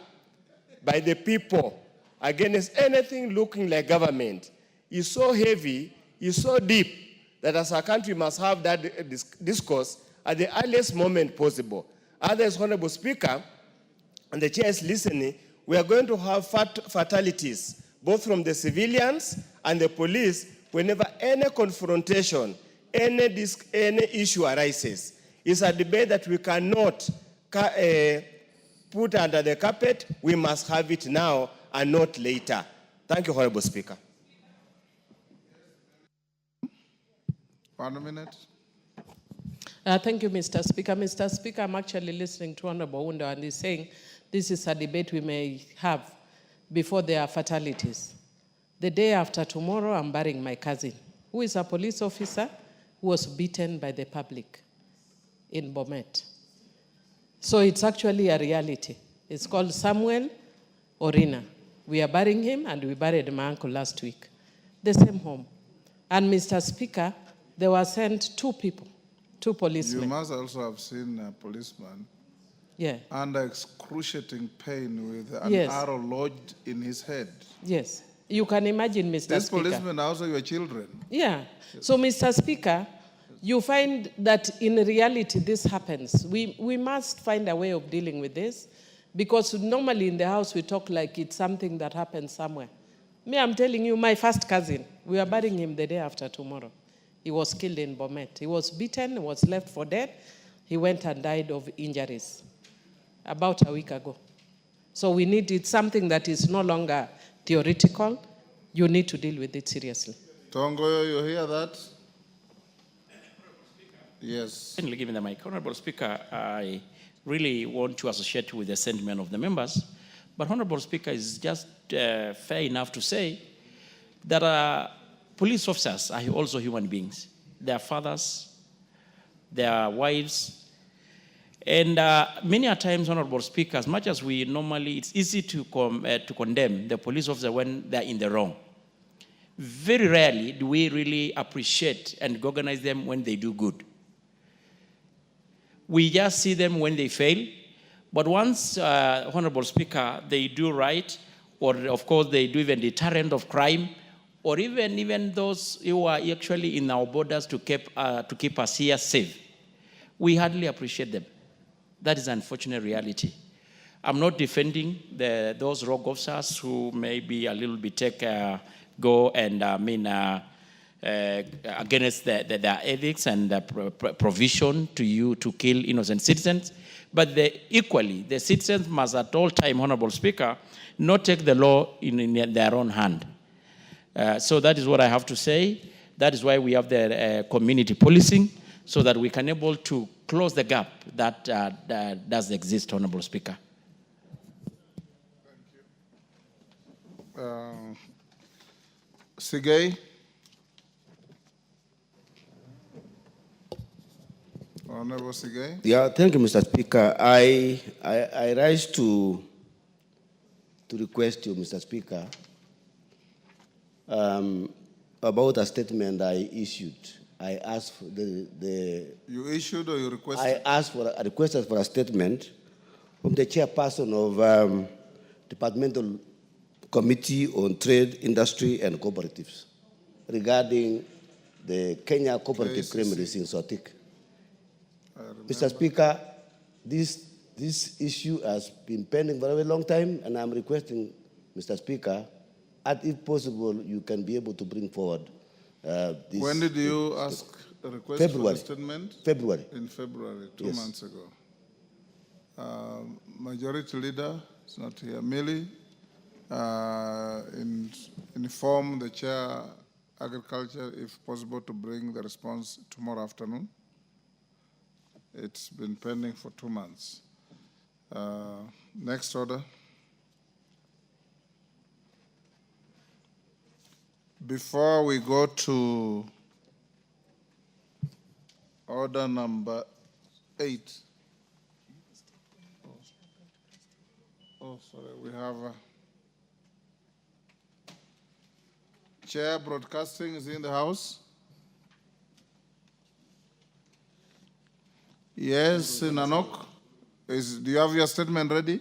by the people against anything looking like government is so heavy, is so deep, that as a country must have that discourse at the earliest moment possible. Otherwise, Honorable Speaker, and the chair is listening, we are going to have fatalities, both from the civilians and the police, whenever any confrontation, any issue arises. It's a debate that we cannot put under the carpet. We must have it now and not later. Thank you, Honorable Speaker. 1 minute. Thank you, Mr. Speaker. Mr. Speaker, I'm actually listening to Honorable Oundo, and he's saying this is a debate we may have before there are fatalities. The day after tomorrow, I'm burying my cousin, who is a police officer who was beaten by the public in Bomet. So it's actually a reality. It's called Samuel Orina. We are burying him, and we buried my uncle last week. The same home. And Mr. Speaker, there were sent 2 people, 2 policemen. You must also have seen a policeman under excruciating pain with an arrow lodged in his head. Yes. You can imagine, Mr. Speaker. These policemen are also your children. Yeah. So, Mr. Speaker, you find that in reality this happens. We must find a way of dealing with this, because normally in the House we talk like it's something that happens somewhere. Me, I'm telling you, my first cousin, we are burying him the day after tomorrow. He was killed in Bomet. He was beaten, was left for dead. He went and died of injuries about a week ago. So we need it, something that is no longer theoretical. You need to deal with it seriously. Tongo, you hear that? Yes. Kindly give me the mic. Honorable Speaker, I really want to associate with the sentiment of the members, but Honorable Speaker is just fair enough to say that police officers are also human beings. They are fathers, they are wives, and many a times, Honorable Speaker, as much as we normally, it's easy to condemn the police officer when they're in the wrong. Very rarely do we really appreciate and recognize them when they do good. We just see them when they fail. But once, Honorable Speaker, they do right, or of course they do even deterrent of crime, or even those who are actually in our borders to keep us here safe, we hardly appreciate them. That is an unfortunate reality. I'm not defending those rogue officers who may be a little bit go and against their ethics and the provision to kill innocent citizens. But equally, the citizens must at all time, Honorable Speaker, not take the law in their own hand. So that is what I have to say. That is why we have the community policing, so that we can able to close the gap that does exist, Honorable Speaker. Sigay. Honorable Sigay. Yeah, thank you, Mr. Speaker. I rise to request you, Mr. Speaker, about a statement I issued. I asked for You issued or you requested? I requested for a statement from the chairperson of Departmental Committee on Trade, Industry and Cooperatives regarding the Kenya Cooperative Creameries in Sotik. Mr. Speaker, this issue has been pending for a very long time, and I'm requesting, Mr. Speaker, if possible, you can be able to bring forward this. When did you ask a request February. for a statement? February. In February, 2 Yes. months ago. Majority Leader is not here. Millie, inform the Chair Agriculture, if possible, to bring the response tomorrow afternoon. It's been pending for 2 months. Next order. Before we go to order number 8. Oh, sorry, we have Chair Broadcasting is in the house. Yes, Nanok. Do you have your statement ready?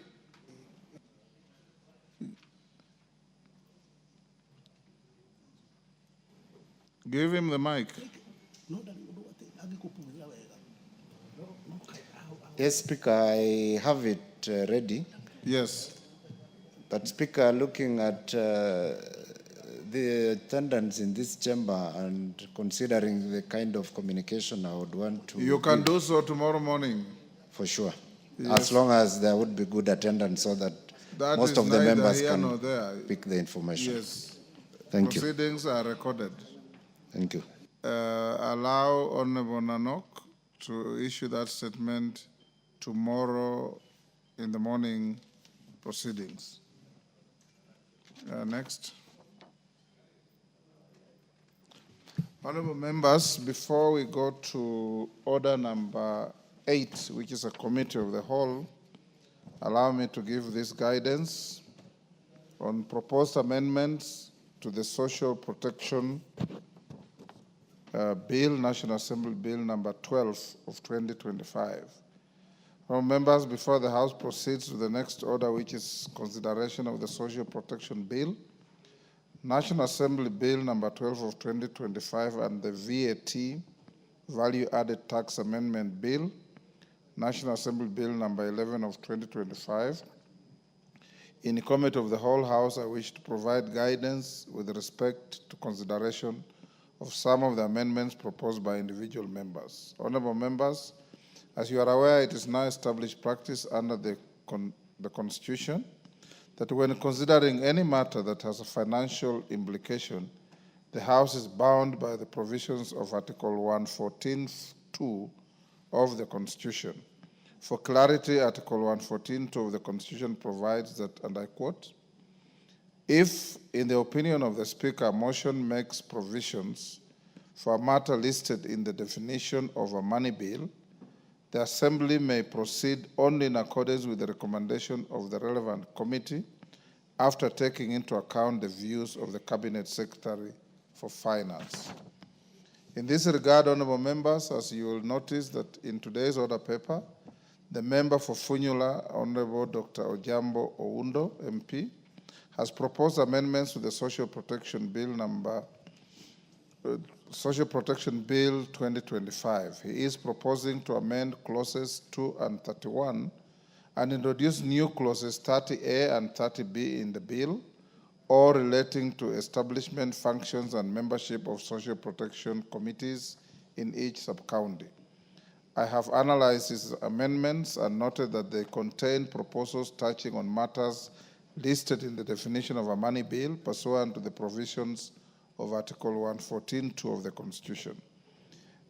Give him the mic. Yes, Speaker, I have it ready. Yes. But Speaker, looking at the attendance in this chamber and considering the kind of communication I would want to... You can do so tomorrow morning. For sure. Yes. As long as there would be good attendance so that most of the members can pick the information. Yes. Thank you. Proceedings are recorded. Thank you. Allow Honorable Nanok to issue that statement tomorrow in the morning proceedings. Next. Honorable members, before we go to order number 8, which is a committee of the whole, allow me to give this guidance on proposed amendments to the Social Protection Bill, National Assembly Bill number 12 of 2025. Honorable members, before the House proceeds to the next order, which is consideration of the Social Protection Bill, National Assembly Bill number 12 of 2025 and the VAT Value Added Tax Amendment Bill, National Assembly Bill number 11 of 2025, In committee of the whole House, I wish to provide guidance with respect to consideration of some of the amendments proposed by individual members. Honorable members, as you are aware, it is now established practice under the Constitution that when considering any matter that has a financial implication, the House is bound by the provisions of Article 114(2) of the Constitution. For clarity, Article 114(2) of the Constitution provides that, and I quote, if, in the opinion of the Speaker, a motion makes provisions for a matter listed in the definition of a money bill, the Assembly may proceed only in accordance with the recommendation of the relevant committee after taking into account the views of the Cabinet Secretary for Finance. In this regard, honorable members, as you will notice that in today's order paper, the member for Funyula, Honorable Dr. Ojambo Oundo, MP, has proposed amendments to the Social Protection Bill 2025. He is proposing to amend clauses 2 and 31 and introduce new clauses 30A and 30B in the bill, all relating to establishment functions and membership of social protection committees in each sub-county. I have analyzed these amendments and noted that they contain proposals touching on matters listed in the definition of a money bill pursuant to the provisions of Article 114(2) of the Constitution.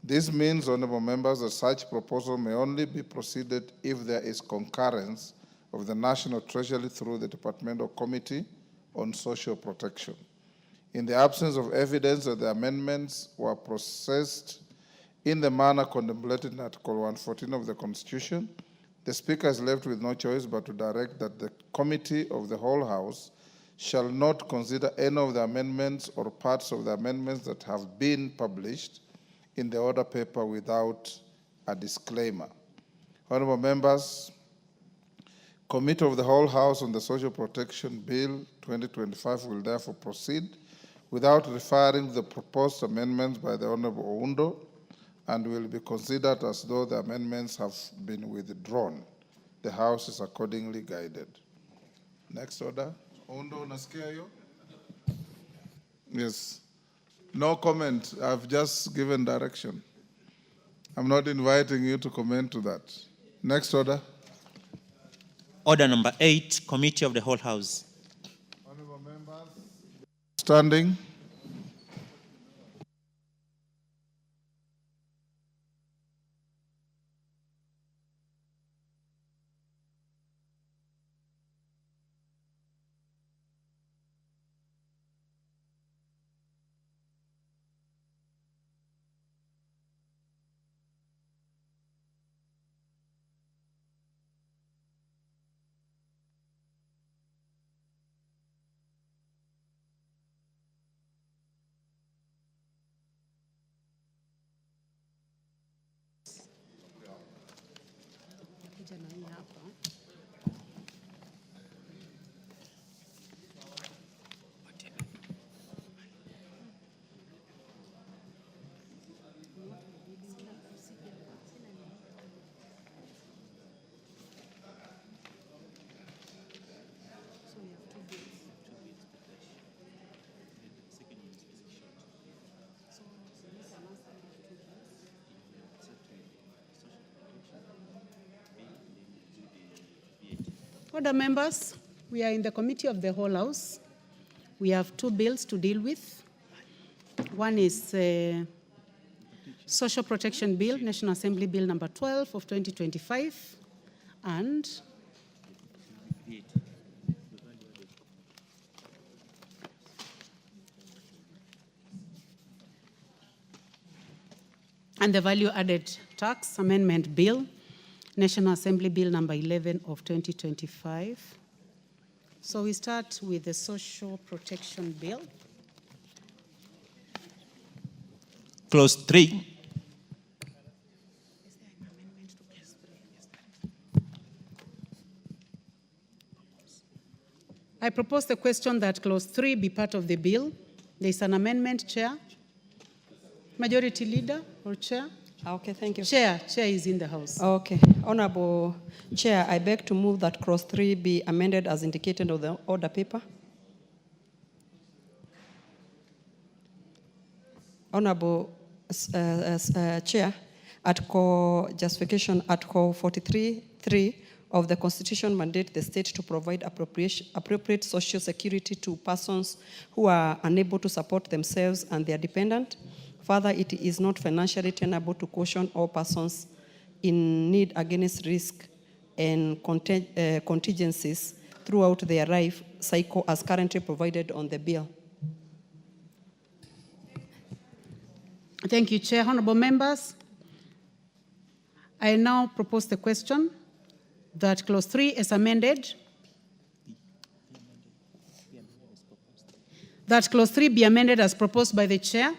This means, honorable members, that such proposal may only be proceeded if there is concurrence of the National Treasury through the Departmental Committee on Social Protection. In the absence of evidence that the amendments were processed in the manner contemplated in Article 114 of the Constitution, the Speaker is left with no choice but to direct that the Committee of the whole House shall not consider any of the amendments or parts of the amendments that have been published in the order paper without a disclaimer. Honorable members, Committee of the whole House on the Social Protection Bill 2025 will therefore proceed without referring to the proposed amendments by the Honorable Oundo, and will be considered as though the amendments have been withdrawn. The House is accordingly guided. Next order. Oundo, unasikia hiyo? Yes. No comment. I've just given direction. I'm not inviting you to comment to that. Next order. Order number 8, Committee of the whole House. Honorable members. Standing. Order members, we are in the Committee of the whole House. We have 2 bills to deal with. One is Social Protection Bill, National Assembly Bill number 12 of 2025, and the Value Added Tax Amendment Bill, National Assembly Bill number 11 of 2025. So we start with the Social Protection Bill. Clause 3. I propose the question that Clause 3 be part of the bill. There is an amendment, Chair. Majority Leader or Chair? Okay, thank you. Chair is in the house. Okay. Honorable Chair, I beg to move that clause 3 be amended as indicated on the order paper. Honorable Chair, justification Article 43(3) of the Constitution mandate the state to provide appropriate social security to persons who are unable to support themselves and their dependent. Further, it is not financially tenable to caution all persons in need against risk and contingencies throughout their life cycle as currently provided on the bill. Thank you, Chair. Honorable members, I now propose the question that clause 3 is amended. That clause 3 be amended as proposed by the Chair.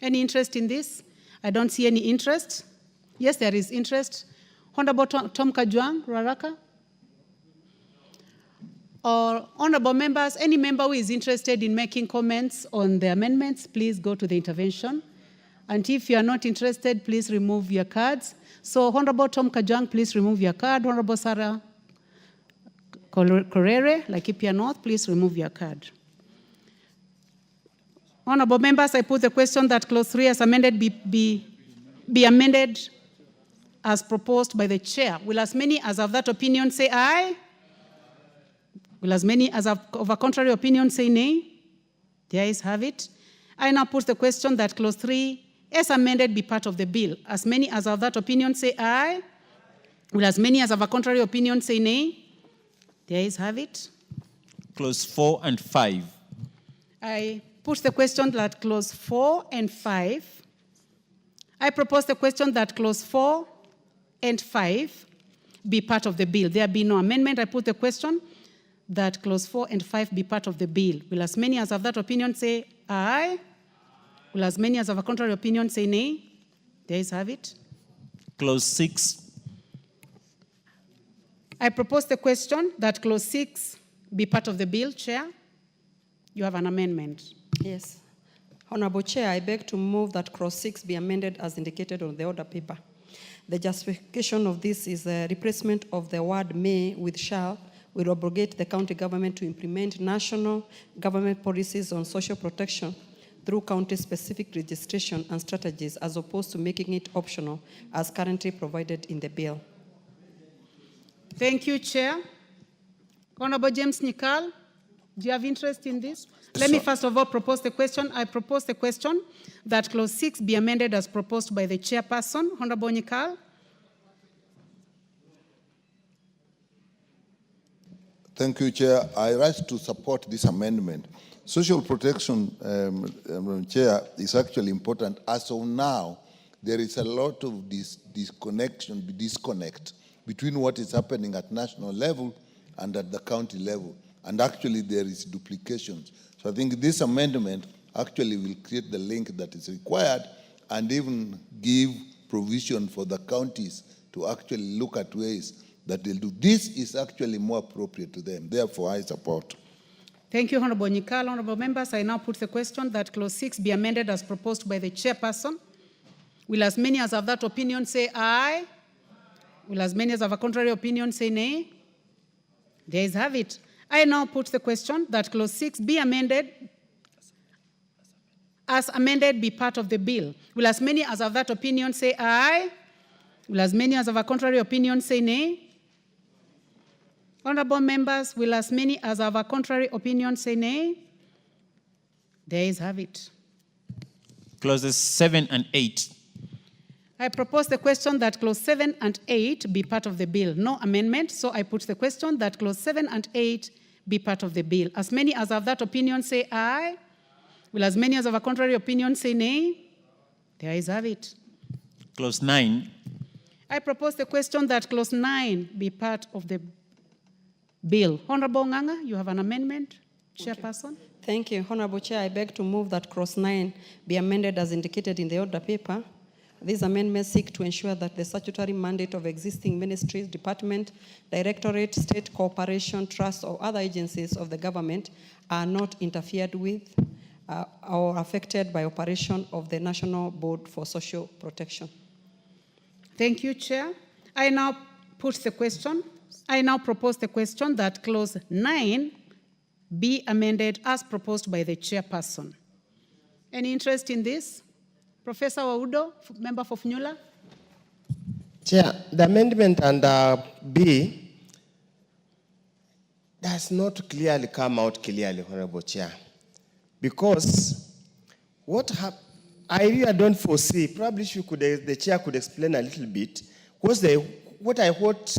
Any interest in this? I don't see any interest. Yes, there is interest. Honorable Tom Kajwang, Raraka. Or honorable members, any member who is interested in making comments on the amendments, please go to the intervention. And if you are not interested, please remove your cards. So Honorable Tom Kajwang, please remove your card. Honorable Sarah Korere, Laikipia North, please remove your card. Honorable members, I put the question that clause 3 as amended be amended as proposed by the Chair. Will as many as of that opinion say aye? Will as many as of a contrary opinion say nay? The ayes have it. I now put the question that clause 3 as amended be part of the bill. As many as of that opinion say aye. Will as many as of a contrary opinion say nay? The ayes have it. Clause 4 and 5. I put the question that clause 4 and 5. I propose the question that clause 4 and 5 be part of the bill. There be no amendment. I put the question that clause 4 and 5 be part of the bill. Will as many as of that opinion say aye? Will as many as of a contrary opinion say nay? The ayes have it. Clause 6. I propose the question that clause 6 be part of the bill. Chair, you have an amendment. Yes. Honorable Chair, I beg to move that clause 6 be amended as indicated on the order paper. The justification of this is a replacement of the word may with shall will abrogate the county government to implement national government policies on social protection through county-specific registration and strategies as opposed to making it optional as currently provided in the bill. Thank you, Chair. Honorable James Nikal, do you have interest in this? Let me first of all propose the question. I propose the question that clause 6 be amended as proposed by the chairperson. Honorable Nikal. Thank you, Chair. I rise to support this amendment. Social protection, Chair, is actually important. As of now, there is a lot of disconnect between what is happening at national level and at the county level. And actually, there is duplications. So I think this amendment actually will create the link that is required and even give provision for the counties to actually look at ways that they'll do. This is actually more appropriate to them. Therefore, I support. Thank you, Honorable Nikal. Honorable members, I now put the question that clause 6 be amended as proposed by the chairperson. Will as many as have that opinion say aye? Will as many as have a contrary opinion say nay? The ayes have it. I now put the question that clause 6 be amended as amended be part of the bill. Will as many as have that opinion say aye? Will as many as have a contrary opinion say nay? Honorable members, will as many as have a contrary opinion say nay? The ayes have it. Clauses 7 and 8. I propose the question that clause 7 and 8 be part of the bill. No amendment, so I put the question that clause 7 and 8 be part of the bill. As many as have that opinion say aye. Will as many as have a contrary opinion say nay? The ayes have it. Clause 9. I propose the question that clause 9 be part of the bill. Honorable Nganga, you have an amendment, Chairperson. Thank you. Honorable Chair, I beg to move that clause 9 be amended as indicated in the order paper. These amendments seek to ensure that the statutory mandate of existing ministries, department, directorate, state corporation, trust, or other agencies of the government are not interfered with or affected by operation of the National Board for Social Protection. Thank you, Chair. I now propose the question that clause 9 be amended as proposed by the chairperson. Any interest in this? Professor Waudo, member for Funyula. Chair, the amendment under B does not clearly come out clearly, Honorable Chair, because I really don't foresee, probably the chair could explain a little bit, what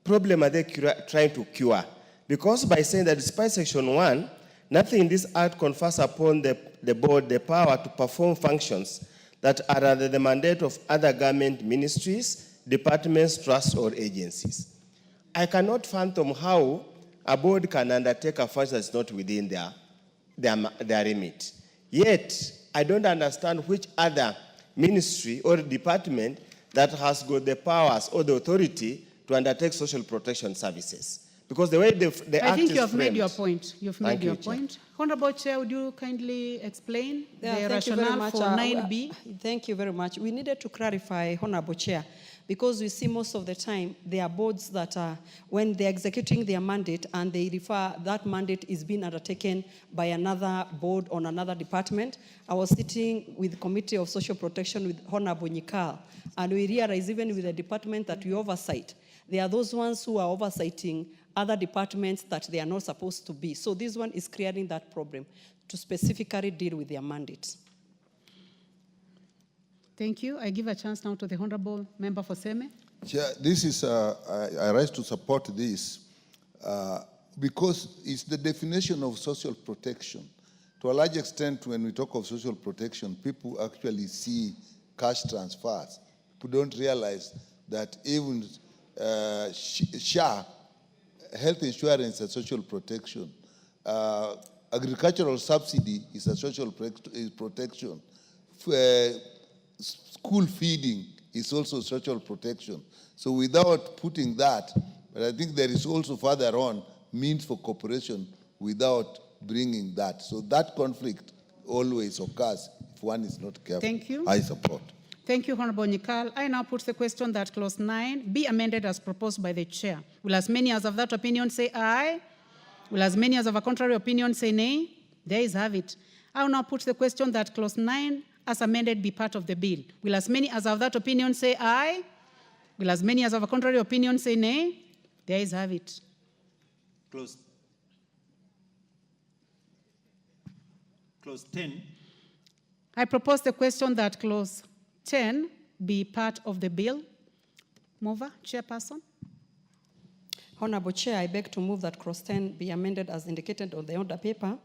problem are they trying to cure? Because by saying that despite Section 1, nothing in this Act confers upon the board the power to perform functions that are under the mandate of other government ministries, departments, trusts, or agencies. I cannot fathom how a board can undertake a function that's not within their remit. Yet, I don't understand which other ministry or department that has got the powers or the authority to undertake social protection services. Because the way the Act is framed... I think you have made your point. Chair. Honorable Chair, would you kindly explain the Thank you very rationale much. for 9B? Thank you very much. We needed to clarify, Honorable Chair, because we see most of the time there are boards that are, when they're executing their mandate and they refer that mandate is being undertaken by another board on another department. I was sitting with the Committee of Social Protection with Honorable Nyikal, and we realized even with the department that we oversight, there are those ones who are oversighting other departments that they are not supposed to be. So this one is creating that problem to specifically deal with their mandates. Thank you. I give a chance now to the Honorable Member for Seme. Chair, this is, I rise to support this because it's the definition of social protection. To a large extent, when we talk of social protection, people actually see cash transfers. People don't realize that even SHA, health insurance, is social protection. Agricultural subsidy is a social protection. School feeding is also social protection. So without putting that, but I think there is also further on means for cooperation without bringing that. So that conflict always occurs if one is not careful. Thank you. I support. Thank you, Honorable Nyikal. I now put the question that clause 9 be amended as proposed by the chair. Will as many as of that opinion say aye? Will as many as of a contrary opinion say nay? There is have it. I will now put the question that clause 9 as amended be part of the bill. Will as many as of that opinion say aye? Will as many as of a contrary opinion say nay? There is have it. Clause 10. I propose the question that clause 10 be part of the bill. Mover, chairperson. Honorable Chair, I beg to move that clause 10 be amended as indicated on the order paper.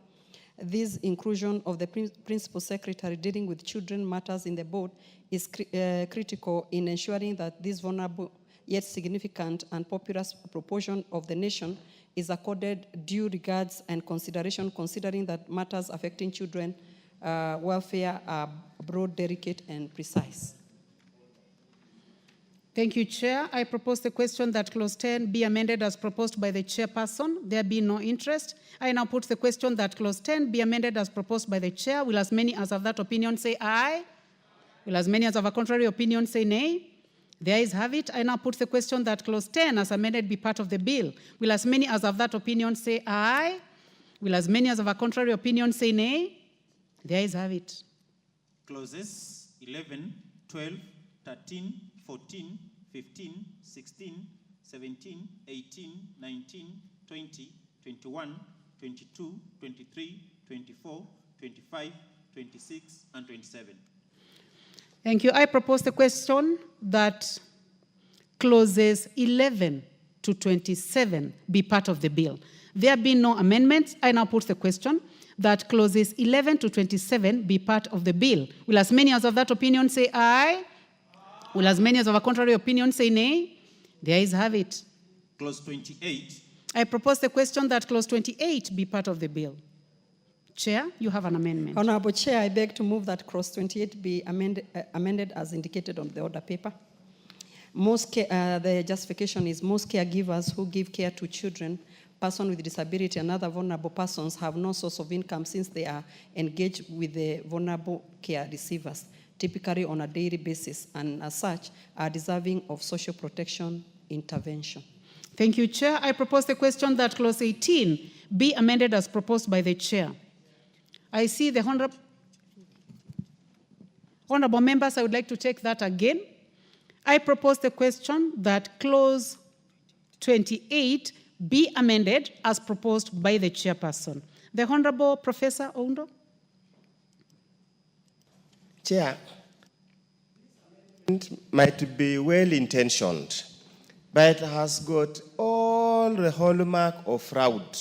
This inclusion of the principal secretary dealing with children matters in the board is critical in ensuring that this vulnerable yet significant and populous proportion of the nation is accorded due regards and consideration, considering that matters affecting children welfare are broad, delicate, and precise. Thank you, Chair. I propose the question that clause 10 be amended as proposed by the chairperson. There be no interest. I now put the question that clause 10 be amended as proposed by the chair. Will as many as of that opinion say aye? Will as many as of a contrary opinion say nay? There is have it. I now put the question that clause 10 as amended be part of the bill. Will as many as of that opinion say aye? Will as many as of a contrary opinion say nay? There is have it. Clauses 11, 12, 13, 14, 15, 16, 17, 18, 19, 20, 21, 22, 23, 24, 25, 26, and 27. Thank you. I propose the question that clauses 11 to 27 be part of the bill. There being no amendments, I now put the question that clauses 11 to 27 be part of the bill. Will as many as of that opinion say aye? Will as many as of a contrary opinion say nay? There is have it. Clause 28. I propose the question that clause 28 be part of the bill. Chair, you have an amendment. Honorable Chair, I beg to move that clause 28 be amended as indicated on the order paper. The justification is most caregivers who give care to children, persons with disability, and other vulnerable persons have no source of income since they are engaged with the vulnerable care receivers. typically on a daily basis, and as such are deserving of social protection intervention. Thank you, Chair. I propose the question that clause 18 be amended as proposed by the Chair. I see the honorable members, I would like to take that again. I propose the question that clause 28 be amended as proposed by the chairperson. The Honorable Professor Oundo. Chair, it might be well-intentioned, but it has got all the hallmark of fraud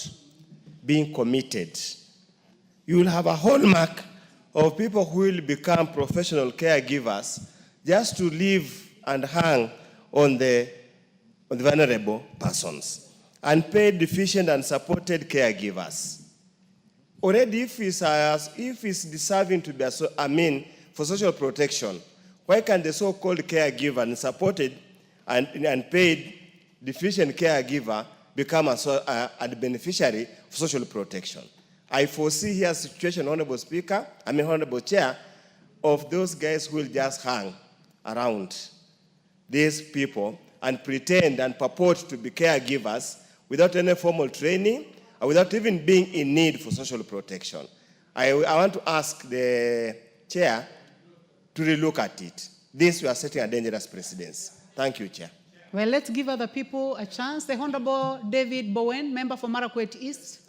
being committed. You will have a hallmark of people who will become professional caregivers just to live and hang on the vulnerable persons, unpaid, deficient, and supported caregivers. Already, if he's deserving to be, for social protection, why can the so-called caregiver and supported and paid deficient caregiver become a beneficiary of social protection? I foresee here a situation, Honorable Chair, of those guys who will just hang around these people and pretend and purport to be caregivers without any formal training or without even being in need for social protection. I want to ask the Chair to relook at it. This, we are setting a dangerous precedence. Thank you, Chair. Well, let's give other people a chance. The Honorable David Bowen, member for Marakwet East.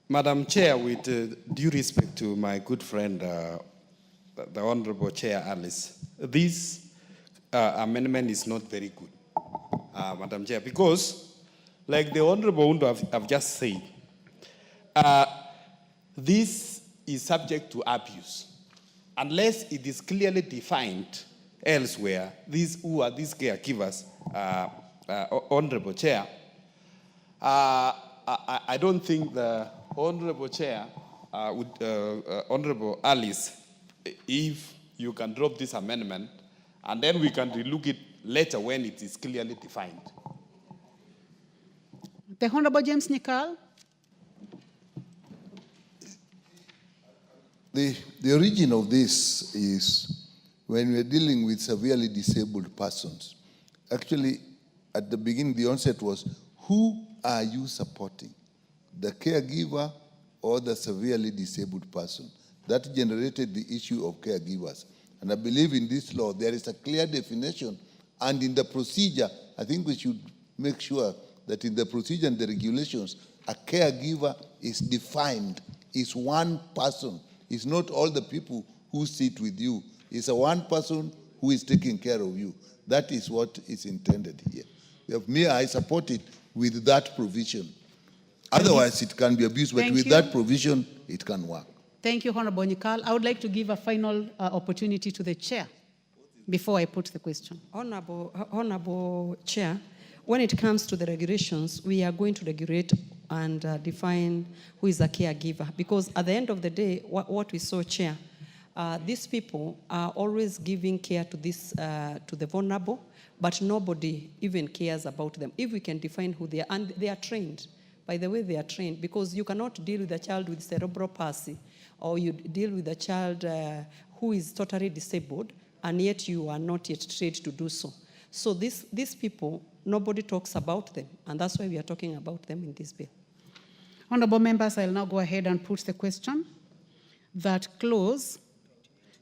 Madam Chair, with due respect to my good friend, the Honorable Chair Alice, this amendment is not very good, Madam Chair, because, like the Honorable Undo have just said, this is subject to abuse. Unless it is clearly defined elsewhere, these caregivers, Honorable Chair, I don't think the Honorable Chair, Honorable Alice, if you can drop this amendment, and then we can relook it later when it is clearly defined. The Honorable James Nikal. The origin of this is when we're dealing with severely disabled persons. Actually, at the beginning, the onset was, who are you supporting? The caregiver or the severely disabled person? That generated the issue of caregivers. And I believe in this law, there is a clear definition. And in the procedure, I think we should make sure that in the procedure and the regulations, a caregiver is defined, is one person. It's not all the people who sit with you. It's a one person who is taking care of you. That is what is intended here. I support it with that provision. Otherwise, it can be abused, but with that provision, it can work. Thank you, Honorable Nikal. I would like to give a final opportunity to the Chair before I put the question. Honorable Chair, when it comes to the regulations, we are going to regulate and define who is a caregiver. Because at the end of the day, what we saw, Chair, these people are always giving care to to the vulnerable, but nobody even cares about them. If we can define who they are, and they are trained. By the way, they are trained, because you cannot deal with a child with cerebral palsy, or you deal with a child who is totally disabled, and yet you are not yet trained to do so. So these people, nobody talks about them, and that's why we are talking about them in this bill. Honorable members, I'll now go ahead and put the question that clause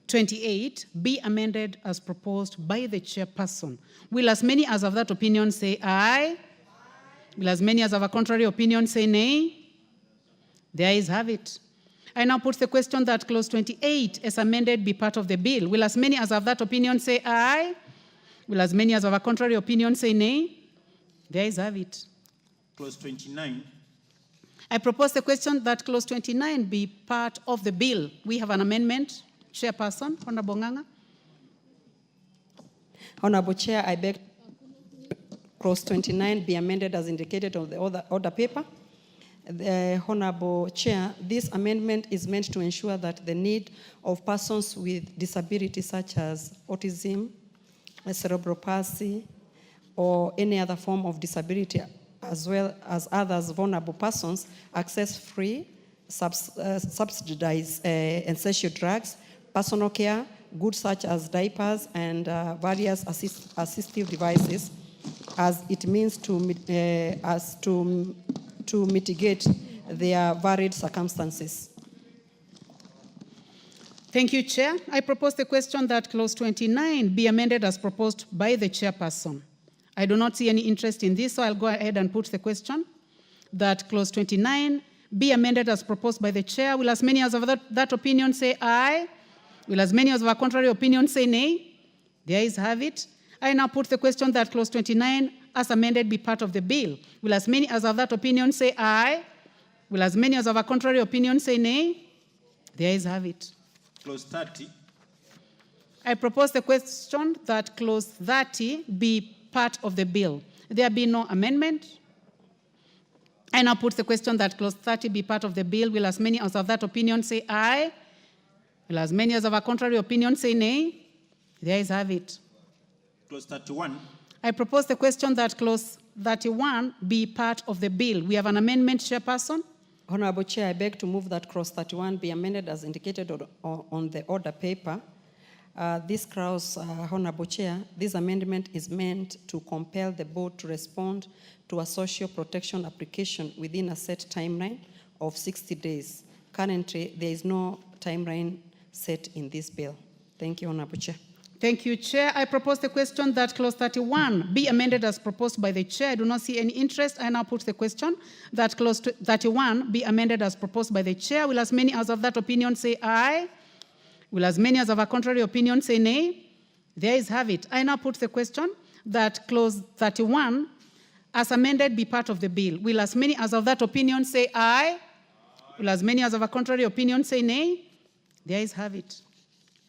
28 be amended as proposed by the chairperson. Will as many as of that opinion say aye? Will as many as of a contrary opinion say nay? The ayes have it. I now put the question that clause 28 as amended be part of the bill. Will as many as of that opinion say aye? Will as many as of a contrary opinion say nay? The ayes have it. Clause 29. I propose the question that clause 29 be part of the bill. We have an amendment. Chairperson, Honorable Nganga. Honorable Chair, I beg clause 29 be amended as indicated on the order paper. The Honorable Chair, this amendment is meant to ensure that the need of persons with disabilities such as autism, cerebral palsy, or any other form of disability, as well as others vulnerable persons, access free, subsidize essential drugs, personal care, goods such as diapers and various assistive devices, as it means to mitigate their varied circumstances. Thank you, Chair. I propose the question that clause 29 be amended as proposed by the chairperson. I do not see any interest in this, so I'll go ahead and put the question that clause 29 be amended as proposed by the chair. Will as many as of that opinion say aye? Will as many as of a contrary opinion say nay? The ayes have it. I now put the question that clause 29 as amended be part of the bill. Will as many as of that opinion say aye? Will as many as of a contrary opinion say nay? The ayes have it. Clause 30. I propose the question that clause 30 be part of the bill. There be no amendment. I now put the question that clause 30 be part of the bill. Will as many as of that opinion say aye? Will as many as of a contrary opinion say nay? The ayes have it. Clause 31. I propose the question that clause 31 be part of the bill. We have an amendment, Chairperson. Honorable Chair, I beg to move that clause 31 be amended as indicated on the order paper. This clause, Honorable Chair, this amendment is meant to compel the board to respond to a social protection application within a set timeline of 60 days. Currently, there is no timeline set in this bill. Thank you, Honorable Chair. Thank you, Chair. I propose the question that clause 31 be amended as proposed by the Chair. I do not see any interest. I now put the question that clause 31 be amended as proposed by the Chair. Will as many as of that opinion say aye? Will as many as of a contrary opinion say nay? The ayes have it. I now put the question that clause 31 as amended be part of the bill. Will as many as of that opinion say aye? Will as many as of a contrary opinion say nay? The ayes have it.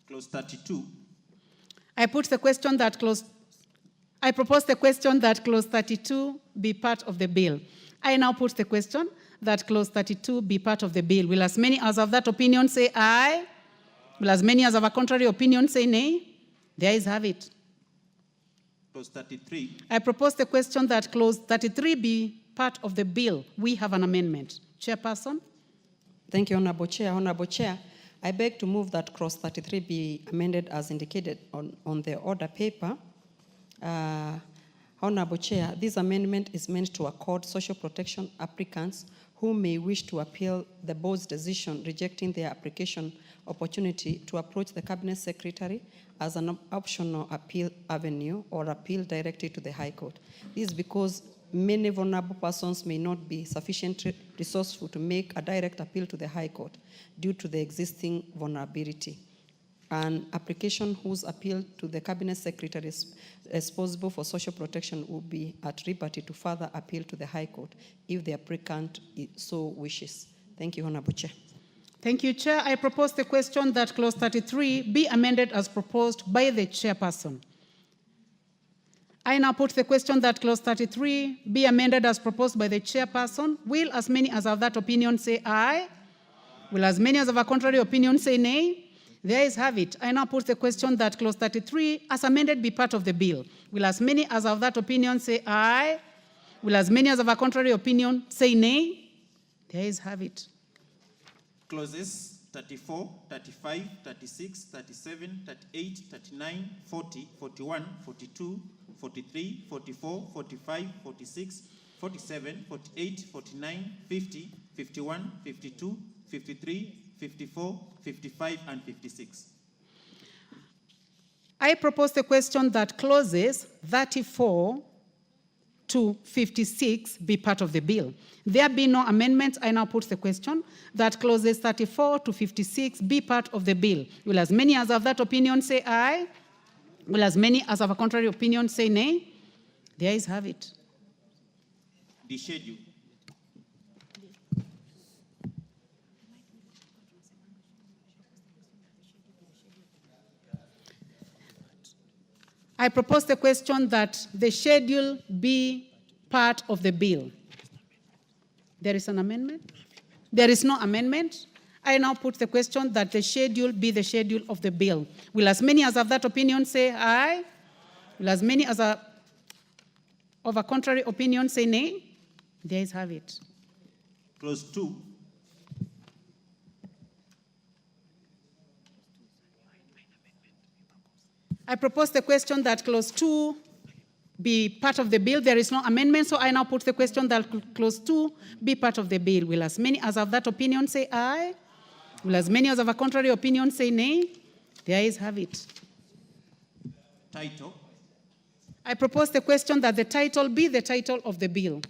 Clause 32. I propose the question that clause 32 be part of the bill. I now put the question that clause 32 be part of the bill. Will as many as of that opinion say aye? Will as many as of a contrary opinion say nay? The ayes have it. Clause 33. I propose the question that clause 33 be part of the bill. We have an amendment. Chairperson. Thank you, Honorable Chair. Honorable Chair, I beg to move that clause 33 be amended as indicated on the order paper. Honorable Chair, this amendment is meant to accord social protection applicants who may wish to appeal the board's decision rejecting their application opportunity to approach the Cabinet Secretary as an optional appeal avenue or appeal directly to the High Court. This is because many vulnerable persons may not be sufficiently resourceful to make a direct appeal to the High Court due to the existing vulnerability. An application whose appeal to the Cabinet Secretary is responsible for social protection will be at liberty to further appeal to the High Court if the applicant so wishes. Thank you, Honorable Chair. Thank you, Chair. I propose the question that clause 33 be amended as proposed by the chairperson. I now put the question that clause 33 be amended as proposed by the chairperson. Will as many as of that opinion say aye? Will as many as of a contrary opinion say nay? The ayes have it. I now put the question that clause 33 as amended be part of the bill. Will as many as of that opinion say aye? Will as many as of a contrary opinion say nay? The ayes have it. Clauses 34, 35, 36, 37, 38, 39, 40, 41, 42, 43, 44, 45, 46, 47, 48, 49, 50, 51, 52, 53, 54, 55, and 56. I propose the question that clauses 34 to 56 be part of the bill. There be no amendments. I now put the question that clauses 34 to 56 be part of the bill. Will as many as of that opinion say aye? Will as many as of a contrary opinion say nay? The ayes have it. The schedule. I propose the question that the schedule be part of the bill. There is an amendment? There is no amendment. I now put the question that the schedule be the schedule of the bill. Will as many as of that opinion say aye? Will as many as of a contrary opinion say nay? The ayes have it. Clause 2. I propose the question that clause 2 be part of the bill. There is no amendment, so I now put the question that clause 2 be part of the bill. Will as many as have that opinion say aye? Will as many as have a contrary opinion say nay? The ayes have it. Title. I propose the question that the title be the title of the bill.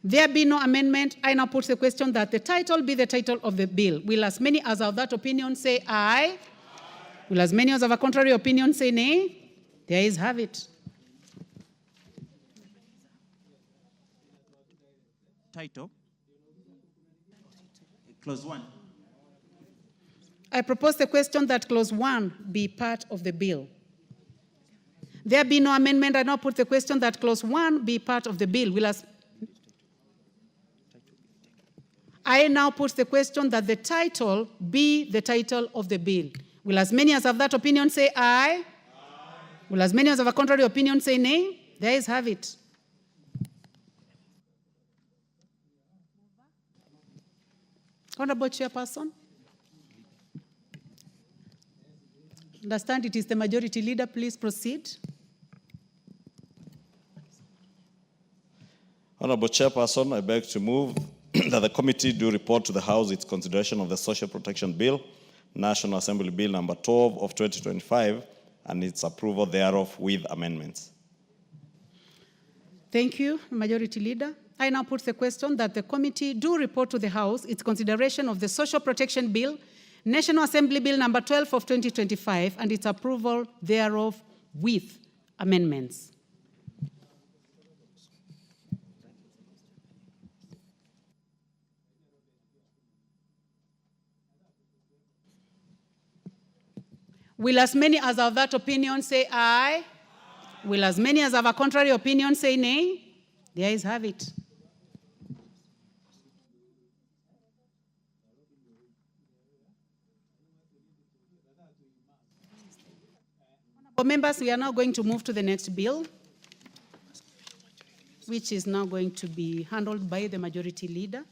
There be no amendment, I now put the question that the title be the title of the bill. Will as many as have that opinion say aye? Will as many as have a contrary opinion say nay? The ayes have it. Title. Clause 1. I propose the question that clause 1 be part of the bill. There be no amendment, I now put the question that clause 1 be part of the bill. I now put the question that the title be the title of the bill. Will as many as have that opinion say aye? Will as many as have a contrary opinion say nay? The ayes have it. Honorable Chairperson. Understand it is the majority leader. Please proceed. Honorable Chairperson, I beg to move that the committee do report to the House its consideration of the Social Protection Bill, National Assembly Bill number 12 of 2025, and its approval thereof with amendments. Thank you, Majority Leader. I now put the question that the committee do report to the House its consideration of the Social Protection Bill, National Assembly Bill number 12 of 2025, and its approval thereof with amendments. Will as many as have that opinion say aye? Will as many as have a contrary opinion say nay? The ayes have it. Honourable members, we are now going to move to the next bill, which is now going to be handled by the Majority Leader.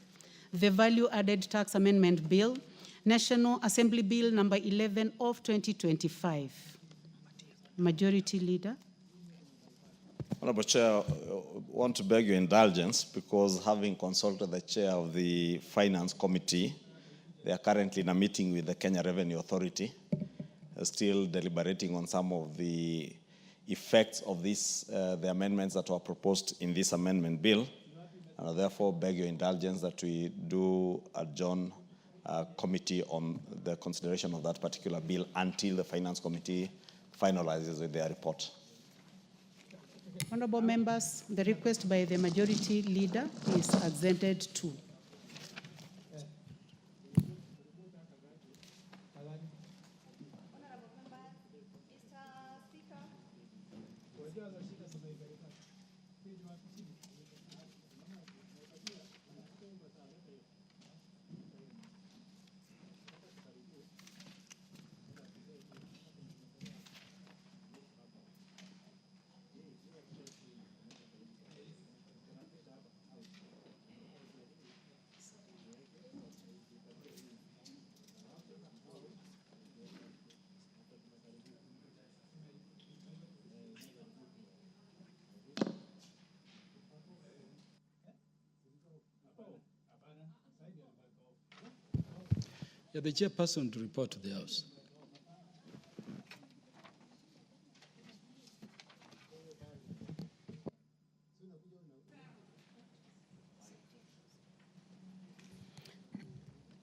The Value Added Tax Amendment Bill, National Assembly Bill number 11 of 2025. Majority Leader. Honorable Chair, I want to beg your indulgence because having consulted the chair of the Finance Committee, they are currently in a meeting with the Kenya Revenue Authority, still deliberating on some of the effects of the amendments that were proposed in this amendment bill. And I therefore beg your indulgence that we do adjourn committee on the consideration of that particular bill until the Finance Committee finalizes with their report. Honourable members, the request by the Majority Leader is assented to. Yeah, the chairperson to report to the House.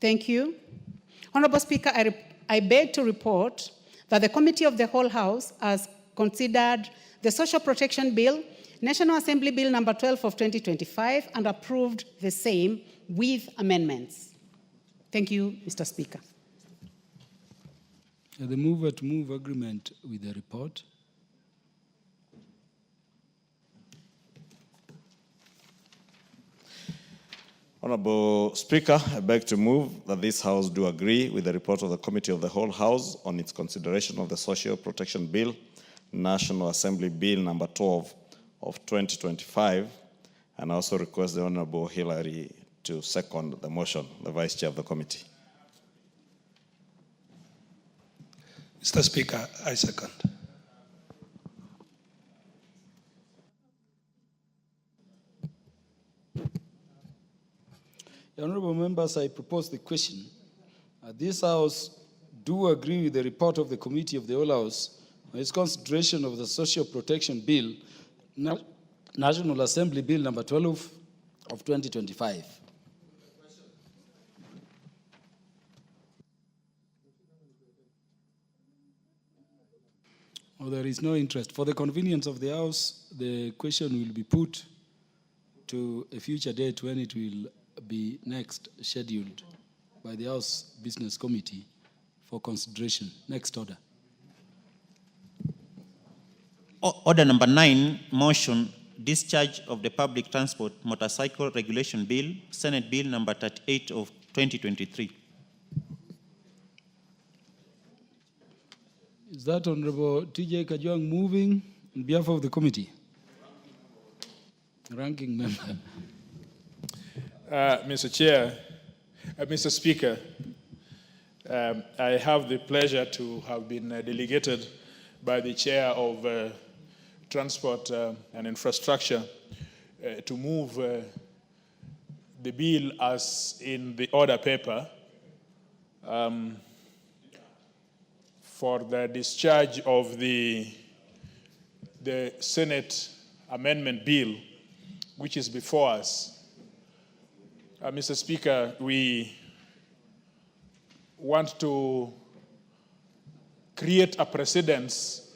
Thank you. Honourable Speaker, I beg to report that the Committee of the Whole House has considered the Social Protection Bill, National Assembly Bill number 12 of 2025, and approved the same with amendments. Thank you, Mr. Speaker. The mover to move agreement with the report. Honorable Speaker, I beg to move that this House do agree with the report of the Committee of the Whole House on its consideration of the Social Protection Bill, National Assembly Bill number 12 of 2025, and I also request the Honorable Hillary to second the motion, the Vice Chair of the Committee. Mr. Speaker, I second. Honourable members, I propose the question. This House do agree with the report of the Committee of the Whole House on its consideration of the Social Protection Bill, National Assembly Bill number 12 of 2025. Oh, there is no interest. For the convenience of the House, the question will be put to a future date when it will be next scheduled by the House Business Committee for consideration. Next order. Order number 9, motion, discharge of the Public Transport Motorcycle Regulation Bill, Senate Bill number 38 of 2023. Is that Honorable T.J. Kajwang moving on behalf of the committee? Ranking member. Mr. Chair, Mr. Speaker, I have the pleasure to have been delegated by the Chair of Transport and Infrastructure to move the bill as in the order paper for the discharge of the Senate Amendment Bill, which is before us. Mr. Speaker, we want to create a precedence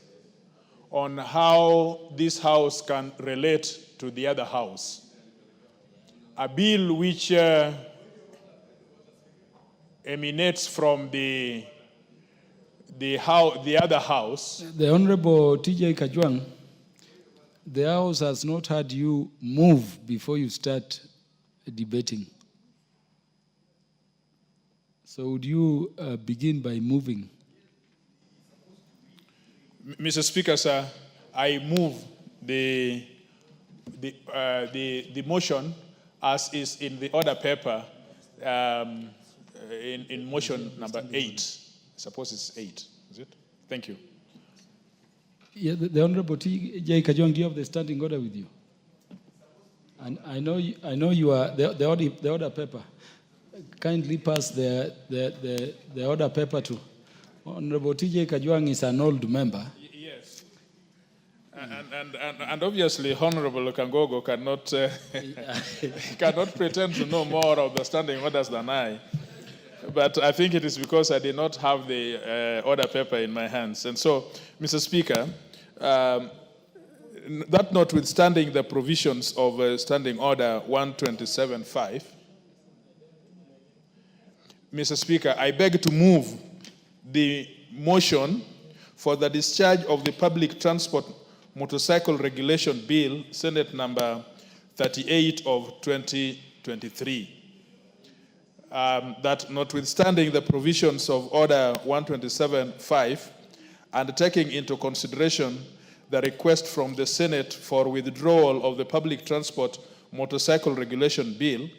on how this House can relate to the other House. A bill which emanates from the other House. The Honorable T.J. Kajwang, the House has not had you move before you start debating. So would you begin by moving? Mr. Speaker, sir, I move the motion as is in the order paper in motion number 8. I suppose it's 8, is it? Thank you. Yeah, the Honorable T.J. Kajwang, do you have the standing order with you? And I know you are the order paper. Kindly pass the order paper to Honorable T.J. Kajwang is an old member. Yes. And obviously Honorable Kangogo cannot pretend to know more of the standing orders than I. But I think it is because I did not have the order paper in my hands. And so, Mr. Speaker, that notwithstanding the provisions of Standing Order 127.5, Mr. Speaker, I beg to move the motion for the discharge of the Public Transport Motorcycle Regulation Bill, Senate number 38 of 2023. That notwithstanding the provisions of Order 127.5 and taking into consideration the request from the Senate for withdrawal of the Public Transport Motorcycle Regulation Bill,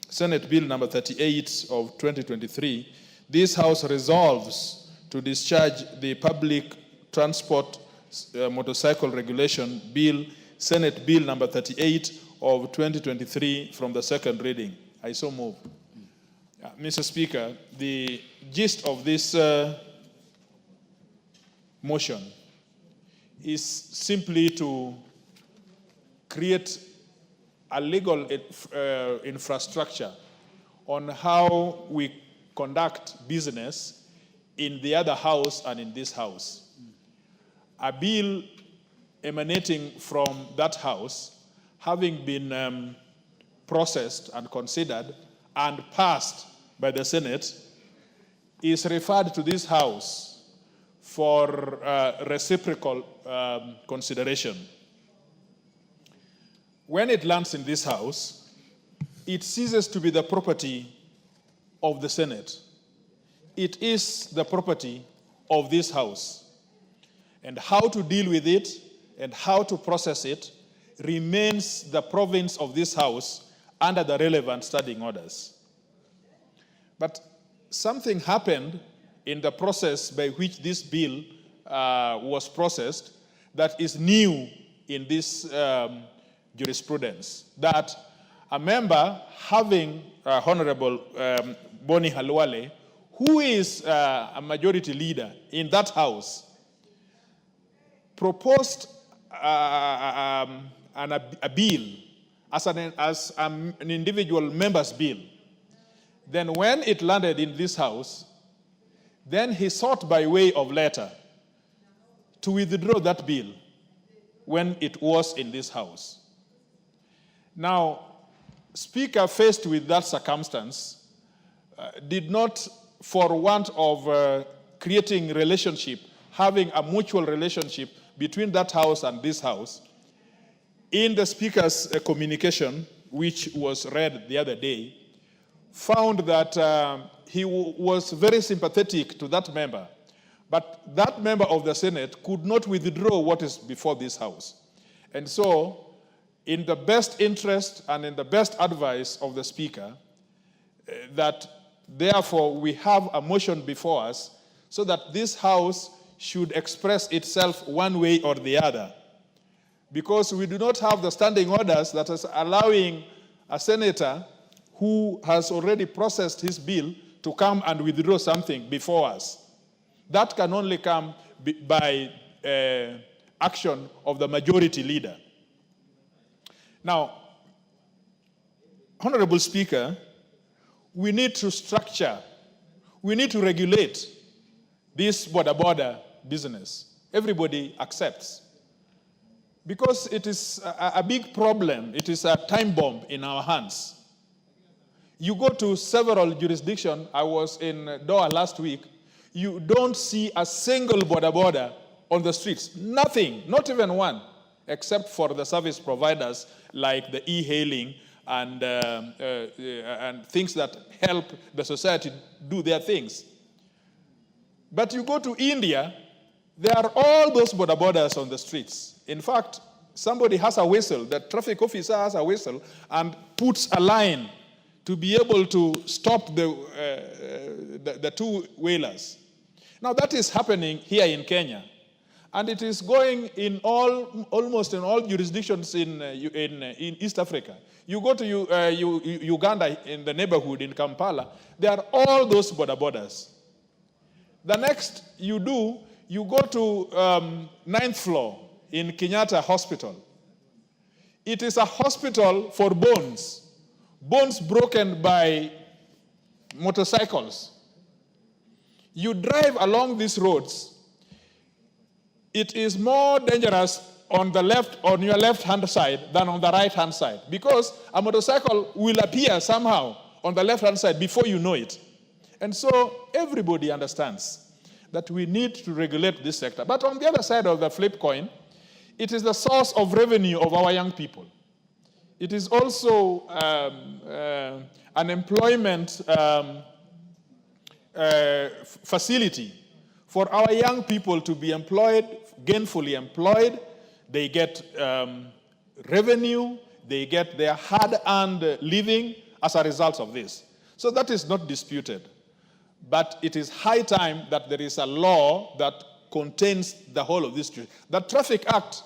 Senate Bill number 38 of 2023, this House resolves to discharge the Public Transport Motorcycle Regulation Bill, Senate Bill number 38 of 2023 from the second reading. I so move. Mr. Speaker, the gist of this motion is simply to create a legal infrastructure on how we conduct business in the other House and in this House. A bill emanating from that House, having been processed and considered and passed by the Senate, is referred to this House for reciprocal consideration. When it lands in this House, it ceases to be the property of the Senate. It is the property of this House. And how to deal with it and how to process it remains the province of this House under the relevant standing orders. But something happened in the process by which this bill was processed that is new in this jurisprudence, that a member having Honorable Boni Halwale, who is a majority leader in that house, proposed a bill as an individual member's bill. Then when it landed in this house, then he sought by way of letter to withdraw that bill when it was in this house. Now, Speaker, faced with that circumstance, did not, for want of creating relationship, having a mutual relationship between that house and this house, in the Speaker's communication, which was read the other day, found that he was very sympathetic to that member, but that member of the Senate could not withdraw what is before this house. And so, in the best interest and in the best advice of the Speaker, that therefore we have a motion before us so that this house should express itself one way or the other. Because we do not have the standing orders that is allowing a senator who has already processed his bill to come and withdraw something before us. That can only come by action of the majority leader. Now, Honorable Speaker, we need to structure, we need to regulate this border business. Everybody accepts. Because it is a big problem, it is a time bomb in our hands. You go to several jurisdictions, I was in Doha last week, you don't see a single border on the streets. Nothing, not even one, except for the service providers like the e-hailing and things that help the society do their things. But you go to India, there are all those borders on the streets. In fact, somebody has a whistle, the traffic officer has a whistle and puts a line to be able to stop the two-wheelers. Now that is happening here in Kenya. And it is going in almost in all jurisdictions in East Africa. You go to Uganda, in the neighborhood in Kampala, there are all those borders. The next you go to 9th floor in Kenyatta Hospital. It is a hospital for bones broken by motorcycles. You drive along these roads, it is more dangerous on your left-hand side than on the right-hand side, because a motorcycle will appear somehow on the left-hand side before you know it. And so everybody understands that we need to regulate this sector. But on the other side of the flip coin, it is the source of revenue of our young people. It is also an employment facility for our young people to be employed, gainfully employed. They get revenue, they get their hard-earned living as a result of this. So that is not disputed. But it is high time that there is a law that contains the whole of this. The Traffic Act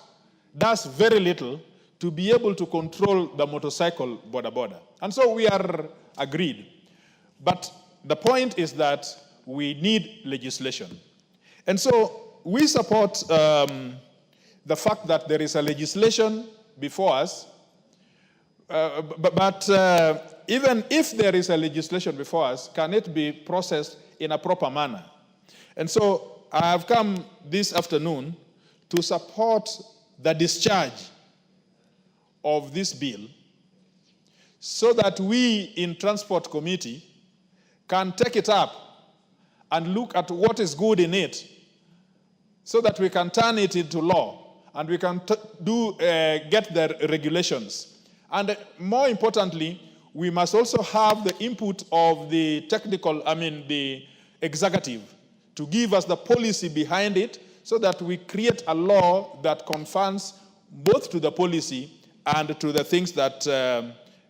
does very little to be able to control the motorcycle border. And so we are agreed. But the point is that we need legislation. And so we support the fact that there is a legislation before us, but even if there is a legislation before us, can it be processed in a proper manner? And so I have come this afternoon to support the discharge of this bill so that we in Transport Committee can take it up and look at what is good in it so that we can turn it into law and we can get the regulations. And more importantly, we must also have the input of the the executive to give us the policy behind it so that we create a law that conforms both to the policy and to the things that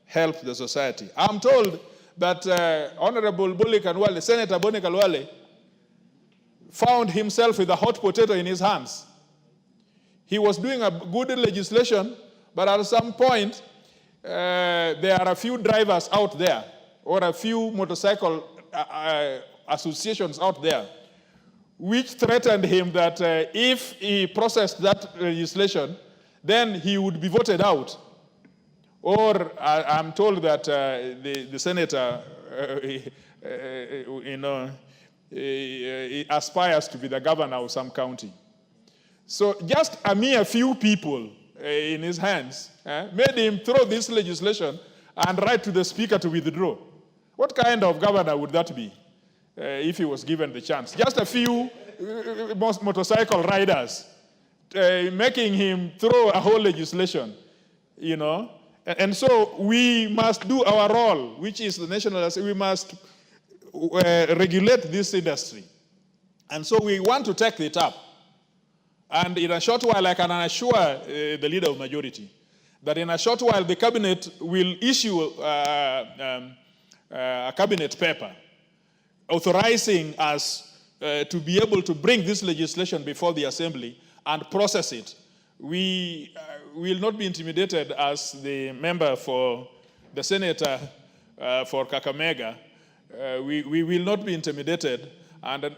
help the society. I'm told that Honorable Boni Kalwale, Senator Boni Kalwale, found himself with a hot potato in his hands. He was doing a good legislation, but at some point, there are a few drivers out there, or a few motorcycle associations out there, which threatened him that if he processed that legislation, then he would be voted out. Or I'm told that the senator, he aspires to be the governor of some county. So just a mere few people in his hands made him throw this legislation and write to the speaker to withdraw. What kind of governor would that be if he was given the chance? Just a few motorcycle riders making him throw a whole legislation, you know. And so we must do our role, which is the national, we must regulate this industry. And so we want to take it up. And in a short while, I can assure the leader of majority that in a short while, the cabinet will issue a cabinet paper authorizing us to be able to bring this legislation before the assembly and process it. We will not be intimidated as the member for the senator for Kakamega. We will not be intimidated. And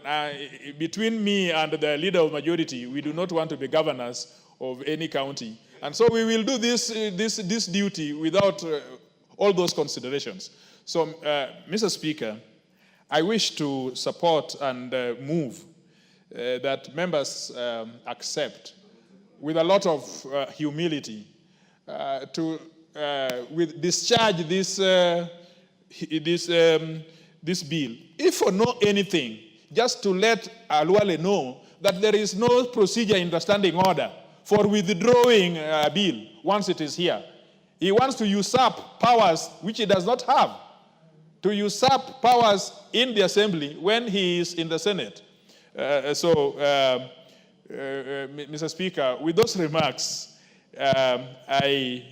between me and the leader of majority, we do not want to be governors of any county. And so we will do this duty without all those considerations. So, Mr. Speaker, I wish to support and move that members accept with a lot of humility to discharge this bill. If for no anything, just to let Aluale know that there is no procedure in the standing order for withdrawing a bill once it is here. He wants to usurp powers which he does not have, to usurp powers in the assembly when he is in the Senate. Mr. Speaker, with those remarks, I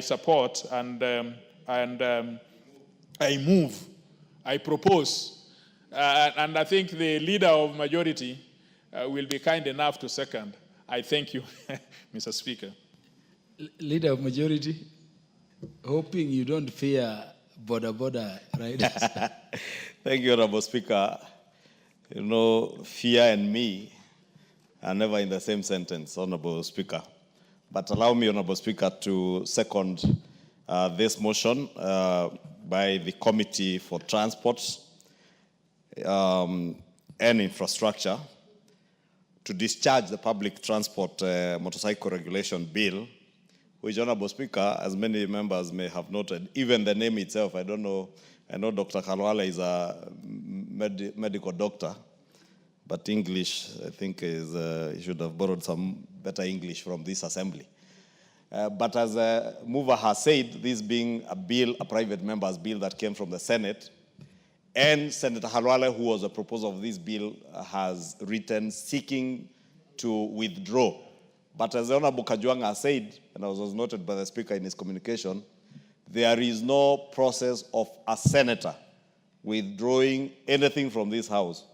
support and I move, I propose, and I think the leader of majority will be kind enough to second. I thank you, Mr. Speaker. Leader of majority, hoping you don't fear border riders. Thank you, Honorable Speaker. You know, fear and me are never in the same sentence, Honorable Speaker. But allow me, Honorable Speaker, to second this motion by the Committee for Transport and Infrastructure to discharge the Public Transport Motorcycle Regulation Bill, which, Honorable Speaker, as many members may have noted, even the name itself, I don't know, I know Dr. Kalwala is a medical doctor, but English, I think, is he should have borrowed some better English from this assembly. But as a mover has said, this being a bill, a private member's bill that came from the Senate, and Senator Halwale, who was the proposer of this bill, has written seeking to withdraw. But as Honorable Kajwang has said, and as was noted by the Speaker in his communication, there is no process of a senator withdrawing anything from this House.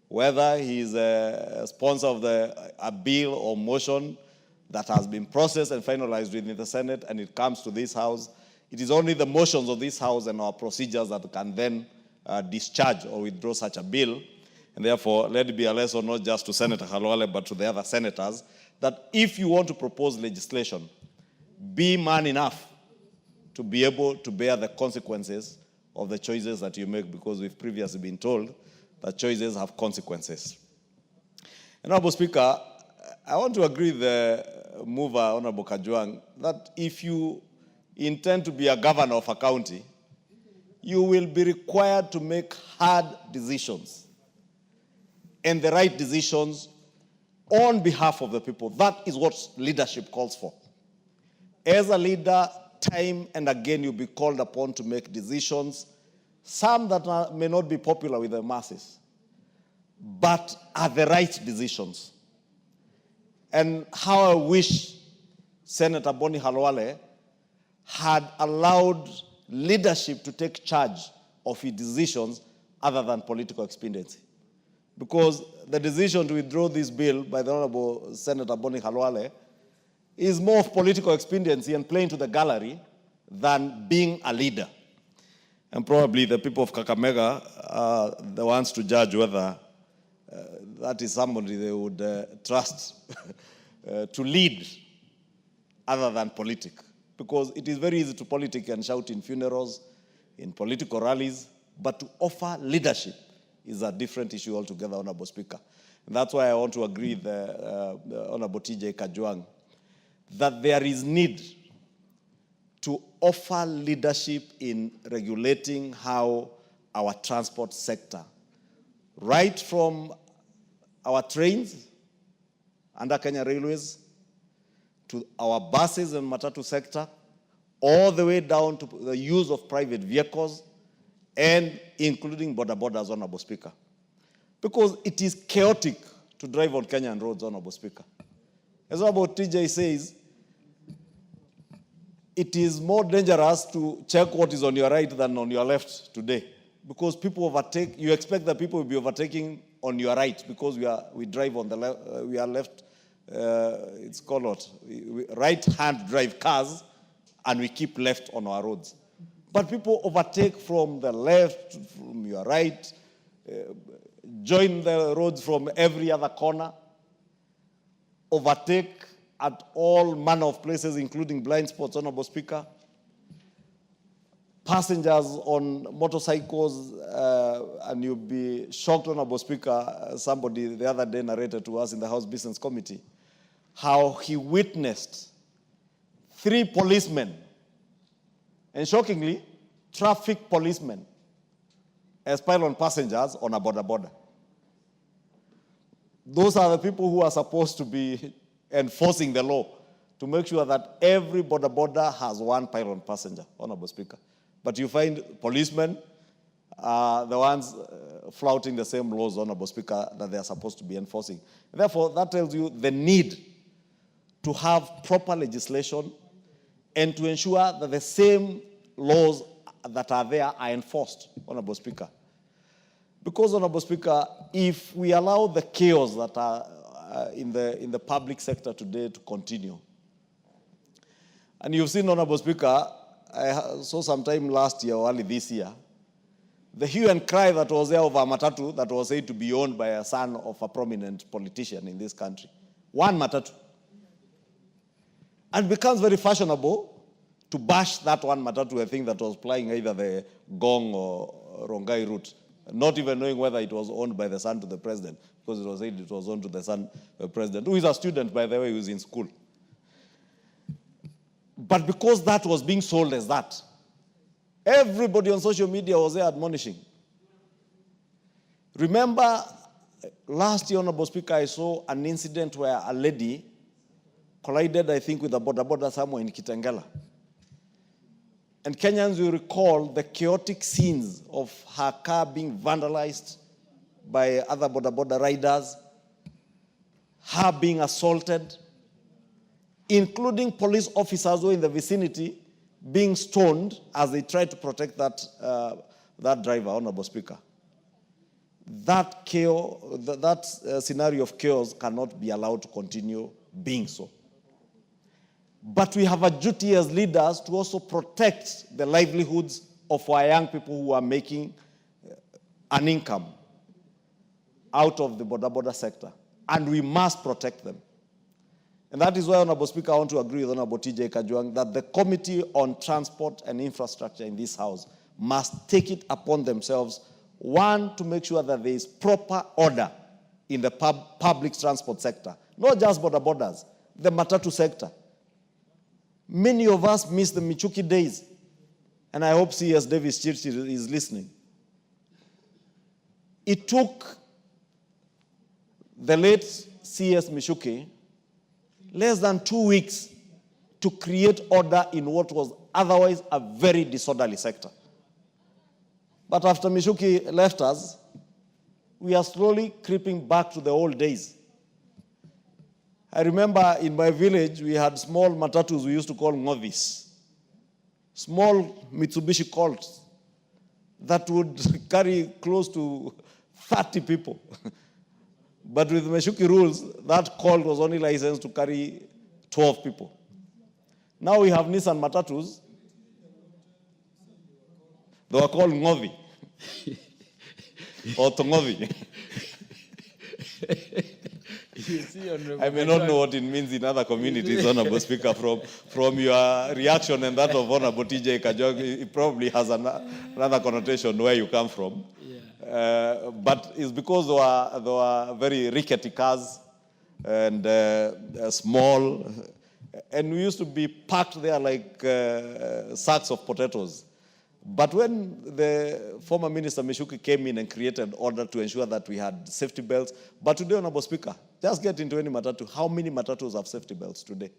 Whether he is a sponsor of a bill or motion that has been processed and finalized within the Senate and it comes to this House, it is only the motions of this House and our procedures that can then discharge or withdraw such a bill. And therefore, let it be a lesson not just to Senator Halwale, but to the other senators, that if you want to propose legislation, be man enough to be able to bear the consequences of the choices that you make, because we've previously been told that choices have consequences. Honorable Speaker, I want to agree with the mover, Honorable Kajwang, that if you intend to be a governor of a county, you will be required to make hard decisions and the right decisions on behalf of the people. That is what leadership calls for. As a leader, time and again you'll be called upon to make decisions, some that may not be popular with the masses, but are the right decisions. And how I wish Senator Boni Halwale had allowed leadership to take charge of his decisions other than political expediency. because the decision to withdraw this bill by the Honorable Senator Boni Khalwale is more of political expediency and playing to the gallery than being a leader. And probably the people of Kakamega are the ones to judge whether that is somebody they would trust to lead other than politic. Because it is very easy to politic and shout in funerals, in political rallies, but to offer leadership is a different issue altogether, Honorable Speaker. And that's why I want to agree with the Honorable TJ Kajwang that there is need to offer leadership in regulating how our transport sector, right from our trains under Kenya Railways, to our buses and matatu sector, all the way down to the use of private vehicles, and including border borders, Honorable Speaker. Because it is chaotic to drive on Kenyan roads, Honorable Speaker. As Honorable TJ says, it is more dangerous to check what is on your right than on your left today. Because people overtake, you expect that people will be overtaking on your right because we drive on the left, we are left, it's called what? Right-hand drive cars, and we keep left on our roads. But people overtake from the left, from your right, join the roads from every other corner, overtake at all manner of places, including blind spots, Honorable Speaker. Passengers on motorcycles, and you'll be shocked, Honorable Speaker, somebody the other day narrated to us in the House Business Committee how he witnessed 3 policemen, and shockingly, traffic policemen, spying on passengers on a border. Those are the people who are supposed to be enforcing the law to make sure that every border has one pylon passenger, Honorable Speaker. But you find policemen are the ones flouting the same laws, Honorable Speaker, that they are supposed to be enforcing. Therefore, that tells you the need to have proper legislation and to ensure that the same laws that are there are enforced, Honorable Speaker. Because, Honorable Speaker, if we allow the chaos that are in the public sector today to continue, and you've seen, Honorable Speaker, I saw sometime last year or early this year, the hue and cry that was there over a matatu that was said to be owned by a son of a prominent politician in this country. One matatu. And it becomes very fashionable to bash that one matatu, I think, that was plying either the Gong or Rongai route, not even knowing whether it was owned by the son to the president, because it was said it was owned to the son of the president, who is a student, by the way, who is in school. But because that was being sold as that, everybody on social media was there admonishing. Remember, last year, Honorable Speaker, I saw an incident where a lady collided, I think, with a border somewhere in Kitengela. And Kenyans will recall the chaotic scenes of her car being vandalized by other border riders, her being assaulted, including police officers who were in the vicinity being stoned as they tried to protect that driver, Honorable Speaker. That chaos, that scenario of chaos cannot be allowed to continue being so. But we have a duty as leaders to also protect the livelihoods of our young people who are making an income out of the border sector. And we must protect them. And that is why, Honorable Speaker, I want to agree with Honorable TJ Kajwang that the Committee on Transport and Infrastructure in this House must take it upon themselves, one, to make sure that there is proper order in the public transport sector, not just borders, the matatu sector. Many of us miss the Michuki days, and I hope CS Davis Chirchir is listening. It took the late CS Michuki less than 2 weeks to create order in what was otherwise a very disorderly sector. But after Michuki left us, we are slowly creeping back to the old days. I remember in my village, we had small matatus we used to call ngovis, small Mitsubishi Colts that would carry close to 30 people. But with Meshuki rules, that call was only licensed to carry 12 people. Now we have Nissan Matatus. They were called Ngovi or Tongovi. I may not know what it means in other communities, Honorable Speaker, from your reaction and that of Honorable TJ Kajong, it probably has another connotation where you come from. Yeah. But it's because they were very rickety cars and small, and we used to be packed there like sacks of potatoes. But when the former Minister Meshuki came in and created order to ensure that we had safety belts, but today, Honorable Speaker, just get into any matatu. How many matatus have safety belts today?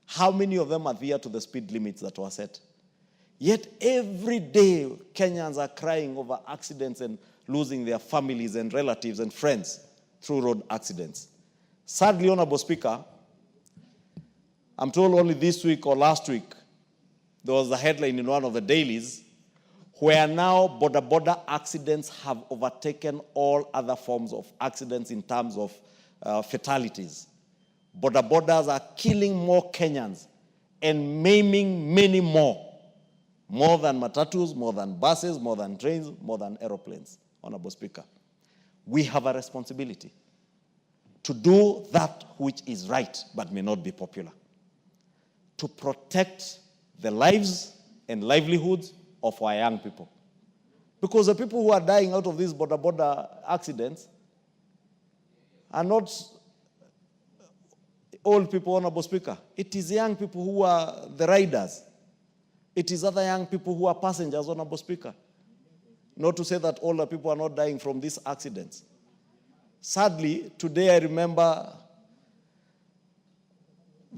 How many of them adhere to the speed limits that were set? Yet every day, Kenyans are crying over accidents and losing their families and relatives and friends through road accidents. Sadly, Honorable Speaker, I'm told only this week or last week, there was a headline in one of the dailies where now border accidents have overtaken all other forms of accidents in terms of fatalities. Borders are killing more Kenyans and maiming many more than matatus, more than buses, more than trains, more than aeroplanes. Honorable Speaker, we have a responsibility to do that which is right but may not be popular, to protect the lives and livelihoods of our young people. Because the people who are dying out of these border accidents are not old people, Honorable Speaker. It is young people who are the riders. It is other young people who are passengers, Honorable Speaker. Not to say that older people are not dying from these accidents. Sadly, today I remember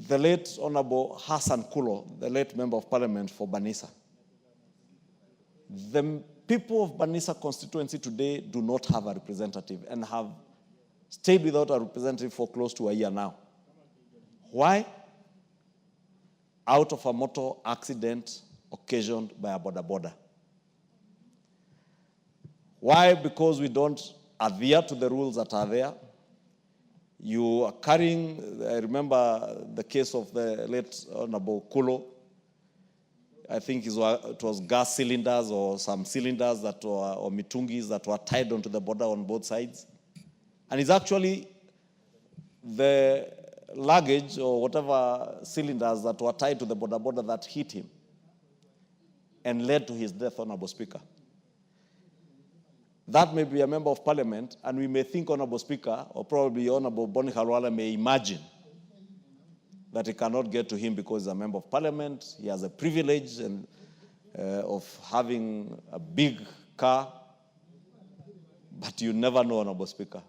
the late Honorable Hassan Kulo, the late Member of Parliament for Banisa. The people of Banisa constituency today do not have a representative and have stayed without a representative for close to a year now. Why? Out of a motor accident occasioned by a border. Why? Because we don't adhere to the rules that are there. You are carrying, I remember the case of the late Honorable Kulo. I think it was gas cylinders or some cylinders that were, or mitungis that were tied onto the border on both sides. And it's actually the luggage or whatever cylinders that were tied to the border that hit him and led to his death, Honorable Speaker. That may be a member of parliament, and we may think, Honorable Speaker, or probably Honorable Boni Khalwala may imagine that it cannot get to him because he's a member of parliament. He has a privilege of having a big car. But you never know, Honorable Speaker.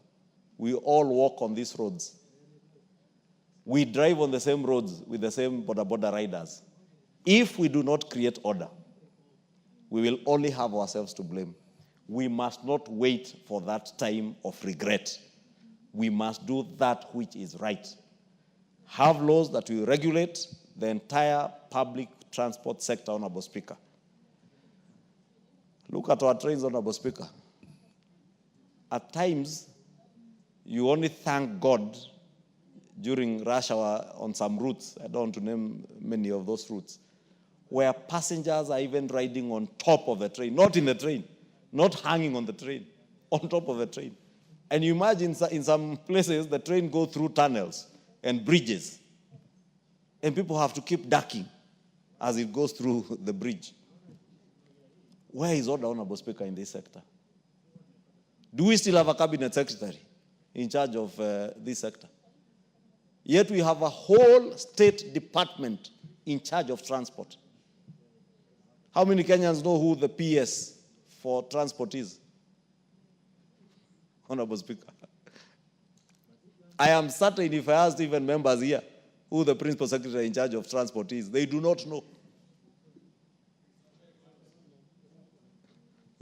We all walk on these roads. We drive on the same roads with the same border riders. If we do not create order, we will only have ourselves to blame. We must not wait for that time of regret. We must do that which is right. Have laws that will regulate the entire public transport sector, Honorable Speaker. Look at our trains, Honorable Speaker. At times, you only thank God during rush hour on some routes, I don't want to name many of those routes, where passengers are even riding on top of the train, not in the train, not hanging on the train, on top of the train. And you imagine in some places, the train goes through tunnels and bridges, and people have to keep ducking as it goes through the bridge. Where is order, Honorable Speaker, in this sector? Do we still have a cabinet secretary in charge of this sector? Yet we have a whole state department in charge of transport. How many Kenyans know who the PS for transport is? Honorable Speaker, I am certain if I asked even members here who the principal secretary in charge of transport is, they do not know.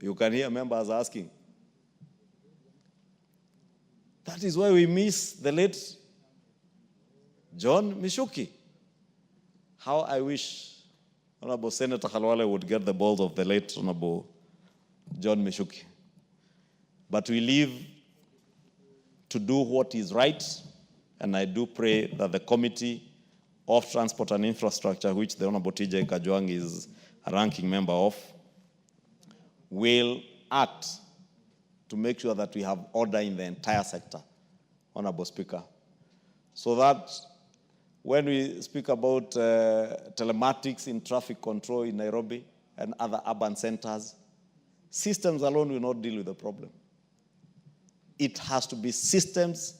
You can hear members asking. That is why we miss the late John Meshuki. How I wish Honorable Senator Khalwale would get the balls of the late Honorable John Meshuki. But we live to do what is right, and I do pray that the Committee of Transport and Infrastructure, which the Honorable TJ Kajwang is a ranking member of, will act to make sure that we have order in the entire sector, Honorable Speaker, so that when we speak about telematics in traffic control in Nairobi and other urban centers, systems alone will not deal with the problem. It has to be systems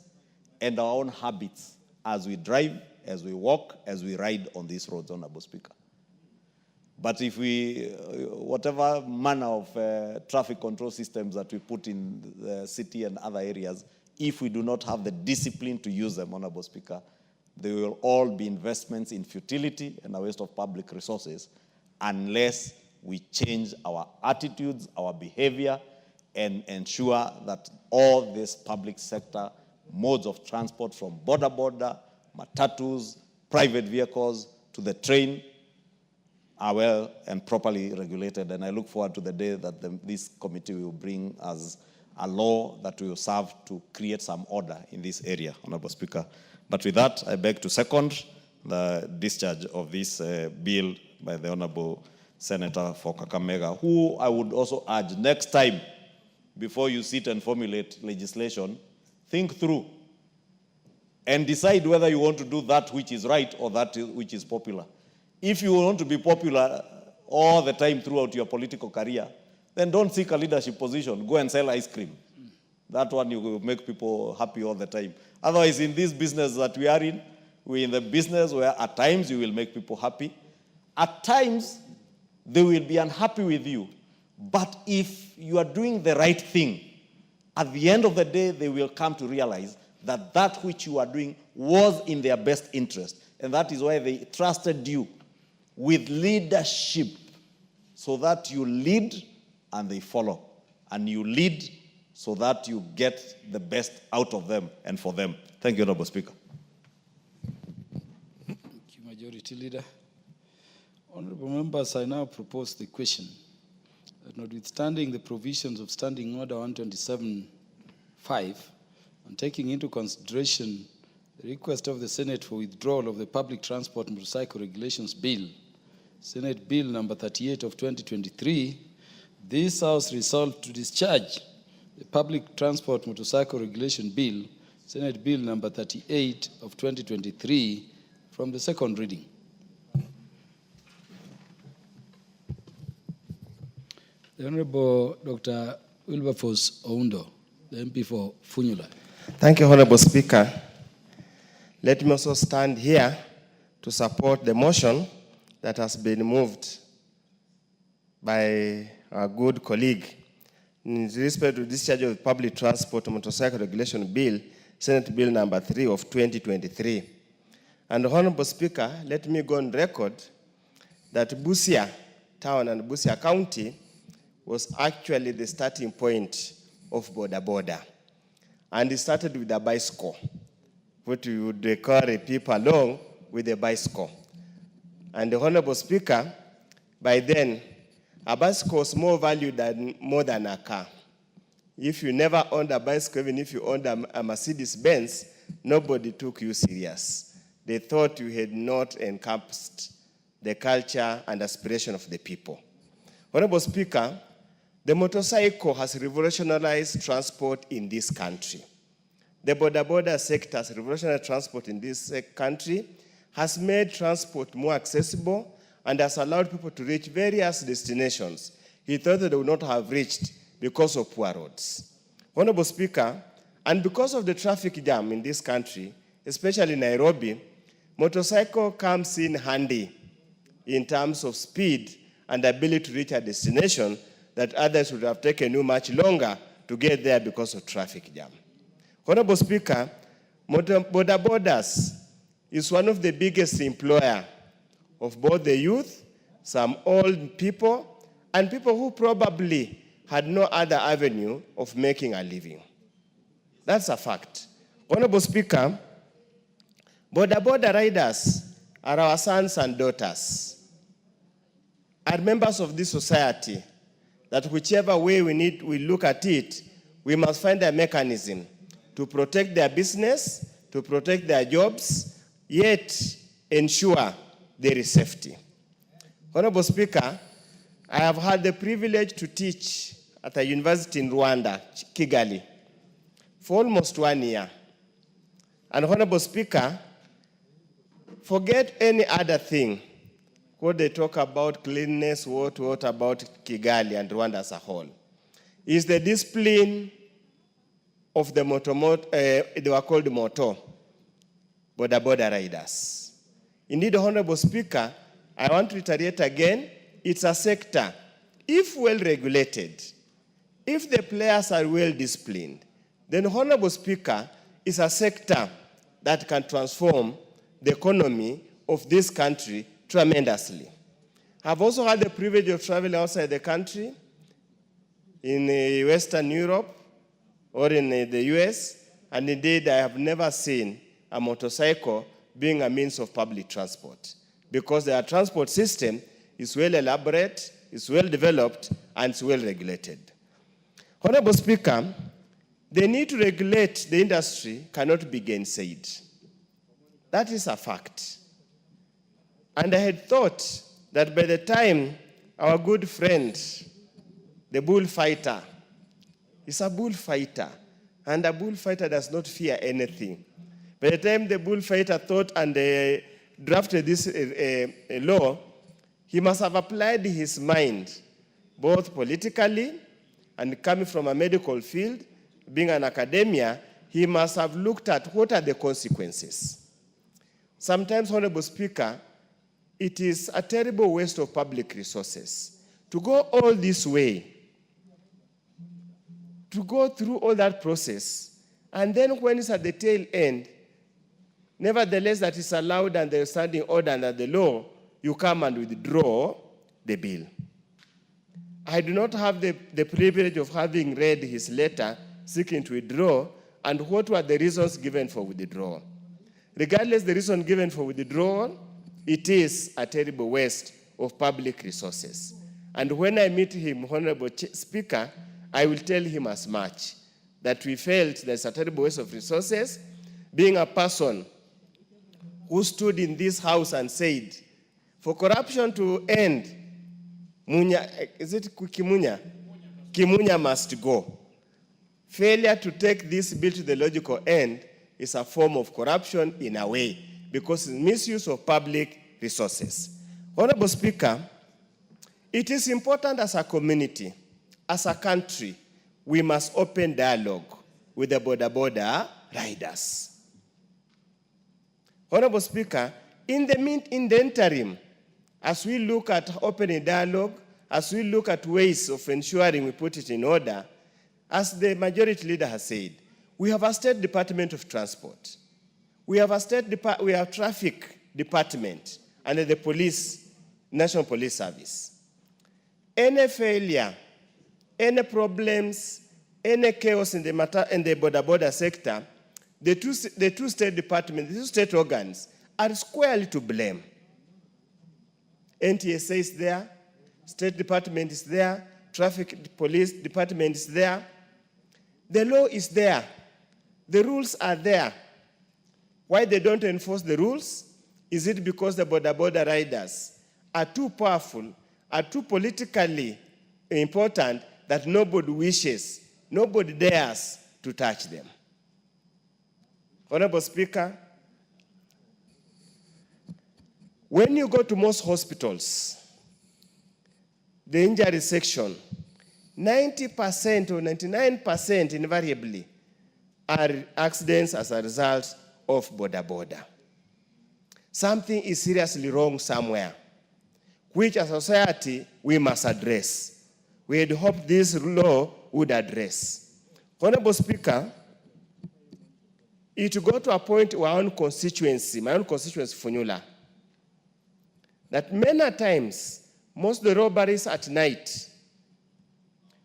and our own habits as we drive, as we walk, as we ride on these roads, Honorable Speaker. But if we, whatever manner of traffic control systems that we put in the city and other areas, if we do not have the discipline to use them, Honorable Speaker, they will all be investments in futility and a waste of public resources unless we change our attitudes, our behavior, and ensure that all these public sector modes of transport, from border, matatus, private vehicles, to the train, are well and properly regulated. And I look forward to the day that this committee will bring us a law that will serve to create some order in this area, Honorable Speaker. But with that, I beg to second the discharge of this bill by the Honorable Senator for Kakamega, who I would also urge next time, before you sit and formulate legislation, think through and decide whether you want to do that which is right or that which is popular. If you want to be popular all the time throughout your political career, then don't seek a leadership position. Go and sell ice cream. That one you will make people happy all the time. Otherwise, in this business that we are in, we're in the business where at times you will make people happy. At times, they will be unhappy with you. But if you are doing the right thing, at the end of the day, they will come to realize that that which you are doing was in their best interest. And that is why they trusted you with leadership, so that you lead and they follow. And you lead so that you get the best out of them and for them. Thank you, Honorable Speaker. Thank you, Majority Leader. Honorable members, I now propose the question that notwithstanding the provisions of Standing Order 127.5 and taking into consideration the request of the Senate for withdrawal of the Public Transport Motorcycle Regulations Bill, Senate Bill number 38 of 2023, this House resolved to discharge the Public Transport Motorcycle Regulation Bill, Senate Bill number 38 of 2023, from the second reading. The Honorable Dr. Wilberforce Oundo, the MP for Funyula. Thank you, Honorable Speaker. Let me also stand here to support the motion that has been moved by our good colleague in respect to discharge of Public Transport Motorcycle Regulation Bill, Senate Bill number 3 of 2023. And Honorable Speaker, let me go on record that Busia Town and Busia County was actually the starting point of border. And it started with a bicycle, what we would carry people along with a bicycle. And the Honorable Speaker, by then, a bicycle was more valued than a car. If you never owned a bicycle, even if you owned a Mercedes-Benz, nobody took you serious. They thought you had not encompassed the culture and aspiration of the people. Honorable Speaker, the motorcycle has revolutionized transport in this country. The border sector has revolutionized transport in this country, has made transport more accessible, and has allowed people to reach various destinations he thought that they would not have reached because of poor roads. Honorable Speaker, and because of the traffic jam in this country, especially Nairobi, motorcycle comes in handy in terms of speed and ability to reach a destination that others would have taken you much longer to get there because of traffic jam. Honorable Speaker, borders is one of the biggest employer of both the youth, some old people, and people who probably had no other avenue of making a living. That's a fact. Honorable Speaker, border riders are our sons and daughters, are members of this society that whichever way we look at it, we must find a mechanism to protect their business, to protect their jobs, yet ensure there is safety. Honorable Speaker, I have had the privilege to teach at a university in Rwanda, Kigali, for almost 1 year. And Honorable Speaker, forget any other thing, what they talk about cleanliness, what about Kigali and Rwanda as a whole, is the discipline of the they were called moto, border riders. Indeed, Honorable Speaker, I want to reiterate again, it's a sector, if well regulated, if the players are well disciplined, then Honorable Speaker, it's a sector that can transform the economy of this country tremendously. I've also had the privilege of traveling outside the country, in Western Europe or in the US, and indeed I have never seen a motorcycle being a means of public transport, because their transport system is well elaborate, is well developed, and is well regulated. Honorable Speaker, the need to regulate the industry cannot be gainsaid. That is a fact. And I had thought that by the time our good friend, the bullfighter, is a bullfighter, and a bullfighter does not fear anything. By the time the bullfighter thought and drafted this law, he must have applied his mind, both politically and coming from a medical field, being an academia, he must have looked at what are the consequences. Sometimes, Honorable Speaker, it is a terrible waste of public resources to go all this way, to go through all that process, and then when it's at the tail end, nevertheless that is allowed under the standing order under the law, you come and withdraw the bill. I do not have the privilege of having read his letter seeking to withdraw, and what were the reasons given for withdrawal. Regardless the reason given for withdrawal, it is a terrible waste of public resources. And when I meet him, Honorable Speaker, I will tell him as much, that we felt there's a terrible waste of resources, being a person who stood in this house and said, for corruption to end, Kimunya must go. Failure to take this bill to the logical end is a form of corruption in a way, because it's misuse of public resources. Honorable Speaker, it is important as a community, as a country, we must open dialogue with the border riders. Honorable Speaker, in the interim, as we look at opening dialogue, as we look at ways of ensuring we put it in order, as the majority leader has said, we have a State Department of Transport. We have a traffic department under the police, National Police Service. Any failure, any problems, any chaos in the border sector, the two state departments, the two state organs are squarely to blame. NTSA is there, State Department is there, Traffic Police Department is there. The law is there. The rules are there. Why they don't enforce the rules? Is it because the border riders are too powerful, are too politically important that nobody wishes, nobody dares to touch them? Honorable Speaker, when you go to most hospitals, the injury section, 90% or 99% invariably are accidents as a result of border. Something is seriously wrong somewhere, which as a society we must address. We had hoped this law would address. Honorable Speaker, it got to a point where my own constituency, Funyula, that many times, most of the robberies at night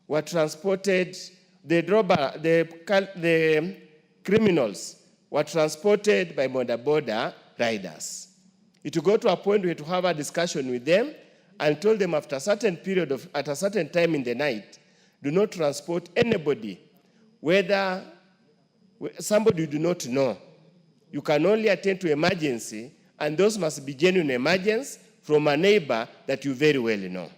were transported, the criminals were transported by border riders. It got to a point where we had to have a discussion with them and told them after a certain period at a certain time in the night, do not transport anybody, whether somebody you do not know. You can only attend to emergency, and those must be genuine emergencies from a neighbor that you very well know.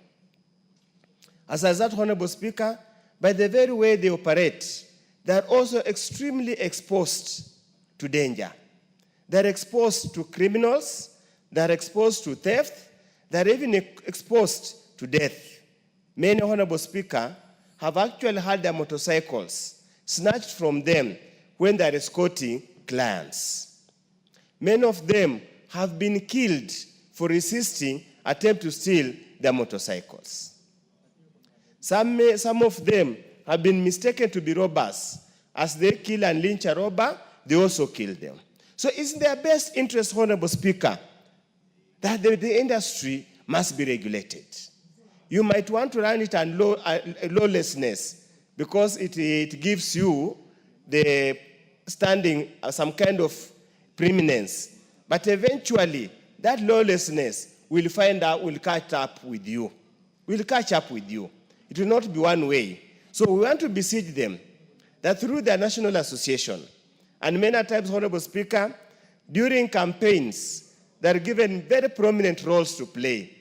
As that, Honorable Speaker, by the very way they operate, they are also extremely exposed to danger. They're exposed to criminals, they're exposed to theft, they're even exposed to death. Many, Honorable Speaker, have actually had their motorcycles snatched from them when they're escorting clients. Many of them have been killed for resisting attempt to steal their motorcycles. Some of them have been mistaken to be robbers. As they kill and lynch a robber, they also kill them. So it's in their best interest, Honorable Speaker, that the industry must be regulated. You might want to run it on lawlessness because it gives you the standing, some kind of preeminence. But eventually, that lawlessness will catch up with you. Will catch up with you. It will not be one way. So we want to beseech them that through their national association, and many times, Honorable Speaker, during campaigns, they're given very prominent roles to play.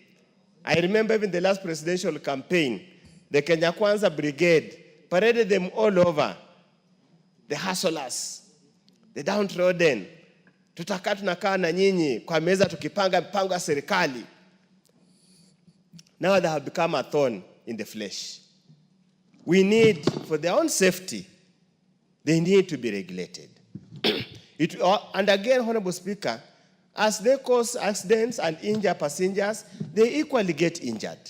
I remember even the last presidential campaign, the Kenya Kwanza Brigade paraded them all over. The hustlers, the downtrodden. Tutakaa tunakaa na nyinyi kwa meza tukipanga mpango ya serikali. Now they have become a thorn in the flesh. We need, for their own safety, they need to be regulated. And again, Honorable Speaker, as they cause accidents and injure passengers, they equally get injured.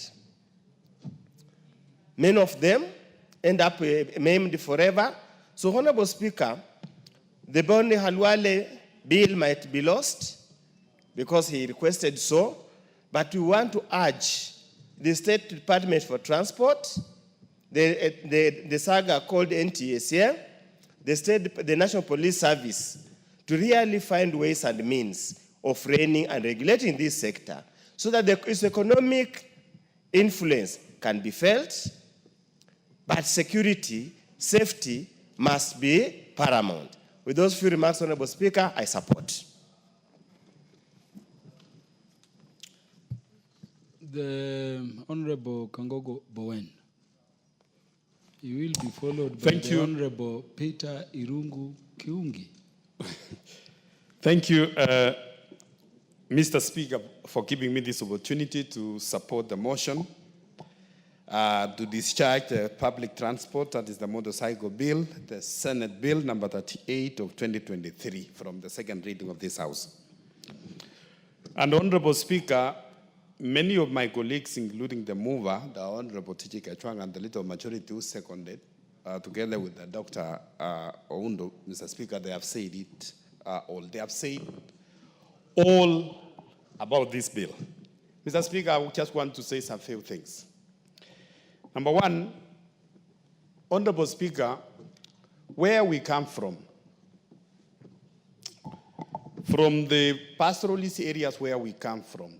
Many of them end up maimed forever. So, Honorable Speaker, the Boni Halwale bill might be lost because he requested so, but we want to urge the State Department for Transport, the saga called NTSA, the National Police Service, to really find ways and means of reining and regulating this sector so that its economic influence can be felt, but security, safety must be paramount. With those few remarks, Honorable Speaker, I support. The Honorable Kangogo Bowen. You will be followed by Thank you. Honorable Peter Irungu Kiungi. Thank you, Mr. Speaker, for giving me this opportunity to support the motion to discharge the public transport, that is the motorcycle bill, the Senate Bill number 38 of 2023 from the second reading of this House. And Honorable Speaker, many of my colleagues, including the mover, the Honorable Tiji Kachwang, and the little majority who seconded, together with the Dr. Oundo, Mr. Speaker, they have said it all. They have said all about this bill. Mr. Speaker, I just want to say some few things. Number one, Honorable Speaker, where we come from the pastoralist areas where we come from,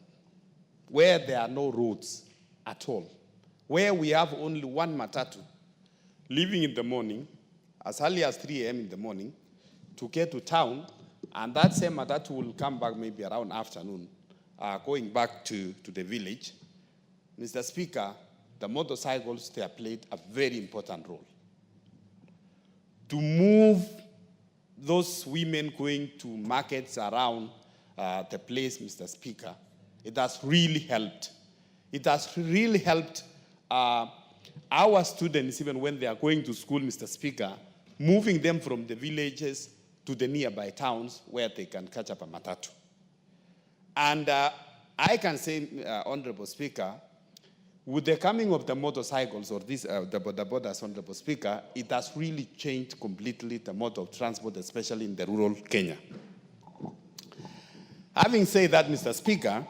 where there are no roads at all, where we have only one matatu, leaving in the morning, as early as 3 a.m. in the morning, to get to town, and that same matatu will come back maybe around afternoon, going back to the village. Mr. Speaker, the motorcycles, they have played a very important role. To move those women going to markets around the place, Mr. Speaker, it has really helped. It has really helped our students, even when they are going to school, Mr. Speaker, moving them from the villages to the nearby towns where they can catch up a matatu. And I can say, Honorable Speaker, with the coming of the motorcycles or the borders, Honorable Speaker, it has really changed completely the mode of transport, especially in the rural Kenya. Having said that, Mr. Speaker,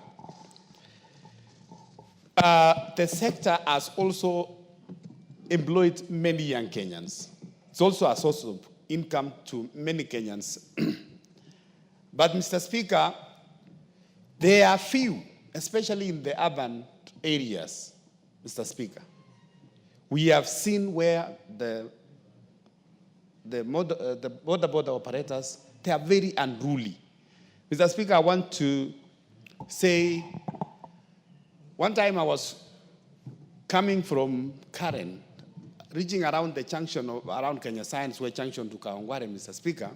the sector has also employed many young Kenyans. It's also a source of income to many Kenyans. But, Mr. Speaker, there are few, especially in the urban areas, Mr. Speaker. We have seen where the the border operators, they are very unruly. Mr. Speaker, I want to say, one time I was coming from Karen, reaching around the junction around Kenya Science Way junction to Kawangware, Mr. Speaker,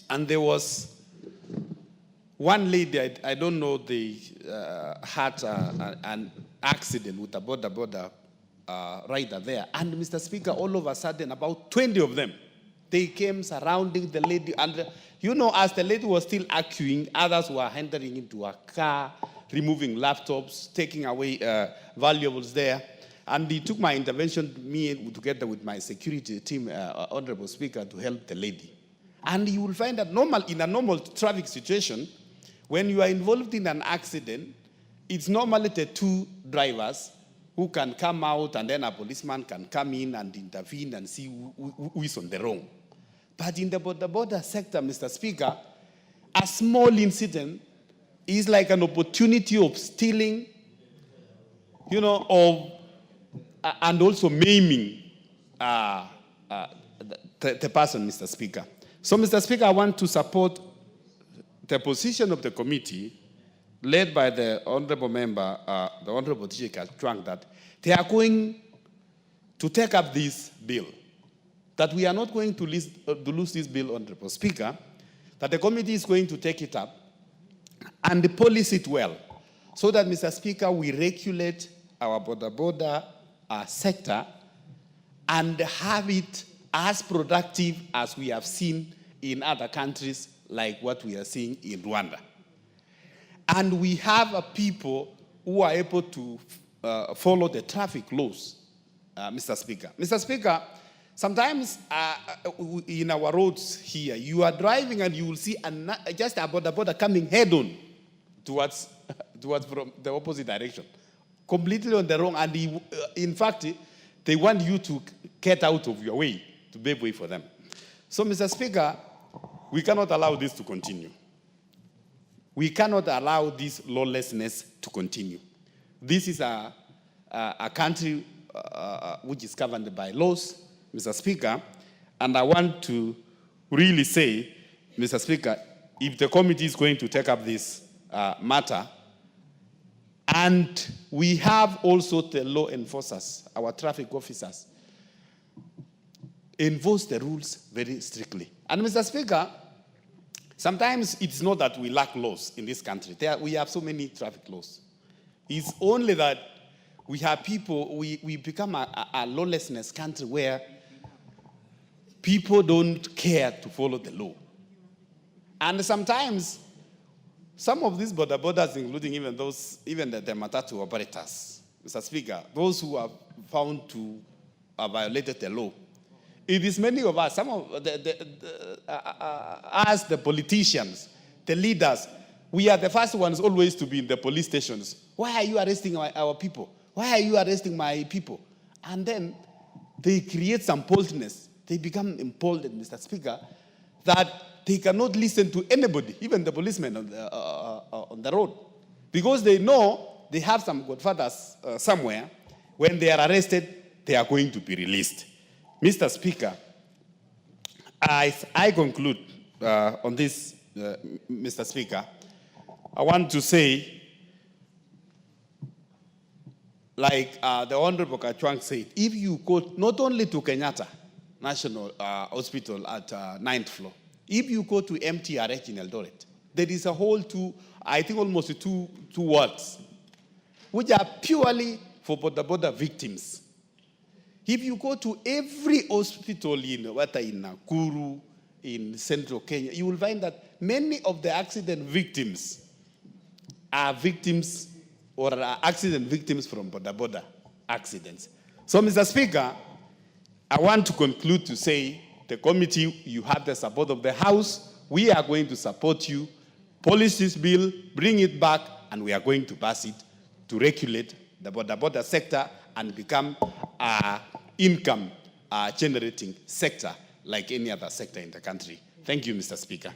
and there was one lady, I don't know, they had an accident with a border rider there. And Mr. Speaker, all of a sudden, about 20 of them, they came surrounding the lady. And you know, as the lady was still arguing, others were entering into a car, removing laptops, taking away valuables there. And he took my intervention, me together with my security team, Honorable Speaker, to help the lady. And you will find that in a normal traffic situation, when you are involved in an accident, it's normally the two drivers who can come out, and then a policeman can come in and intervene and see who is on the wrong. But in the border sector, Mr. Speaker, a small incident is like an opportunity of stealing, you know, and also maiming the person, Mr. Speaker. So, Mr. Speaker, I want to support the position of the committee led by the honorable member, the Honorable TJ Kachwang, that they are going to take up this bill, that we are not going to lose this bill, Honorable Speaker, that the committee is going to take it up and police it well, so that, Mr. Speaker, we regulate our border sector and have it as productive as we have seen in other countries, like what we are seeing in Rwanda. And we have people who are able to follow the traffic laws, Mr. Speaker. Mr. Speaker, sometimes in our roads here, you are driving and you will see just a border coming head-on towards from the opposite direction, completely on the wrong, and in fact, they want you to get out of your way, to pave way for them. So, Mr. Speaker, we cannot allow this to continue. We cannot allow this lawlessness to continue. This is a country which is governed by laws, Mr. Speaker, and I want to really say, Mr. Speaker, if the committee is going to take up this matter, and we have also the law enforcers, our traffic officers, enforce the rules very strictly. And Mr. Speaker, sometimes it's not that we lack laws in this country. We have so many traffic laws. It's only that we have people, we become a lawlessness country where people don't care to follow the law. And sometimes, some of these borders, including even the matatu operators, Mr. Speaker, those who are found to have violated the law, it is many of us, some of us, the politicians, the leaders, we are the first ones always to be in the police stations. Why are you arresting our people? Why are you arresting my people? And then they create some boldness. They become emboldened, Mr. Speaker, that they cannot listen to anybody, even the policemen on the road, because they know they have some godfathers somewhere. When they are arrested, they are going to be released. Mr. Speaker, I conclude on this, Mr. Speaker. I want to say, like the Honorable Kachwang said, if you go not only to Kenyatta National Hospital at 9th floor, if you go to MTRH in Eldoret, there is a whole almost two wards, which are purely for border victims. If you go to every hospital in Nakuru, in central Kenya, you will find that many of the accident victims are victims or are accident victims from border accidents. So, Mr. Speaker, I want to conclude to say, the committee, you have the support of the House. We are going to support you. Polish this bill, bring it back, and we are going to pass it to regulate the border sector and become an income generating sector like any other sector in the country. Thank you, Mr. Speaker.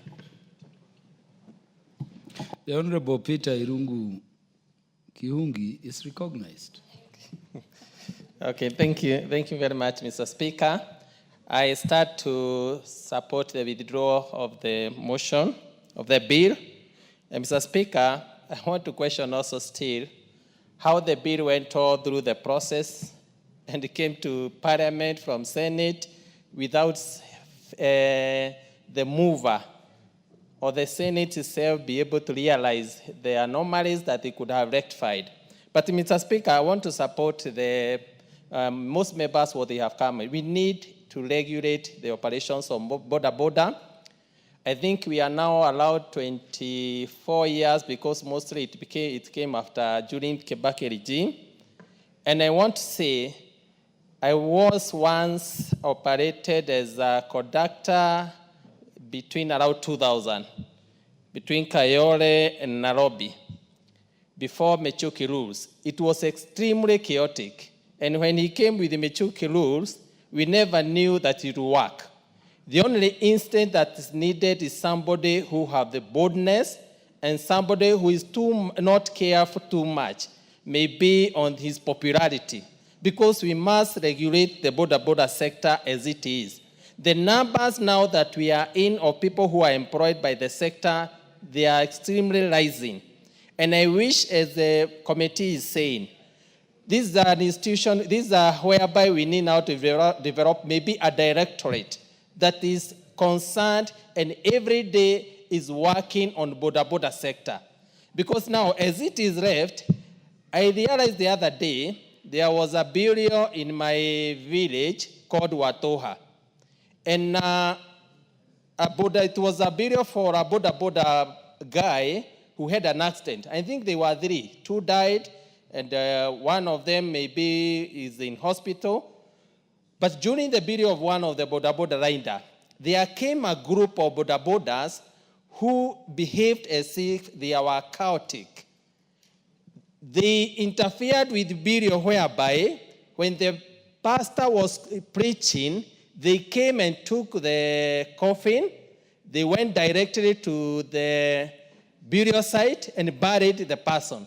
The Honorable Peter Irungu Kihungi is recognized. Okay, thank you. Thank you very much, Mr. Speaker. I start to support the withdrawal of the motion of the bill. And Mr. Speaker, I want to question also still how the bill went all through the process and it came to Parliament from Senate without the mover or the Senate itself be able to realize the anomalies that they could have rectified. But Mr. Speaker, I want to support the most members what they have come. We need to regulate the operations of border. I think we are now allowed 24 years because mostly it came after during Kibaki regime. And I want to say, I was once operated as a conductor between around 2000, between Kayole and Nairobi, before Mechuki rules. It was extremely chaotic. And when he came with the Mechuki rules, we never knew that it would work. The only instinct that is needed is somebody who have the boldness and somebody who is not careful too much, maybe on his popularity, because we must regulate the border sector as it is. The numbers now that we are in of people who are employed by the sector, they are extremely rising. And I wish, as the committee is saying, these are an institution, these are whereby we need now to develop maybe a directorate that is concerned and every day is working on border sector. Because now, as it is left, I realized the other day, there was a burial in my village called Watoha. And it was a burial for a border guy who had an accident. I think there were 3. 2 died, and one of them maybe is in hospital. But during the burial of one of the border rider, there came a group of borders who behaved as if they were chaotic. They interfered with burial whereby when the pastor was preaching, they came and took the coffin, they went directly to the burial site and buried the person.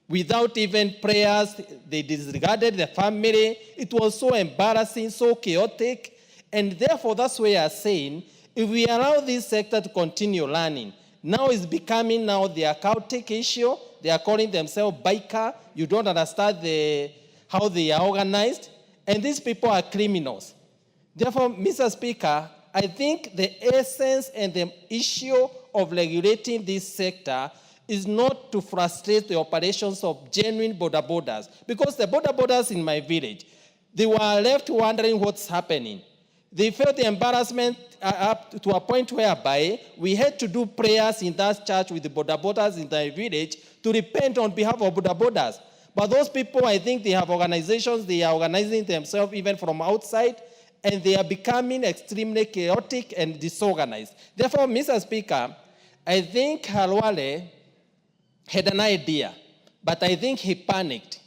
Without even prayers, they disregarded the family. It was so embarrassing, so chaotic. And therefore, that's why I'm saying, if we allow this sector to continue learning, now it's becoming now their chaotic issue. They are calling themselves biker. You don't understand how they are organized. And these people are criminals. Therefore, Mr. Speaker, I think the essence and the issue of regulating this sector is not to frustrate the operations of genuine borders. Because the borders in my village, they were left wondering what's happening. They felt the embarrassment up to a point whereby we had to do prayers in that church with the borders in the village to repent on behalf of borders. But those people, I think they have organizations, they are organizing themselves even from outside, and they are becoming extremely chaotic and disorganized. Therefore, Mr. Speaker, I think Halwale had an idea, but I think he panicked.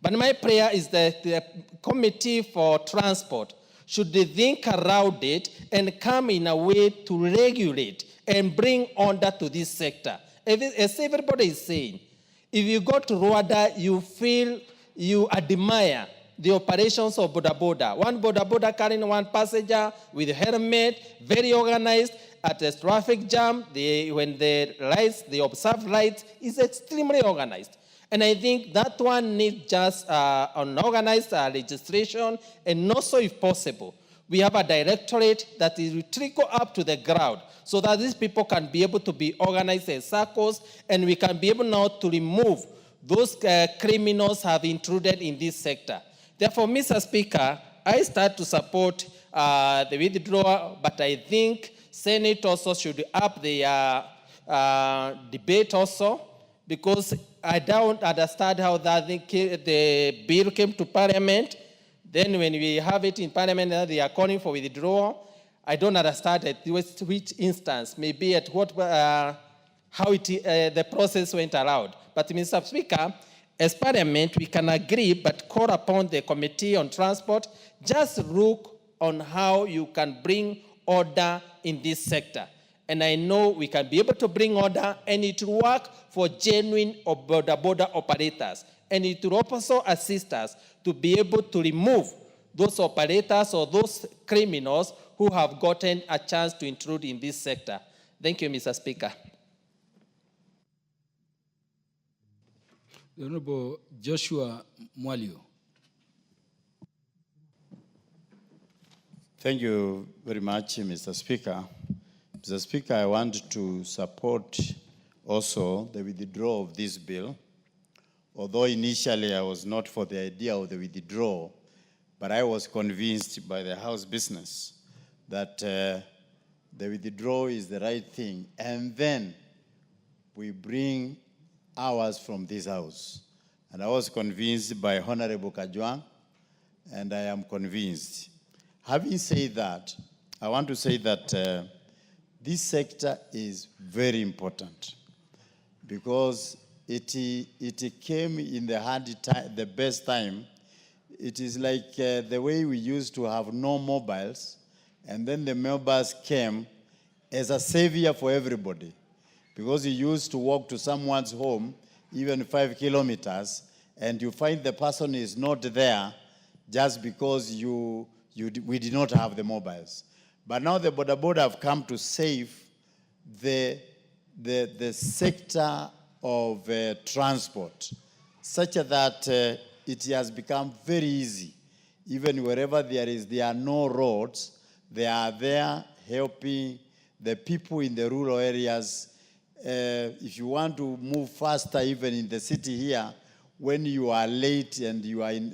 But my prayer is that the Committee for Transport should think around it and come in a way to regulate and bring order to this sector. As everybody is saying, if you go to Rwanda, you feel, you admire the operations of border. One border carrying one passenger with a helmet, very organized. At a traffic jam, when they observe lights, is extremely organized. And I think that one needs just an organized registration, and also, if possible, we have a directorate that will trickle up to the ground so that these people can be able to be organized in circles, and we can be able now to remove those criminals have intruded in this sector. Therefore, Mr. Speaker, I start to support the withdrawal, but I think Senate also should up their debate also, because I don't understand how the bill came to Parliament. Then when we have it in Parliament, they are calling for withdrawal. I don't understand at which instance, maybe at what, how the process went around. But Mr. Speaker, as Parliament, we can agree, but call upon the Committee on Transport, just look on how you can bring order in this sector. And I know we can be able to bring order, and it will work for genuine border operators. And it will also assist us to be able to remove those operators or those criminals who have gotten a chance to intrude in this sector. Thank you, Mr. Speaker. The Honorable Joshua Mwalio. Thank you very much, Mr. Speaker. Mr. Speaker, I want to support also the withdrawal of this bill. Although initially I was not for the idea of the withdrawal, but I was convinced by the House business that the withdrawal is the right thing. And then we bring ours from this House. And I was convinced by Honorable Kajwang, and I am convinced. Having said that, I want to say that this sector is very important because it came in the hard time, the best time. It is like the way we used to have no mobiles, and then the mobiles came as a savior for everybody, because you used to walk to someone's home, even 5 kilometers, and you find the person is not there just because we did not have the mobiles. But now the boda boda have come to save the sector of transport, such that it has become very easy. Even wherever there are no roads, they are there helping the people in the rural areas. If you want to move faster, even in the city here, when you are late and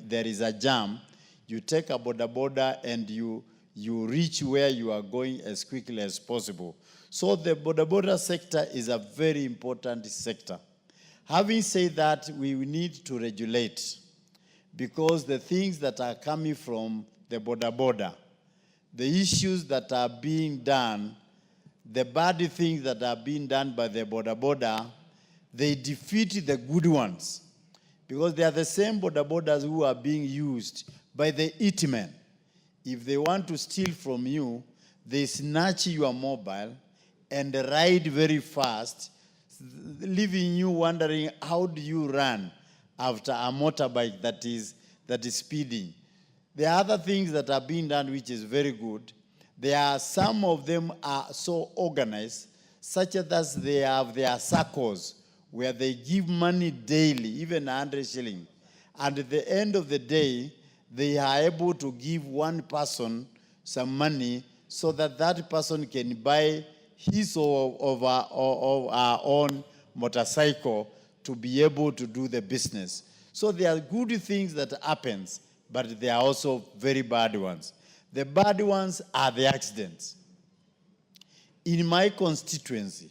there is a jam, you take a boda boda and you reach where you are going as quickly as possible. So the boda boda sector is a very important sector. Having said that, we need to regulate, because the things that are coming from the boda boda, the issues that are being done, the bad things that are being done by the boda boda, they defeat the good ones, because they are the same boda bodas who are being used by the hitmen. If they want to steal from you, they snatch your mobile and ride very fast, leaving you wondering, how do you run after a motorbike that is speeding? There are other things that are being done which is very good. Some of them are so organized, such that they have their circles where they give money daily, even 100 shillings. And at the end of the day, they are able to give one person some money so that that person can buy his or our own motorcycle to be able to do the business. So there are good things that happens, but there are also very bad ones. The bad ones are the accidents. In my constituency,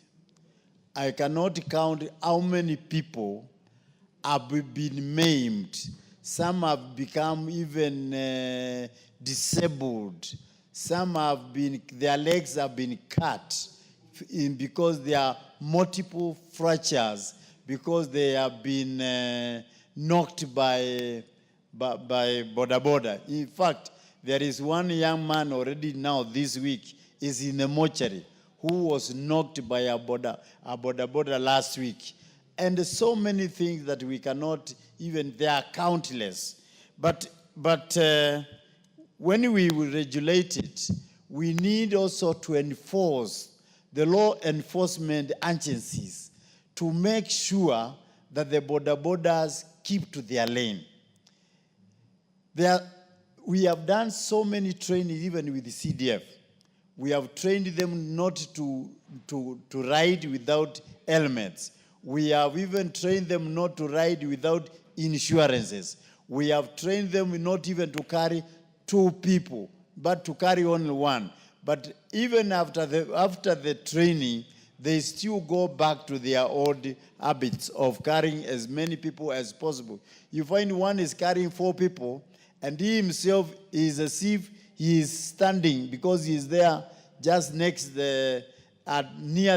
I cannot count how many people have been maimed. Some have become even disabled. Some their legs have been cut because there are multiple fractures, because they have been knocked by boda boda. In fact, there is one young man already now this week is in a mortuary who was knocked by a boda boda last week. And so many things that we cannot even, they are countless. But when we will regulate it, we need also to enforce the law enforcement agencies to make sure that the boda bodas keep to their lane. We have done so many training, even with the CDF. We have trained them not to ride without helmets. We have even trained them not to ride without insurances. We have trained them not even to carry 2 people, but to carry only 1. But even after the training, they still go back to their old habits of carrying as many people as possible. You find one is carrying 4 people, and he himself is as if he is standing, because he is there just next near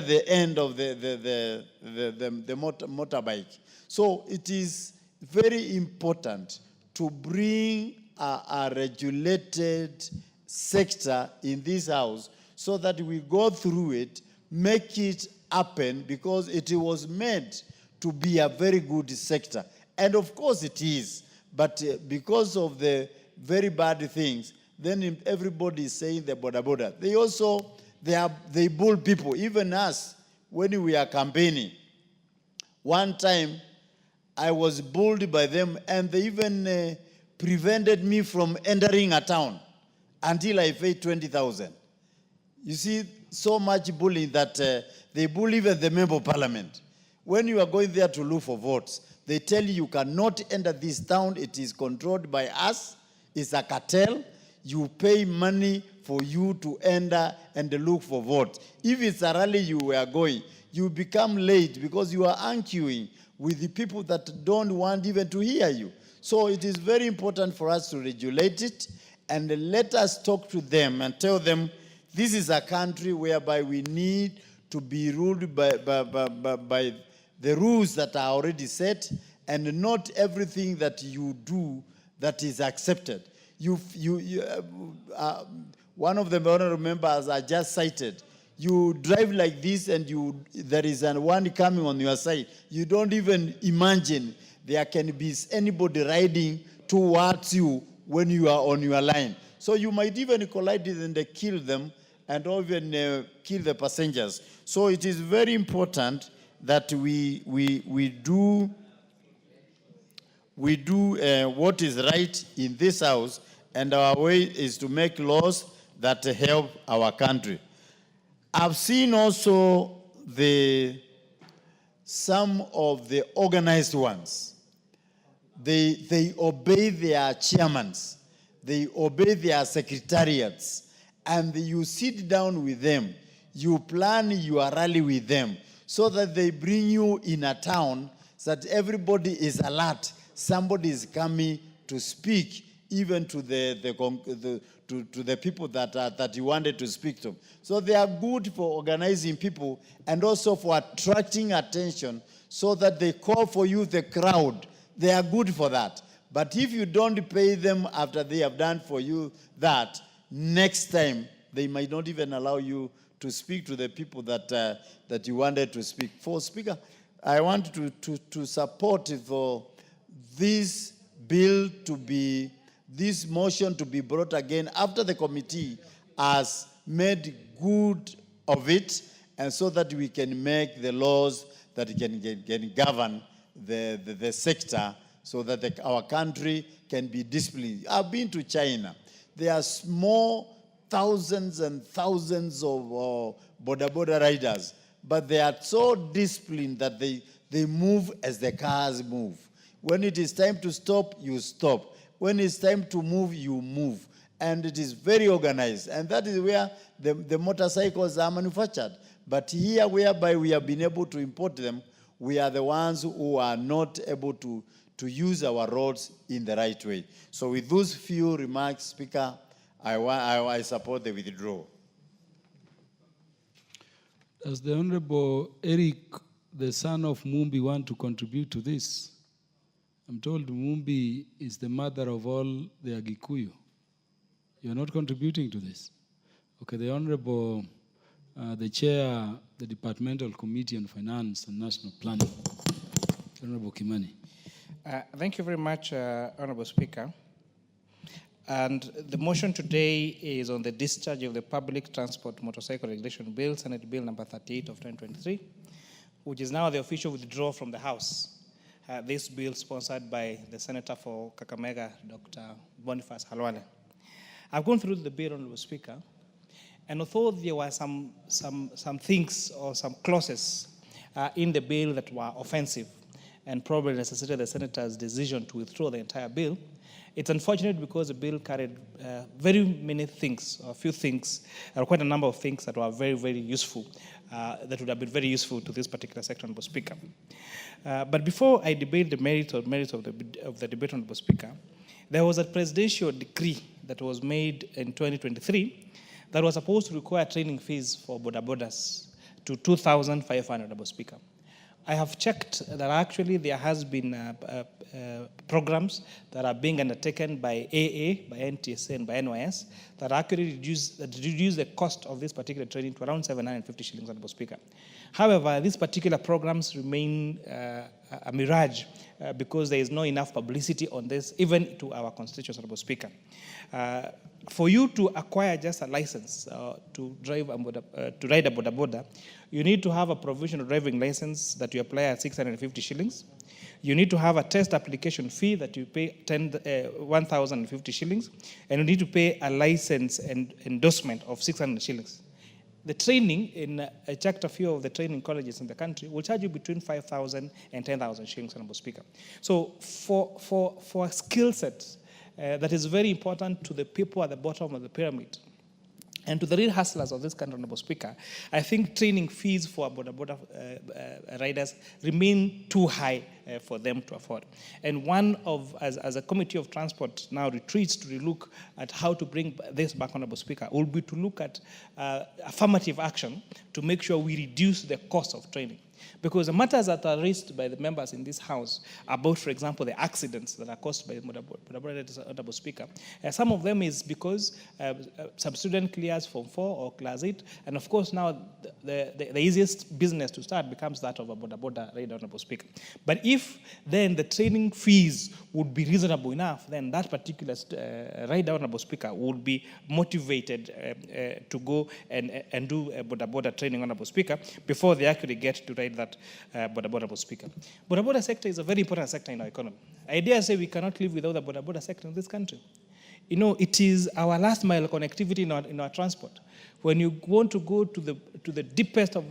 the end of the motorbike. So it is very important to bring a regulated sector in this house so that we go through it, make it happen, because it was made to be a very good sector. And of course it is, but because of the very bad things, then everybody is saying the boda. They bull people, even us, when we are campaigning. One time, I was bulled by them, and they even prevented me from entering a town until I paid 20,000. You see, so much bullying that they bully even the member of parliament. When you are going there to look for votes, they tell you cannot enter this town. It is controlled by us. It's a cartel. You pay money for you to enter and look for votes. If it's a rally you were going, you become late because you are arguing with the people that don't want even to hear you. So it is very important for us to regulate it and let us talk to them and tell them this is a country whereby we need to be ruled by the rules that are already set, and not everything that you do that is accepted. One of the honorable members I just cited, you drive like this and there is one coming on your side. You don't even imagine there can be anybody riding towards you when you are on your line. So you might even collide and kill them and even kill the passengers. So it is very important that we do what is right in this house, and our way is to make laws that help our country. I've seen also some of the organized ones. They obey their chairmen, they obey their secretariats, and you sit down with them, you plan your rally with them, so that they bring you in a town so that everybody is alert. Somebody is coming to speak, even to the people that you wanted to speak to. So they are good for organizing people and also for attracting attention so that they call for you the crowd. They are good for that. But if you don't pay them after they have done for you that, next time they might not even allow you to speak to the people that you wanted to speak. For Speaker, I want to support for this bill this motion to be brought again after the committee has made good of it, and so that we can make the laws that can govern the sector, so that our country can be disciplined. I've been to China. There are small thousands and thousands of boda riders, but they are so disciplined that they move as the cars move. When it is time to stop, you stop. When it's time to move, you move. And it is very organized. And that is where the motorcycles are manufactured. But here, whereby we have been able to import them, we are the ones who are not able to use our roads in the right way. So with those few remarks, Speaker, I support the withdrawal. Does the Honorable Eric, the son of Mumbi, want to contribute to this? I'm told Mumbi is the mother of all the Agikuyu. You're not contributing to this? Okay, the Honorable, the Chair, the Departmental Committee on Finance and National Planning, Honorable Kimani. Thank you very much, Honorable Speaker. And the motion today is on the discharge of the Public Transport Motorcycle Regulation Bill, Senate Bill number 38 of 2023, which is now the official withdrawal from the House. This bill sponsored by the Senator for Kakamega, Dr. Boniface Halwale. I've gone through the bill, Honorable Speaker, and although there were some things or some clauses in the bill that were offensive and probably necessitated the Senator's decision to withdraw the entire bill, it's unfortunate because the bill carried very many things, or a few things, or quite a number of things that were very, very useful, that would have been very useful to this particular section, Honorable Speaker. But before I debate the merits of the debate, Honorable Speaker, there was a presidential decree that was made in 2023 that was supposed to require training fees for bodabodas to 2,500, Honorable Speaker. I have checked that actually there has been programs that are being undertaken by AA, by NTSA, and by NYS that actually reduce the cost of this particular training to around 750 shillings, Honorable Speaker. However, these particular programs remain a mirage because there is not enough publicity on this, even to our constituents, Honorable Speaker. For you to acquire just a license to drive to ride a boda boda, you need to have a provisional driving license that you apply at 650 shillings. You need to have a test application fee that you pay 1,050 shillings, and you need to pay a license and endorsement of 600 shillings. The training in I checked a few of the training colleges in the country will charge you between 5,000 and 10,000 shillings, Honorable Speaker. So for a skill set that is very important to the people at the bottom of the pyramid, and to the real hustlers of this country, Honorable Speaker, I think training fees for boda boda riders remain too high for them to afford. And as a committee of transport now retreats to relook at how to bring this back, Honorable Speaker, will be to look at affirmative action to make sure we reduce the cost of training. Because the matters that are raised by the members in this House about, for example, the accidents that are caused by Honorable Speaker, some of them is because some student clears Form 4 or Class 8, and of course now the easiest business to start becomes that of a boda boda rider, Honorable Speaker. But if then the training fees would be reasonable enough, then that particular rider, Honorable Speaker, would be motivated to go and do boda boda training, Honorable Speaker, before they actually get to ride that boda boda, Honorable Speaker. Boda boda sector is a very important sector in our economy. I dare say we cannot live without the boda boda sector in this country. You know, it is our last mile connectivity in our transport. When you want to go to the deepest of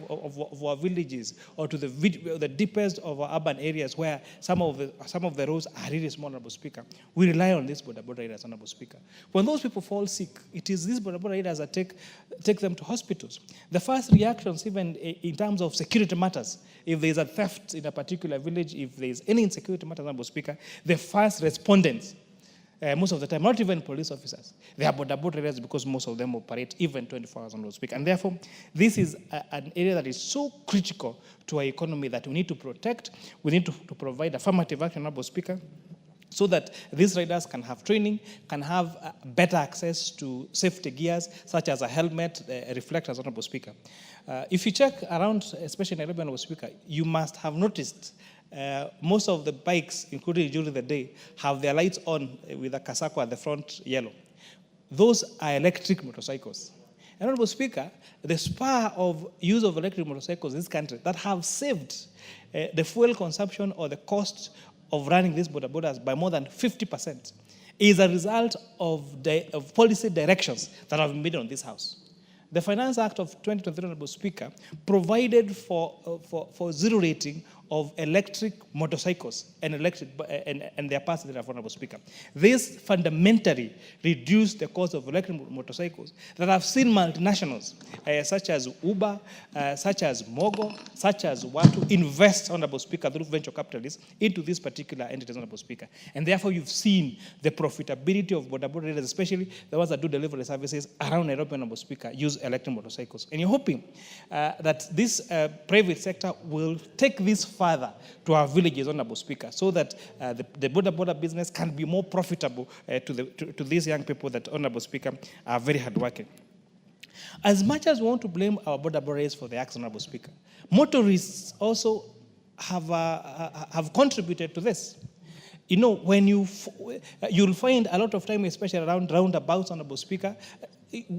our villages, or to the deepest of our urban areas where some of the roads are really small, Honorable Speaker, we rely on these boda boda riders, Honorable Speaker. When those people fall sick, it is these boda boda riders that take them to hospitals. The first reactions, even in terms of security matters, if there is a theft in a particular village, if there is any insecurity matters, Honorable Speaker, the first respondents, most of the time, not even police officers, they are boda boda riders, because most of them operate even 24 hours, Honorable Speaker. And therefore, this is an area that is so critical to our economy that we need to protect. We need to provide affirmative action, Honorable Speaker, so that these riders can have training, can have better access to safety gears, such as a helmet, reflectors, Honorable Speaker. If you check around, especially in Nairobi, Honorable Speaker, you must have noticed most of the bikes, including during the day, have their lights on with a casako at the front yellow. Those are electric motorcycles. And Honorable Speaker, the spur of use of electric motorcycles in this country that have saved the fuel consumption or the cost of running these boda bodas by more than 50% is a result of policy directions that have been made on this House. The Finance Act of 2023, Honorable Speaker, provided for zero rating of electric motorcycles and their parts thereof, Honorable Speaker. This fundamentally reduced the cost of electric motorcycles that have seen multinationals such as Uber, such as Mogo, such as Watu invest, Honorable Speaker, through venture capitalists into these particular entities, Honorable Speaker. And therefore, you've seen the profitability of boda boda riders, especially the ones that do delivery services around Nairobi, Honorable Speaker, use electric motorcycles. And you're hoping that this private sector will take this further to our villages, Honorable Speaker, so that the boda boda business can be more profitable to these young people that, Honorable Speaker, are very hardworking. As much as we want to blame our boda bodas for the acts, Honorable Speaker, motorists also have contributed to this. You know, when you'll find a lot of time, especially around roundabouts, Honorable Speaker,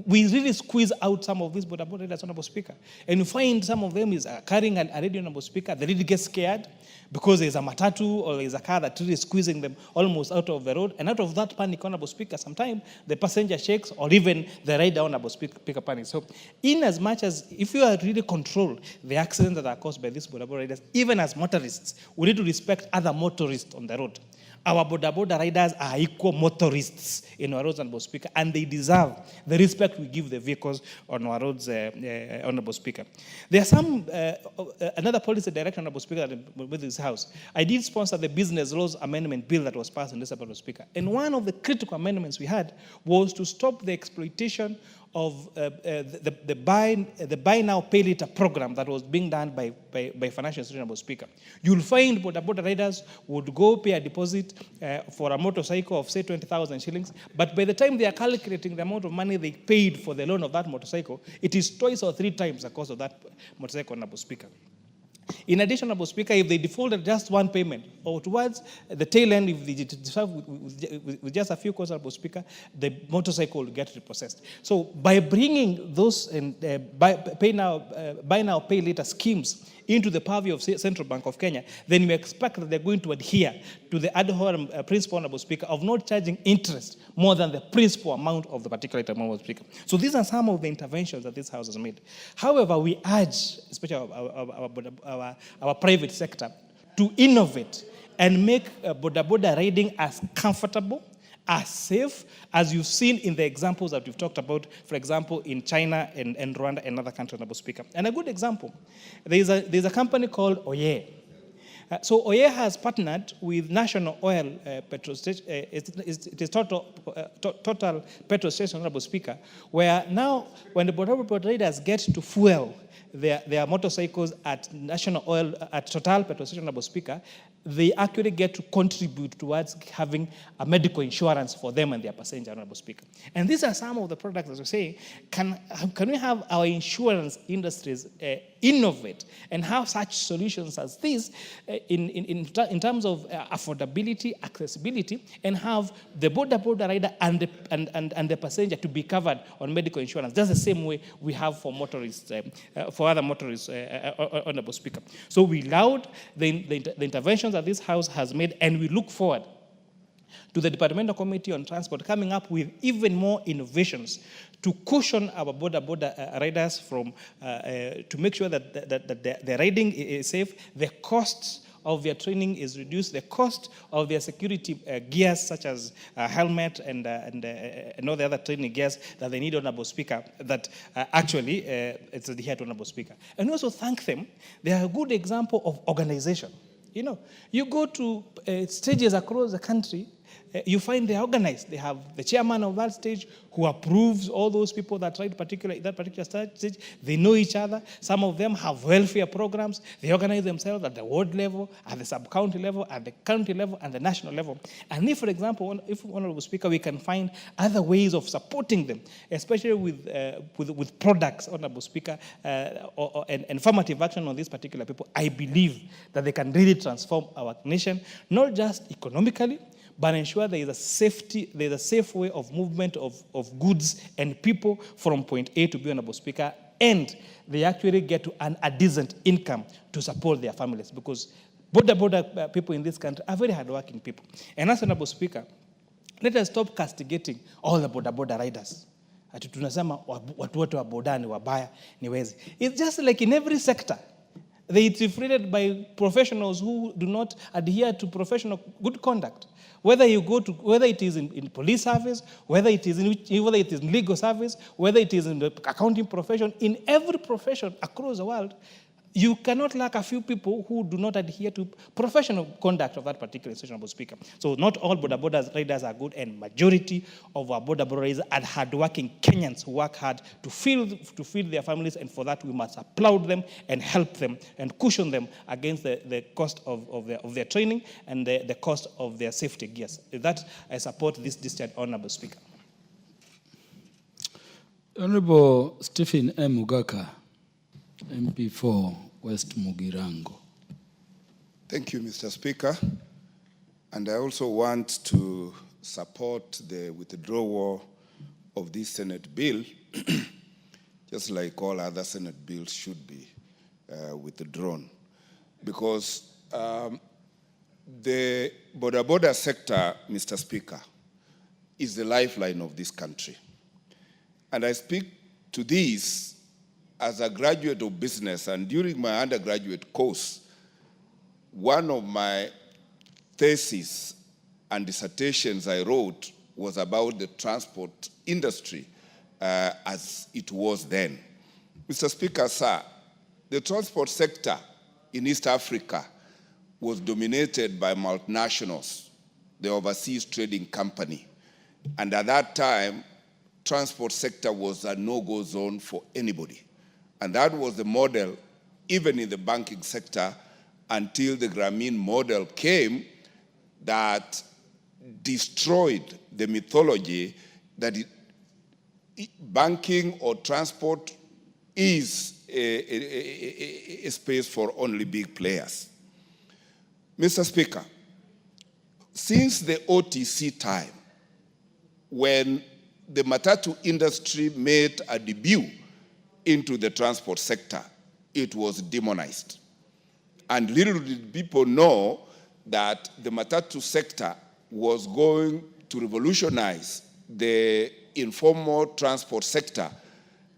we really squeeze out some of these boda boda riders, Honorable Speaker. And you find some of them is carrying a radio, Honorable Speaker. They really get scared because there's a matatu or there's a car that really is squeezing them almost out of the road. And out of that panic, Honorable Speaker, sometimes the passenger shakes or even the rider, Honorable Speaker, panics. So in as much as if you are really control the accidents that are caused by these boda boda riders, even as motorists, we need to respect other motorists on the road. Our boda boda riders are equal motorists in our roads, Honorable Speaker, and they deserve the respect we give the vehicles on our roads, Honorable Speaker. There are some, another policy direction, Honorable Speaker, with this House. I did sponsor the Business Laws Amendment Bill that was passed in this, Honorable Speaker. And one of the critical amendments we had was to stop the exploitation of the buy now, pay later program that was being done by financial institutions, Speaker. You'll find boda riders would go pay a deposit for a motorcycle of, say, 20,000 shillings, but by the time they are calculating the amount of money they paid for the loan of that motorcycle, it is twice or three times the cost of that motorcycle, Honorable Speaker. In addition, Honorable Speaker, if they defaulted just one payment, or towards the tail end, if they deserve with just a few calls, Honorable Speaker, the motorcycle will get repossessed. So by bringing those buy now, pay later schemes into the purview of Central Bank of Kenya, then we expect that they're going to adhere to the ad hoc principle, Honorable Speaker, of not charging interest more than the principal amount of the particular item, Honorable Speaker. So these are some of the interventions that this House has made. However, we urge, especially our private sector, to innovate and make boda riding as comfortable, as safe, as you've seen in the examples that we've talked about, for example, in China and Rwanda and other countries, Honorable Speaker. And a good example, there's a company called Oye. So Oye has partnered with National Oil petrol station, it is Total Petrol Station, Honorable Speaker, where now when the boda riders get to fuel their motorcycles at National Oil, at Total Petrol Station, Honorable Speaker, they actually get to contribute towards having a medical insurance for them and their passenger, Honorable Speaker. And these are some of the products, as we say, can we have our insurance industries innovate and have such solutions as these in terms of affordability, accessibility, and have the boda rider and the passenger to be covered on medical insurance. That's the same way we have for motorists, for other motorists, Honorable Speaker. So we laud the interventions that this House has made, and we look forward to the Departmental Committee on Transport coming up with even more innovations to cushion our boda riders from, to make sure that the riding is safe, the costs of their training is reduced, the cost of their security gears such as helmet and all the other training gears that they need, Honorable Speaker, that actually it's adhered to, Honorable Speaker. And also thank them. They are a good example of organization. You know, you go to stages across the country, you find they're organized. They have the chairman of that stage who approves all those people that ride that particular stage. They know each other. Some of them have welfare programs. They organize themselves at the ward level, at the sub-county level, at the county level, and the national level. And if, for example, Honorable Speaker, we can find other ways of supporting them, especially with products, Honorable Speaker, and affirmative action on these particular people, I believe that they can really transform our nation, not just economically, but ensure there is a safe way of movement of goods and people from point A to B, Honorable Speaker, and they actually get to earn a decent income to support their families, because boda people in this country are very hardworking people. And as Honorable Speaker, let us stop castigating all the boda riders. Ati tunasema watu wote wa boda ni wabaya, ni wezi. It's just like in every sector. They are treated by professionals who do not adhere to professional good conduct. Whether it is in police service, whether it is in legal service, whether it is in the accounting profession, in every profession across the world, you cannot lack a few people who do not adhere to professional conduct of that particular institution, Honorable Speaker. So not all boda riders are good, and majority of our boda riders are hardworking Kenyans who work hard to feed their families, and for that we must applaud them and help them and cushion them against the cost of their training and the cost of their safety gears. With that, I support this discharge, Honorable Speaker. Honorable Stephen M. Mugaka, MP for West Mugirango. Thank you, Mr. Speaker. And I also want to support the withdrawal of this Senate bill, just like all other Senate bills should be withdrawn. Because the boda sector, Mr. Speaker, is the lifeline of this country. And I speak to this as a graduate of business, and during my undergraduate course, one of my theses and dissertations I wrote was about the transport industry as it was then. Mr. Speaker, sir, the transport sector in East Africa was dominated by multinationals, the Overseas Trading Company. And at that time, transport sector was a no-go zone for anybody. And that was the model, even in the banking sector, until the Grameen model came that destroyed the mythology that banking or transport is a space for only big players. Mr. Speaker, since the OTC time, when the matatu industry made a debut into the transport sector, it was demonized. And little did people know that the matatu sector was going to revolutionize the informal transport sector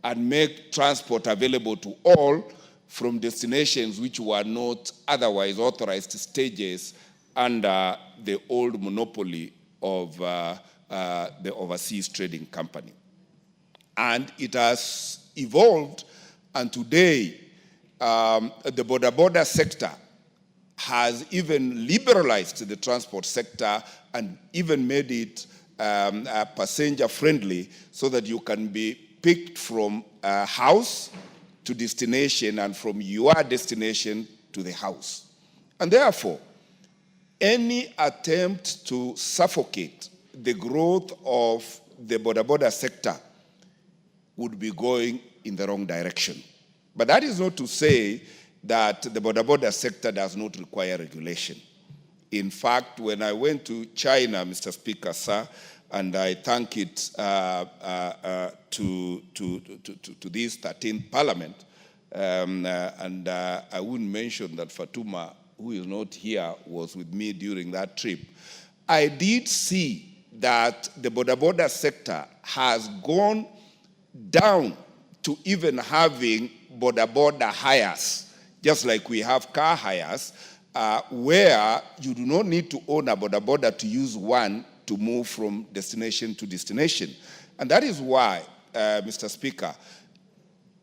and make transport available to all from destinations which were not otherwise authorized stages under the old monopoly of the overseas trading company. And it has evolved, and today the border sector has even liberalized the transport sector and even made it passenger friendly so that you can be picked from house to destination and from your destination to the house. And therefore, any attempt to suffocate the growth of the border sector would be going in the wrong direction. But that is not to say that the border sector does not require regulation. In fact, when I went to China, Mr. Speaker, sir, and I thank it to this 13th Parliament, and I wouldn't mention that Fatuma, who is not here, was with me during that trip. I did see that the border sector has gone down to even having border hires, just like we have car hires, where you do not need to own a border to use one to move from destination to destination. And that is why, Mr. Speaker,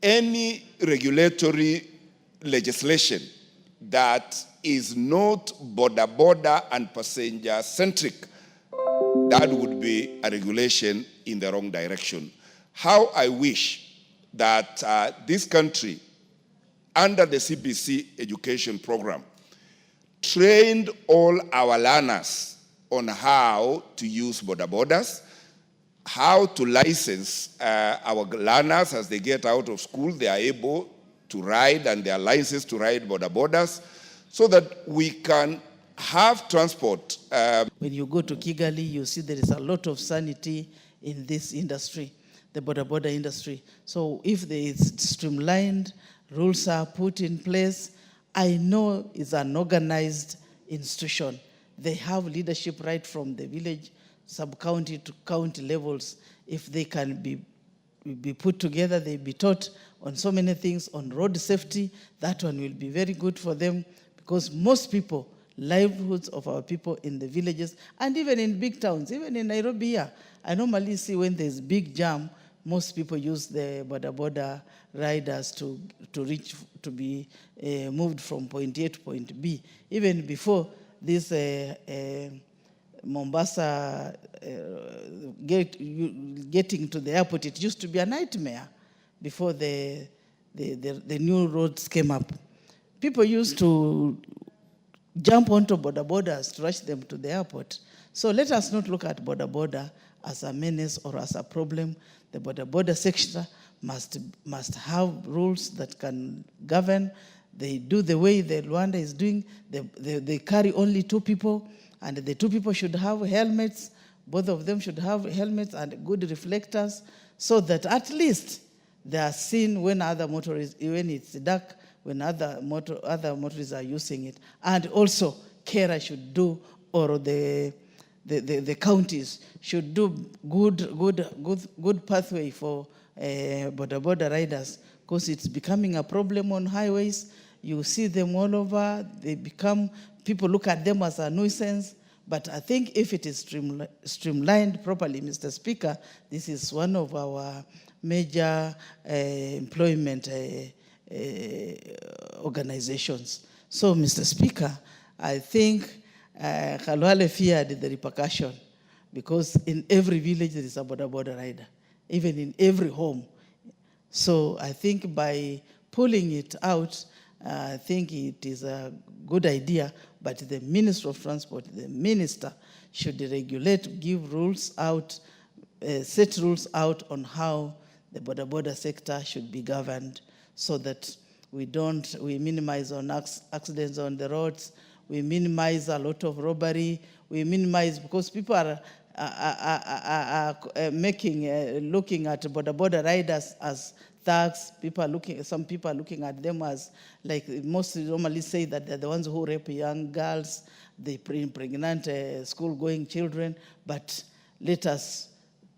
any regulatory legislation that is not border and passenger-centric, that would be a regulation in the wrong direction. How I wish that this country, under the CBC education program, trained all our learners on how to use borders, how to license our learners as they get out of school, they are able to ride and they are licensed to ride borders, so that we can have transport. When you go to Kigali, you see there is a lot of sanity in this industry, the border industry. So if there is streamlined, rules are put in place, I know it's an organized institution. They have leadership right from the village, sub-county to county levels. If they can be put together, they be taught on so many things, on road safety, that one will be very good for them, because most people, livelihoods of our people in the villages, and even in big towns, even in Nairobi here, I normally see when there's big jam, most people use the border riders to be moved from point A to point B. Even before this Mombasa getting to the airport, it used to be a nightmare before the new roads came up. People used to jump onto borders to rush them to the airport. So let us not look at border as a menace or as a problem. The border sector must have rules that can govern. They do the way the Rwanda is doing. They carry only 2 people, and the 2 people should have helmets. Both of them should have helmets and good reflectors, so that at least they are seen when other motorists, when it's dark, when other motorists are using it. And also, Kera should do, or the counties should do good pathway for border riders, because it's becoming a problem on highways. You see them all over. People look at them as a nuisance. But I think if it is streamlined properly, Mr. Speaker, this is one of our major employment organizations. So, Mr. Speaker, I think Khalwale feared the repercussion, because in every village there is a border rider. even in every home. So I think by pulling it out, I think it is a good idea, but the Minister of Transport, the minister, should regulate, give rules out, set rules out on how the border sector should be governed, so that we minimize on accidents on the roads, we minimize a lot of robbery, we minimize, because people are looking at border riders as thugs. Some people are looking at them as, like, most normally say that they're the ones who rape young girls, they impregnate school-going children, but let us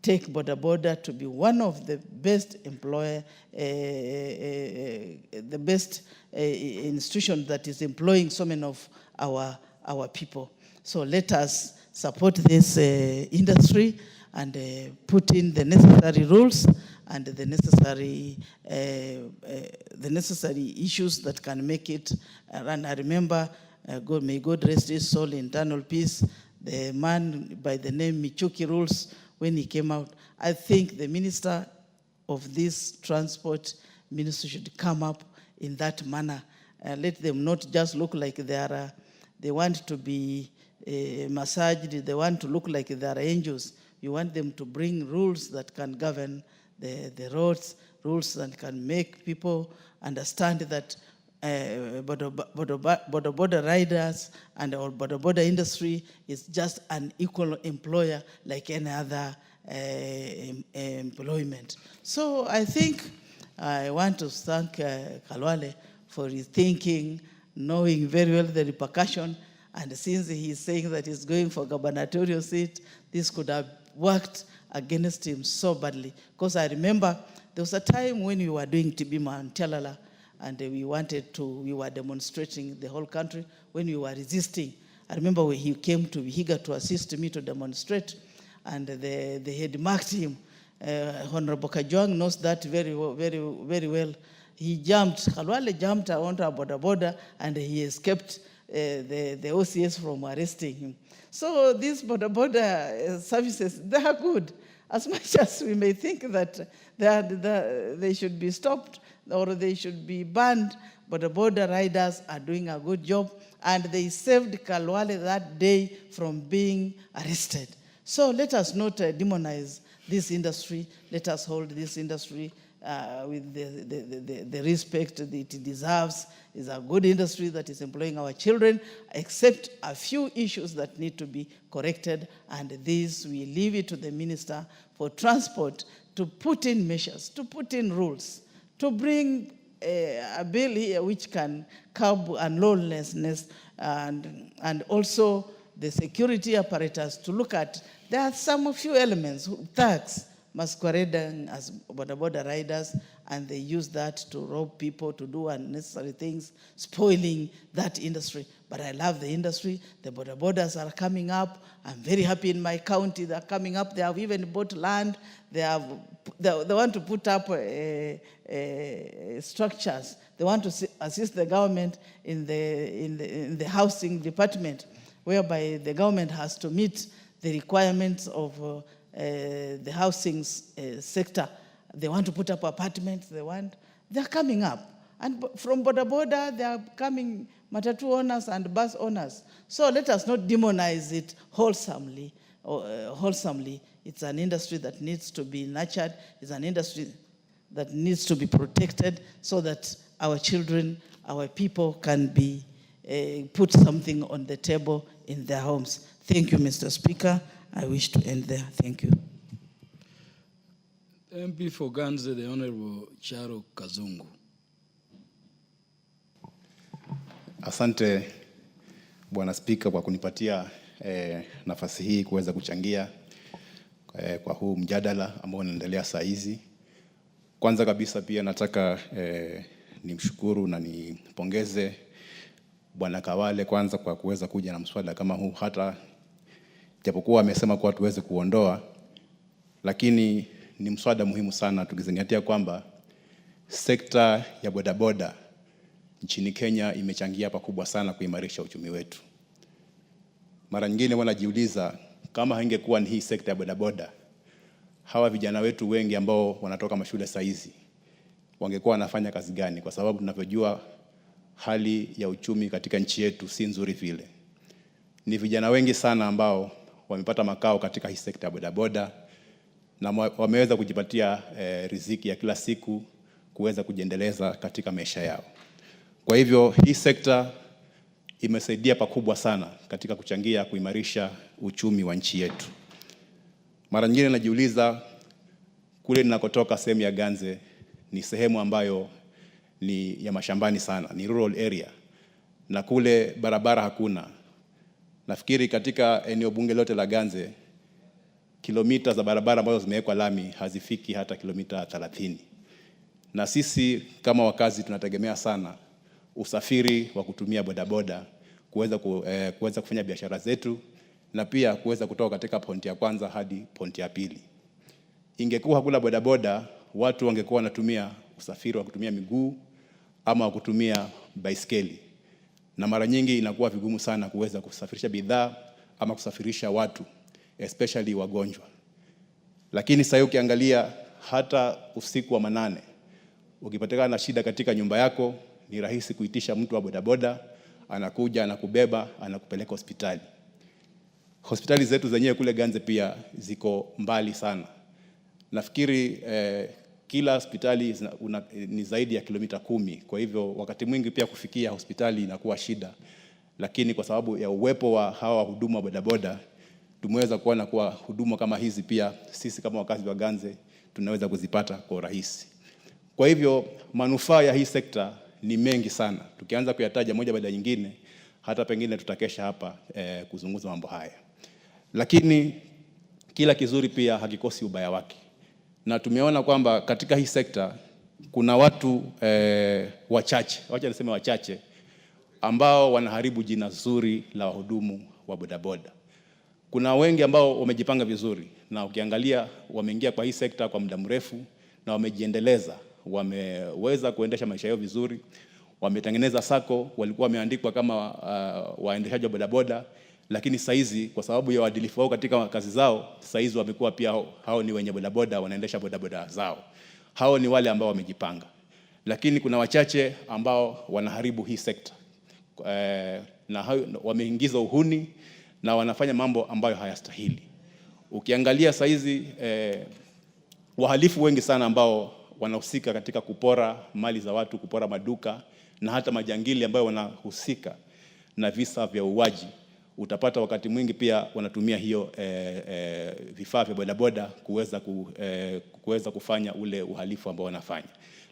take border to be one of the best employer, the best institution that is employing so many of our people. So let us support this industry and put in the necessary rules and the necessary issues that can make it run. I remember, may God rest his soul in eternal peace, the man by the name Michuki Rules, when he came out. I think the minister of this transport ministry should come up in that manner. Let them not just look like they want to be massaged, they want to look like they are angels. You want them to bring rules that can govern the roads, rules that can make people understand that border riders and our border industry is just an equal employer like any other employment. So I think I want to thank Kalwale for his thinking, knowing very well the repercussion, and since he's saying that he's going for gubernatorial seat, this could have worked against him so badly. Because I remember there was a time when we were doing Tibima and Telala, and we were demonstrating the whole country when we were resisting. I remember when he came to Vihiga to assist me to demonstrate, and they had marked him. Honorable Kajwang knows that very well. He jumped, Kalwale jumped onto a border, and he escaped the OCS from arresting him. So these border services, they are good. As much as we may think that they should be stopped or they should be banned, but the border riders are doing a good job, and they saved Kalwale that day from being arrested. So let us not demonize this industry. Let us hold this industry with the respect that it deserves. It's a good industry that is employing our children, except a few issues that need to be corrected, and this we leave it to the Minister for Transport to put in measures, to put in rules, to bring a bill here which can curb unlawlessness, and also the security apparatus to look at. There are a few elements, thugs masquerading as border riders, and they use that to rob people, to do unnecessary things, spoiling that industry. But I love the industry. The borders are coming up. I'm very happy in my county. They're coming up. They have even bought land. They want to put up structures. They want to assist the government in the housing department, whereby the government has to meet the requirements of the housing sector. They want to put up apartments. They're coming up. And from border, they are coming matatu owners and bus owners. So let us not demonize it wholesomely. It's an industry that needs to be nurtured. It's an industry that needs to be protected so that our children, our people can be put something on the table in their homes. Thank you, Mr. Speaker. I wish to end there. Thank you. MP for Ganze, the Honorable Charo Kazungu. Asante Bwana Spika kwa kunipatia nafasi hii kuweza kuchangia kwa huu mjadala ambao unaendelea saa hizi. Kwanza kabisa pia nataka nimshukuru na nipongeze Bwana Kawale kwanza kwa kuweza kuja na mswada kama huu, hata japokuwa amesema kwa tuweze kuondoa, lakini ni mswada muhimu sana tukizingatia kwamba sekta ya bodaboda nchini Kenya imechangia pakubwa sana kuimarisha uchumi wetu. Mara nyingine wanajiuliza kama haingekuwa ni hii sekta ya bodaboda, hawa vijana wetu wengi ambao wanatoka mashule saizi wangekuwa wanafanya kazi gani, kwa sababu tunavyojua hali ya uchumi katika nchi yetu si nzuri vile. Ni vijana wengi sana ambao wamepata makao katika hii sekta ya bodaboda na wameweza kujipatia riziki ya kila siku kuweza kujiendeleza katika maisha yao. Kwa hivyo hii sekta imesaidia pakubwa sana katika kuchangia kuimarisha uchumi wa nchi yetu. Mara nyingine najiuliza, kule ninakotoka sehemu ya Ganze ni sehemu ambayo ni ya mashambani sana, ni rural area, na kule barabara hakuna. Nafikiri katika eneo bunge lote la Ganze kilomita za barabara ambazo zimewekwa lami hazifiki hata kilomita 30. Na sisi kama wakazi tunategemea sana usafiri wa kutumia bodaboda kuweza kufanya biashara zetu na pia kuweza kutoka katika pointi ya kwanza hadi pointi ya pili. Ingekuwa hakuna bodaboda, watu wangekuwa wanatumia usafiri wa kutumia miguu ama wa kutumia baiskeli. Na mara nyingi inakuwa vigumu sana kuweza kusafirisha bidhaa ama kusafirisha watu, especially wagonjwa. Lakini sasa ukiangalia hata usiku wa manane, ukipatikana na shida katika nyumba yako, ni rahisi kuitisha mtu wa bodaboda, anakuja, anakubeba, anakupeleka hospitali. Hospitali zetu zenyewe kule Ganze pia ziko mbali sana. Nafikiri kila hospitali ni zaidi ya kilomita 10. Kwa hivyo wakati mwingi pia kufikia hospitali inakuwa shida. Lakini kwa sababu ya uwepo wa hawa wahudumu wa bodaboda, tumeweza kuona kuwa huduma kama hizi pia sisi kama wakazi wa Ganze tunaweza kuzipata kwa urahisi. Kwa hivyo manufaa ya hii sekta ni mengi sana. Tukianza kuyataja moja baada ya nyingine, hata pengine tutakesha hapa kuzungumza mambo haya. Lakini kila kizuri pia hakikosi ubaya wake. Na tumeona kwamba katika hii sekta kuna watu wachache, wacha niseme wachache, ambao wanaharibu jina zuri la wahudumu wa bodaboda. Kuna wengi ambao wamejipanga vizuri na ukiangalia wameingia kwa hii sekta kwa muda mrefu na wamejiendeleza, wameweza kuendesha maisha yao vizuri, wametengeneza sako, walikuwa wameandikwa kama waendeshaji wa bodaboda, lakini saizi kwa sababu ya uadilifu wao katika kazi zao, saizi wamekuwa pia hao ni wenye bodaboda, wanaendesha bodaboda zao. Hao ni wale ambao wamejipanga. Lakini kuna wachache ambao wanaharibu hii sekta. Na wameingiza uhuni na wanafanya mambo ambayo hayastahili. Ukiangalia saizi wahalifu wengi sana ambao wanahusika katika kupora mali za watu, kupora maduka na hata majangili ambao wanahusika na visa vya uwaji, utapata wakati mwingi pia wanatumia hiyo vifaa vya bodaboda kuweza kufanya ule uhalifu ambao wanafanya.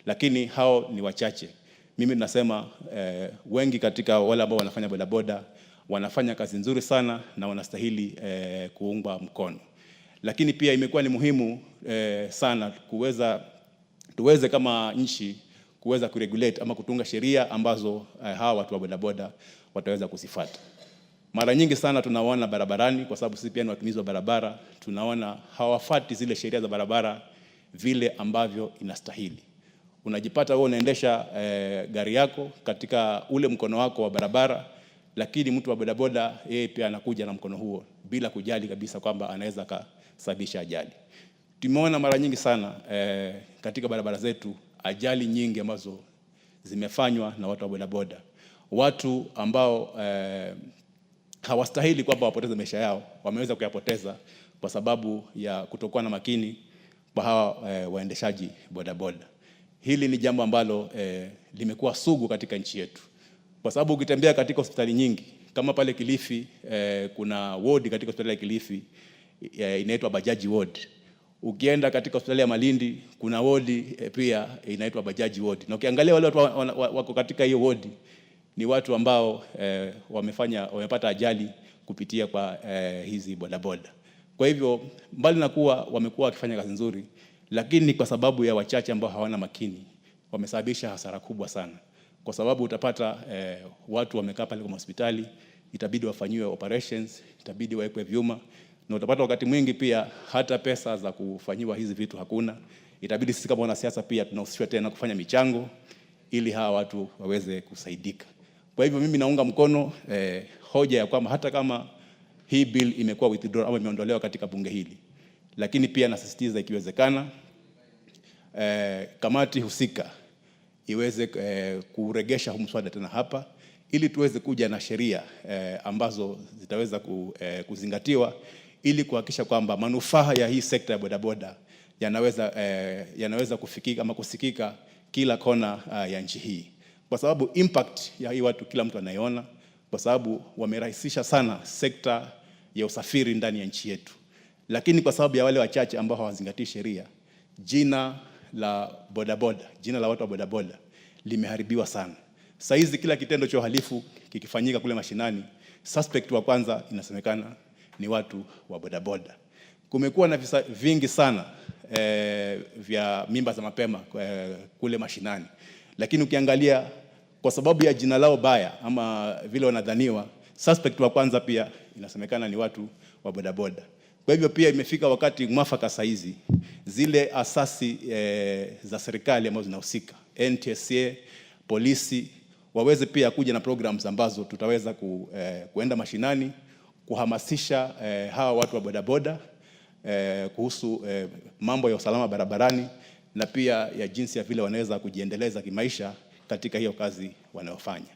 Lakini hao ni wachache. Mimi nasema wengi katika wale ambao wanafanya bodaboda wanafanya kazi nzuri sana na wanastahili kuungwa mkono. Lakini pia imekuwa ni muhimu sana tuweze kama nchi kuweza kuregulate ama kutunga sheria ambazo hawa watu wa bodaboda wataweza kuzifuata. Mara nyingi sana tunaona barabarani, kwa sababu sisi pia ni watumizi wa barabara, tunaona hawafuati zile sheria za barabara vile ambavyo inastahili. Unajipata wewe unaendesha gari yako katika ule mkono wako wa barabara, lakini mtu wa bodaboda yeye pia anakuja na mkono huo bila kujali kabisa kwamba anaweza kusababisha ajali. Tumeona mara nyingi sana katika barabara zetu ajali nyingi ambazo zimefanywa na watu wa bodaboda. Watu ambao hawastahili kwamba wapoteze maisha yao, wameweza kuyapoteza kwa sababu ya kutokuwa na makini kwa hawa waendeshaji bodaboda. Hili ni jambo ambalo limekuwa sugu katika nchi yetu. Kwa sababu ukitembea katika hospitali nyingi, kama pale Kilifi, kuna ward katika hospitali ya Kilifi inaitwa Bajaji ward. Ukienda katika hospitali ya Malindi, kuna ward pia inaitwa Bajaji ward. Na ukiangalia wale watu wako katika hiyo ward ni watu ambao wamepata ajali kupitia kwa hizi bodaboda. Kwa hivyo mbali na kuwa wamekuwa wakifanya kazi nzuri, lakini kwa sababu ya wachache ambao hawana makini, wamesababisha hasara kubwa sana. Kwa sababu utapata watu wamekaa pale kwa hospitali, itabidi wafanyiwe operations, itabidi wawekwe vyuma, na utapata wakati mwingi pia hata pesa za kufanyiwa hizi vitu hakuna. Itabidi sisi kama wanasiasa pia tunahusishwa tena kufanya michango ili hawa watu waweze kusaidika. Kwa hivyo mimi naunga mkono hoja ya kwamba hata kama hii bill imekuwa withdrawn au imeondolewa katika bunge hili, lakini pia nasisitiza ikiwezekana kamati husika iweze kuregesha huu mswada tena hapa ili tuweze kuja na sheria ambazo zitaweza kuzingatiwa ili kuhakikisha kwamba manufaa ya hii sekta ya bodaboda yanaweza kufikika ama kusikika kila kona ya nchi hii, kwa sababu impact ya hii watu kila mtu anaiona, kwa sababu wamerahisisha sana sekta ya usafiri ndani ya nchi yetu. Lakini kwa sababu ya wale wachache ambao hawazingatii sheria, jina la bodaboda, jina la watu wa bodaboda limeharibiwa sana. Sasa hizi kila kitendo cha uhalifu kikifanyika kule mashinani, suspect wa kwanza inasemekana ni watu wa bodaboda. Kumekuwa na visa vingi sana vya mimba za mapema kule mashinani. Lakini ukiangalia kwa sababu ya jina lao baya ama vile wanadhaniwa, suspect wa kwanza pia inasemekana ni watu wa bodaboda. Kwa hivyo pia imefika wakati mwafaka saa hizi zile asasi za serikali ambazo zinahusika, NTSA, polisi, waweze pia kuja na programs ambazo tutaweza kuenda mashinani kuhamasisha hawa watu wa bodaboda kuhusu mambo ya usalama barabarani na pia ya jinsi ya vile wanaweza kujiendeleza kimaisha katika hiyo kazi wanayofanya.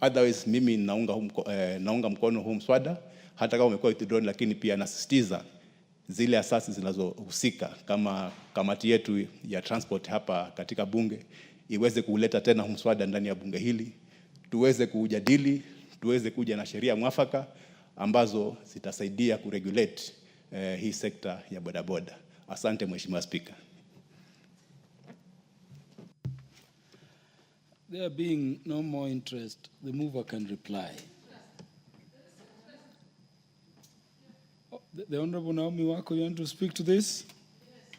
Otherwise mimi naunga mkono huu mswada hata kama umekuwa withdrawn, lakini pia nasisitiza zile asasi zinazohusika kama kamati yetu ya transport hapa katika bunge iweze kuleta tena huu mswada ndani ya bunge hili, tuweze kujadili, tuweze kuja na sheria mwafaka ambazo zitasaidia kuregulate hii sekta ya bodaboda. Asante Mheshimiwa Spika. There being no more interest, the mover can reply. The Honorable Naomi Wako, you want to speak to this?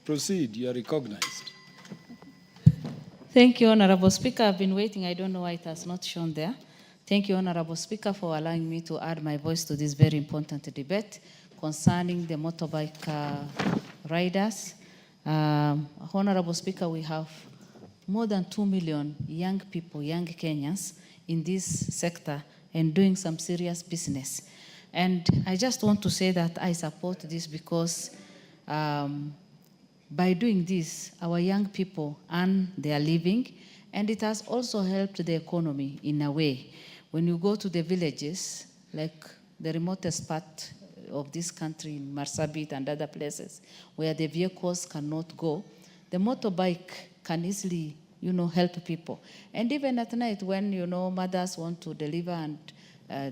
Proceed, you are recognized. Thank you, Honorable Speaker. I've been waiting. I don't know why it has not shown there. Thank you, Honorable Speaker, for allowing me to add my voice to this very important debate concerning the motorbike riders. Honorable Speaker, we have more than 2 million young people, young Kenyans in this sector and doing some serious business. And I just want to say that I support this because by doing this, our young people earn their living, and it has also helped the economy in a way. When you go to the villages, like the remotest part of this country, in Marsabit and other places, where the vehicles cannot go, the motorbike can easily, help people. And even at night when, mothers want to deliver and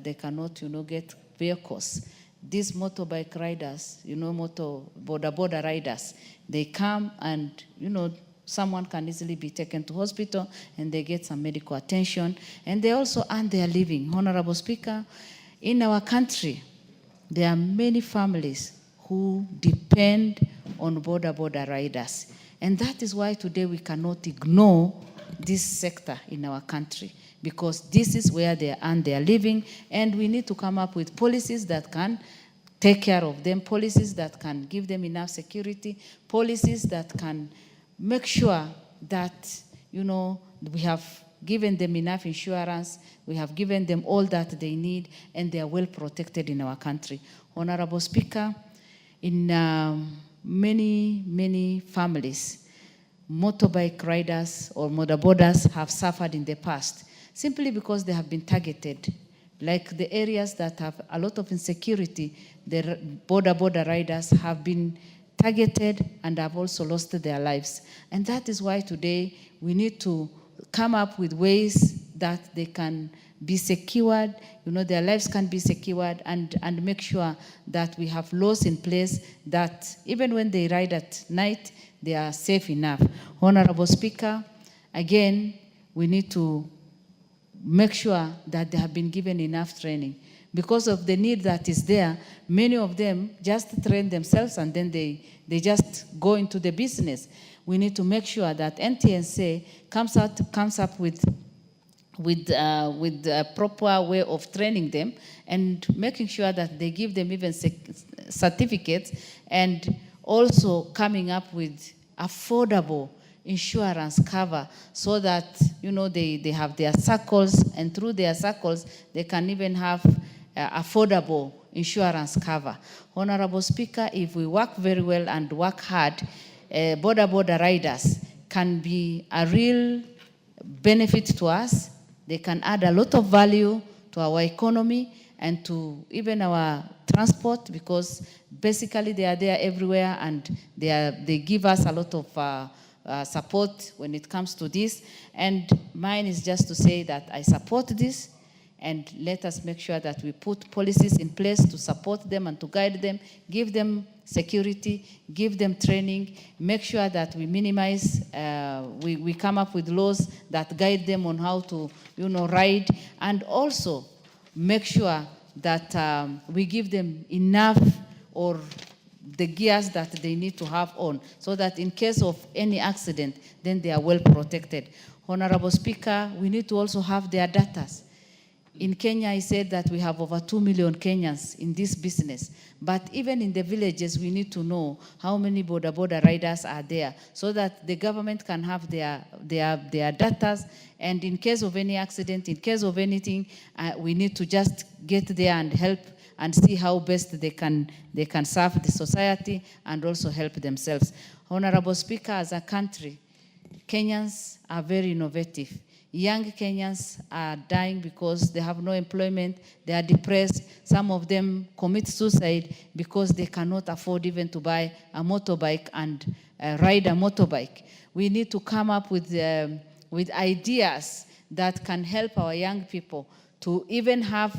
they cannot, get vehicles, these motorbike riders, boda riders, they come and, someone can easily be taken to hospital and they get some medical attention, and they also earn their living. Honorable Speaker, in our country, there are many families who depend on boda riders. And that is why today we cannot ignore this sector in our country, because this is where they earn their living, and we need to come up with policies that can take care of them, policies that can give them enough security, policies that can make sure that, we have given them enough insurance, we have given them all that they need, and they are well protected in our country. Honorable Speaker, in many families, motorbike riders or motorboarders have suffered in the past simply because they have been targeted. Like the areas that have a lot of insecurity, the border riders have been targeted and have also lost their lives. And that is why today we need to come up with ways that they can be secured, their lives can be secured, and make sure that we have laws in place that even when they ride at night, they are safe enough. Honorable Speaker, again, we need to make sure that they have been given enough training. Because of the need that is there, many of them just train themselves and then they just go into the business. We need to make sure that NTSA comes up with a proper way of training them and making sure that they give them even certificates, and also coming up with affordable insurance cover so that, they have their circles, and through their circles, they can even have affordable insurance cover. Honorable Speaker, if we work very well and work hard, border riders can be a real benefit to us. They can add a lot of value to our economy and to even our transport, because basically they are there everywhere and they give us a lot of support when it comes to this. And mine is just to say that I support this, and let us make sure that we put policies in place to support them and to guide them, give them security, give them training, make sure that we minimize, we come up with laws that guide them on how to, ride, and also make sure that we give them enough or the gears that they need to have on, so that in case of any accident, then they are well protected. Honorable Speaker, we need to also have their data. In Kenya, I said that we have over 2 million Kenyans in this business. But even in the villages, we need to know how many border riders are there, so that the government can have their data. And in case of any accident, in case of anything, we need to just get there and help and see how best they can serve the society and also help themselves. Honorable Speaker, as a country, Kenyans are very innovative. Young Kenyans are dying because they have no employment, they are depressed. Some of them commit suicide because they cannot afford even to buy a motorbike and ride a motorbike. We need to come up with ideas that can help our young people to even have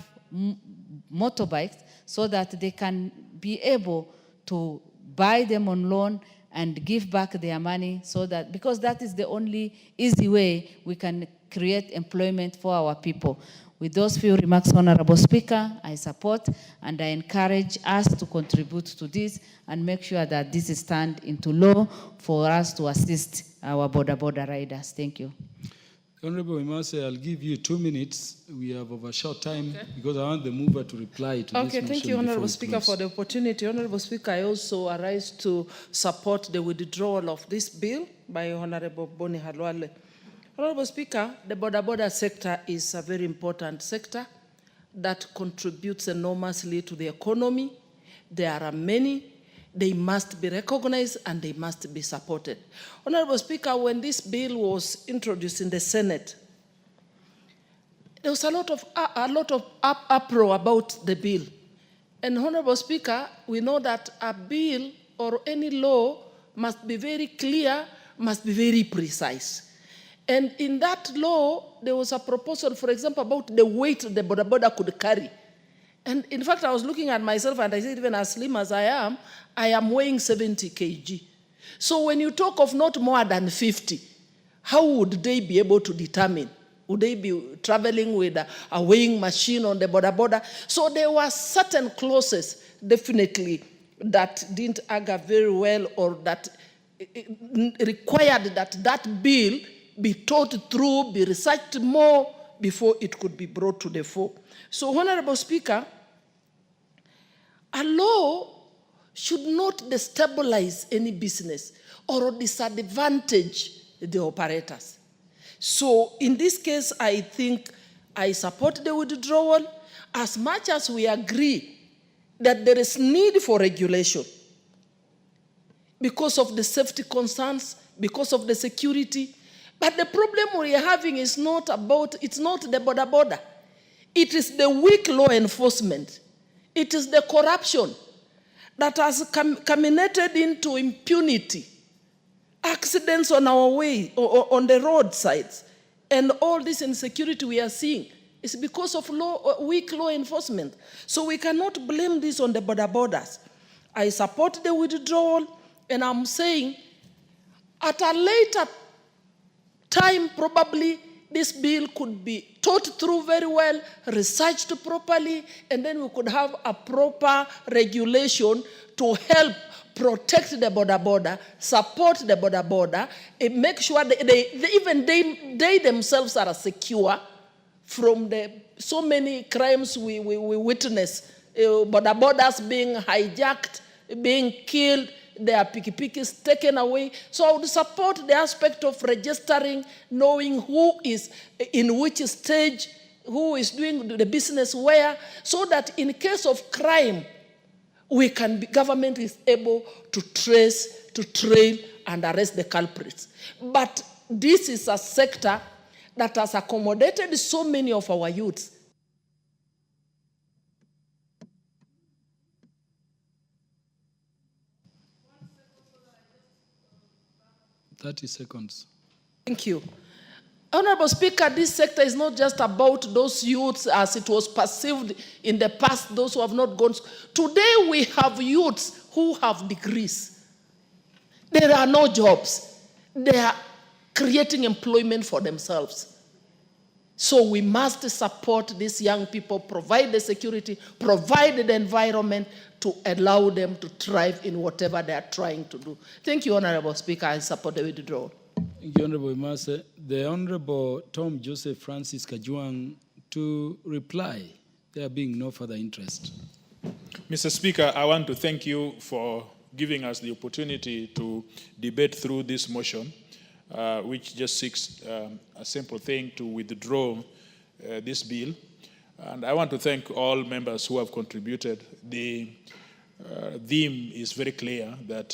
motorbikes, so that they can be able to buy them on loan and give back their money, so that, because that is the only easy way we can create employment for our people. With those few remarks, Honorable Speaker, I support and I encourage us to contribute to this and make sure that this is turned into law for us to assist our border riders. Thank you. Honorable Imase, I'll give you 2 minutes. We have overshot time because I want the mover to reply to this motion. Thank you, Honorable Speaker, for the opportunity. Honorable Speaker, I also arise to support the withdrawal of this bill by Honorable Boni Halwale. Honorable Speaker, the border sector is a very important sector that contributes enormously to the economy. There are many. They must be recognized and they must be supported. Honorable Speaker, when this bill was introduced in the Senate, there was a lot of uproar about the bill. And Honorable Speaker, we know that a bill or any law must be very clear, must be very precise. And in that law, there was a proposal, for example, about the weight the border could carry. And in fact, I was looking at myself and I said, even as slim as I am weighing 70 kg. So when you talk of not more than 50, how would they be able to determine? Would they be traveling with a weighing machine on the border? So there were certain clauses, definitely, that didn't augur very well, or that required that bill be thought through, be researched more before it could be brought to the fore. So, Honorable Speaker, a law should not destabilize any business or disadvantage the operators. So, in this case, I think I support the withdrawal, as much as we agree that there is need for regulation because of the safety concerns, because of the security. But the problem we are having is not it's not the border. It is the weak law enforcement. It is the corruption that has culminated into impunity, accidents on our way, or on the roadsides, and all this insecurity we are seeing is because of weak law enforcement. So we cannot blame this on the borders. I support the withdrawal, and I'm saying at a later time, probably this bill could be thought through very well, researched properly, and then we could have a proper regulation to help protect the border, support the border, and make sure they themselves are secure from so many crimes we witness. Borders being hijacked, being killed, their pikipikis taken away. So I would support the aspect of registering, knowing who is in which stage who is doing the business where, so that in case of crime, government is able to trace, to trail, and arrest the culprits. But this is a sector that has accommodated so many of our youths. Seconds. Thank you. Honorable Speaker, this sector is not just about those youths as it was perceived in the past, those who have not gone. Today we have youths who have degrees. There are no jobs. They are creating employment for themselves. So we must support these young people, provide the security, provide the environment to allow them to thrive in whatever they are trying to do. Thank you, Honorable Speaker. I support the withdrawal. Thank you, Honorable Imase. The Honorable Tom Joseph Francis Kajuang to reply, there being no further interest. Mr. Speaker, I want to thank you for giving us the opportunity to debate through this motion, which just seeks a simple thing to withdraw this bill. And I want to thank all members who have contributed. The theme is very clear that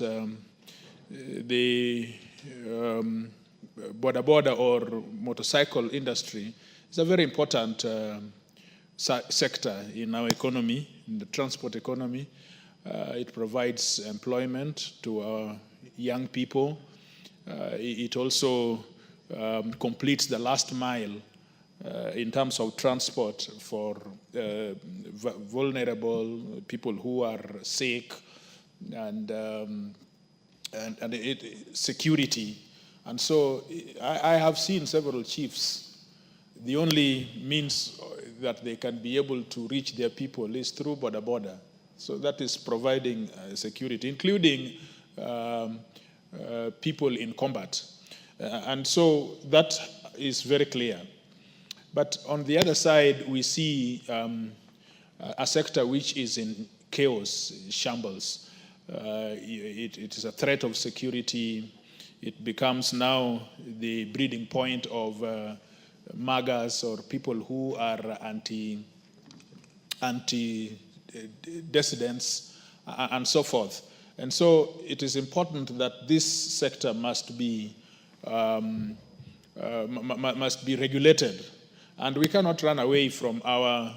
the border or motorcycle industry is a very important sector in our economy, in the transport economy. It provides employment to our young people. It also completes the last mile in terms of transport for vulnerable people who are sick and security. And so I have seen several chiefs. The only means that they can be able to reach their people is through border. So that is providing security, including people in combat. And so that is very clear. But on the other side, we see a sector which is in chaos, shambles. It is a threat of security. It becomes now the breeding point of MAGAs or people who are anti-dissidents and so forth. And so it is important that this sector must be regulated. And we cannot run away from our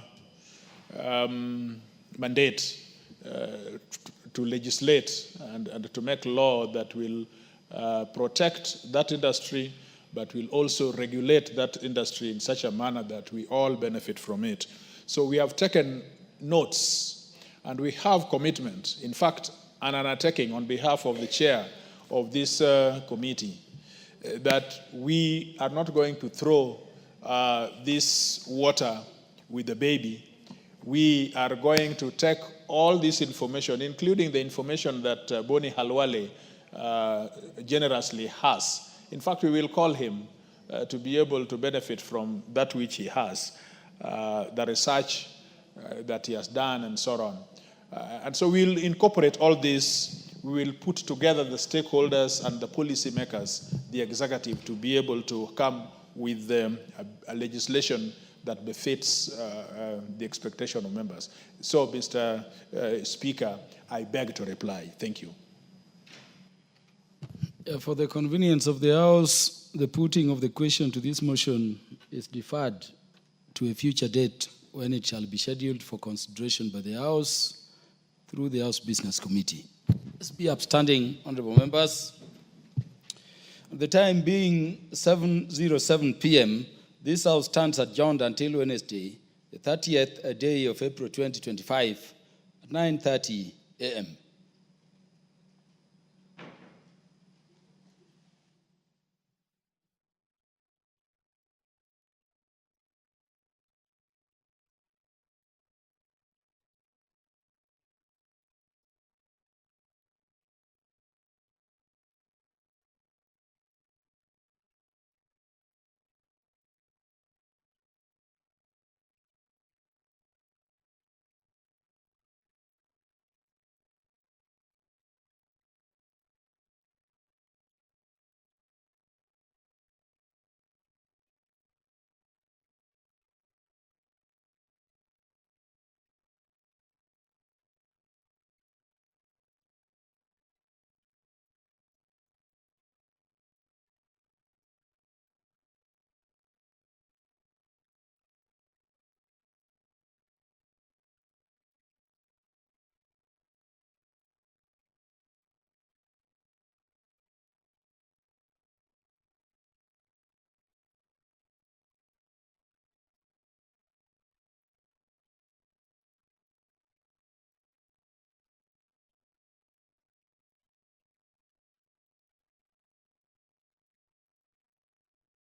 mandate to legislate and to make law that will protect that industry, but will also regulate that industry in such a manner that we all benefit from it. So we have taken notes and we have commitment. In fact, an undertaking on behalf of the chair of this committee that we are not going to throw this water with the baby. We are going to take all this information, including the information that Boni Halwale generously has. In fact, we will call him to be able to benefit from that which he has, the research that he has done and so on. And so we'll incorporate all this. We will put together the stakeholders and the policymakers, the executive, to be able to come with a legislation that befits the expectation of members. So, Mr. Speaker, I beg to reply. Thank you. For the convenience of the House, the putting of the question to this motion is deferred to a future date when it shall be scheduled for consideration by the House through the House Business Committee. Let's be upstanding, honorable members. The time being 7:07 p.m., this House stands adjourned until Wednesday, the 30th day of April 2025 at 9:30 a.m.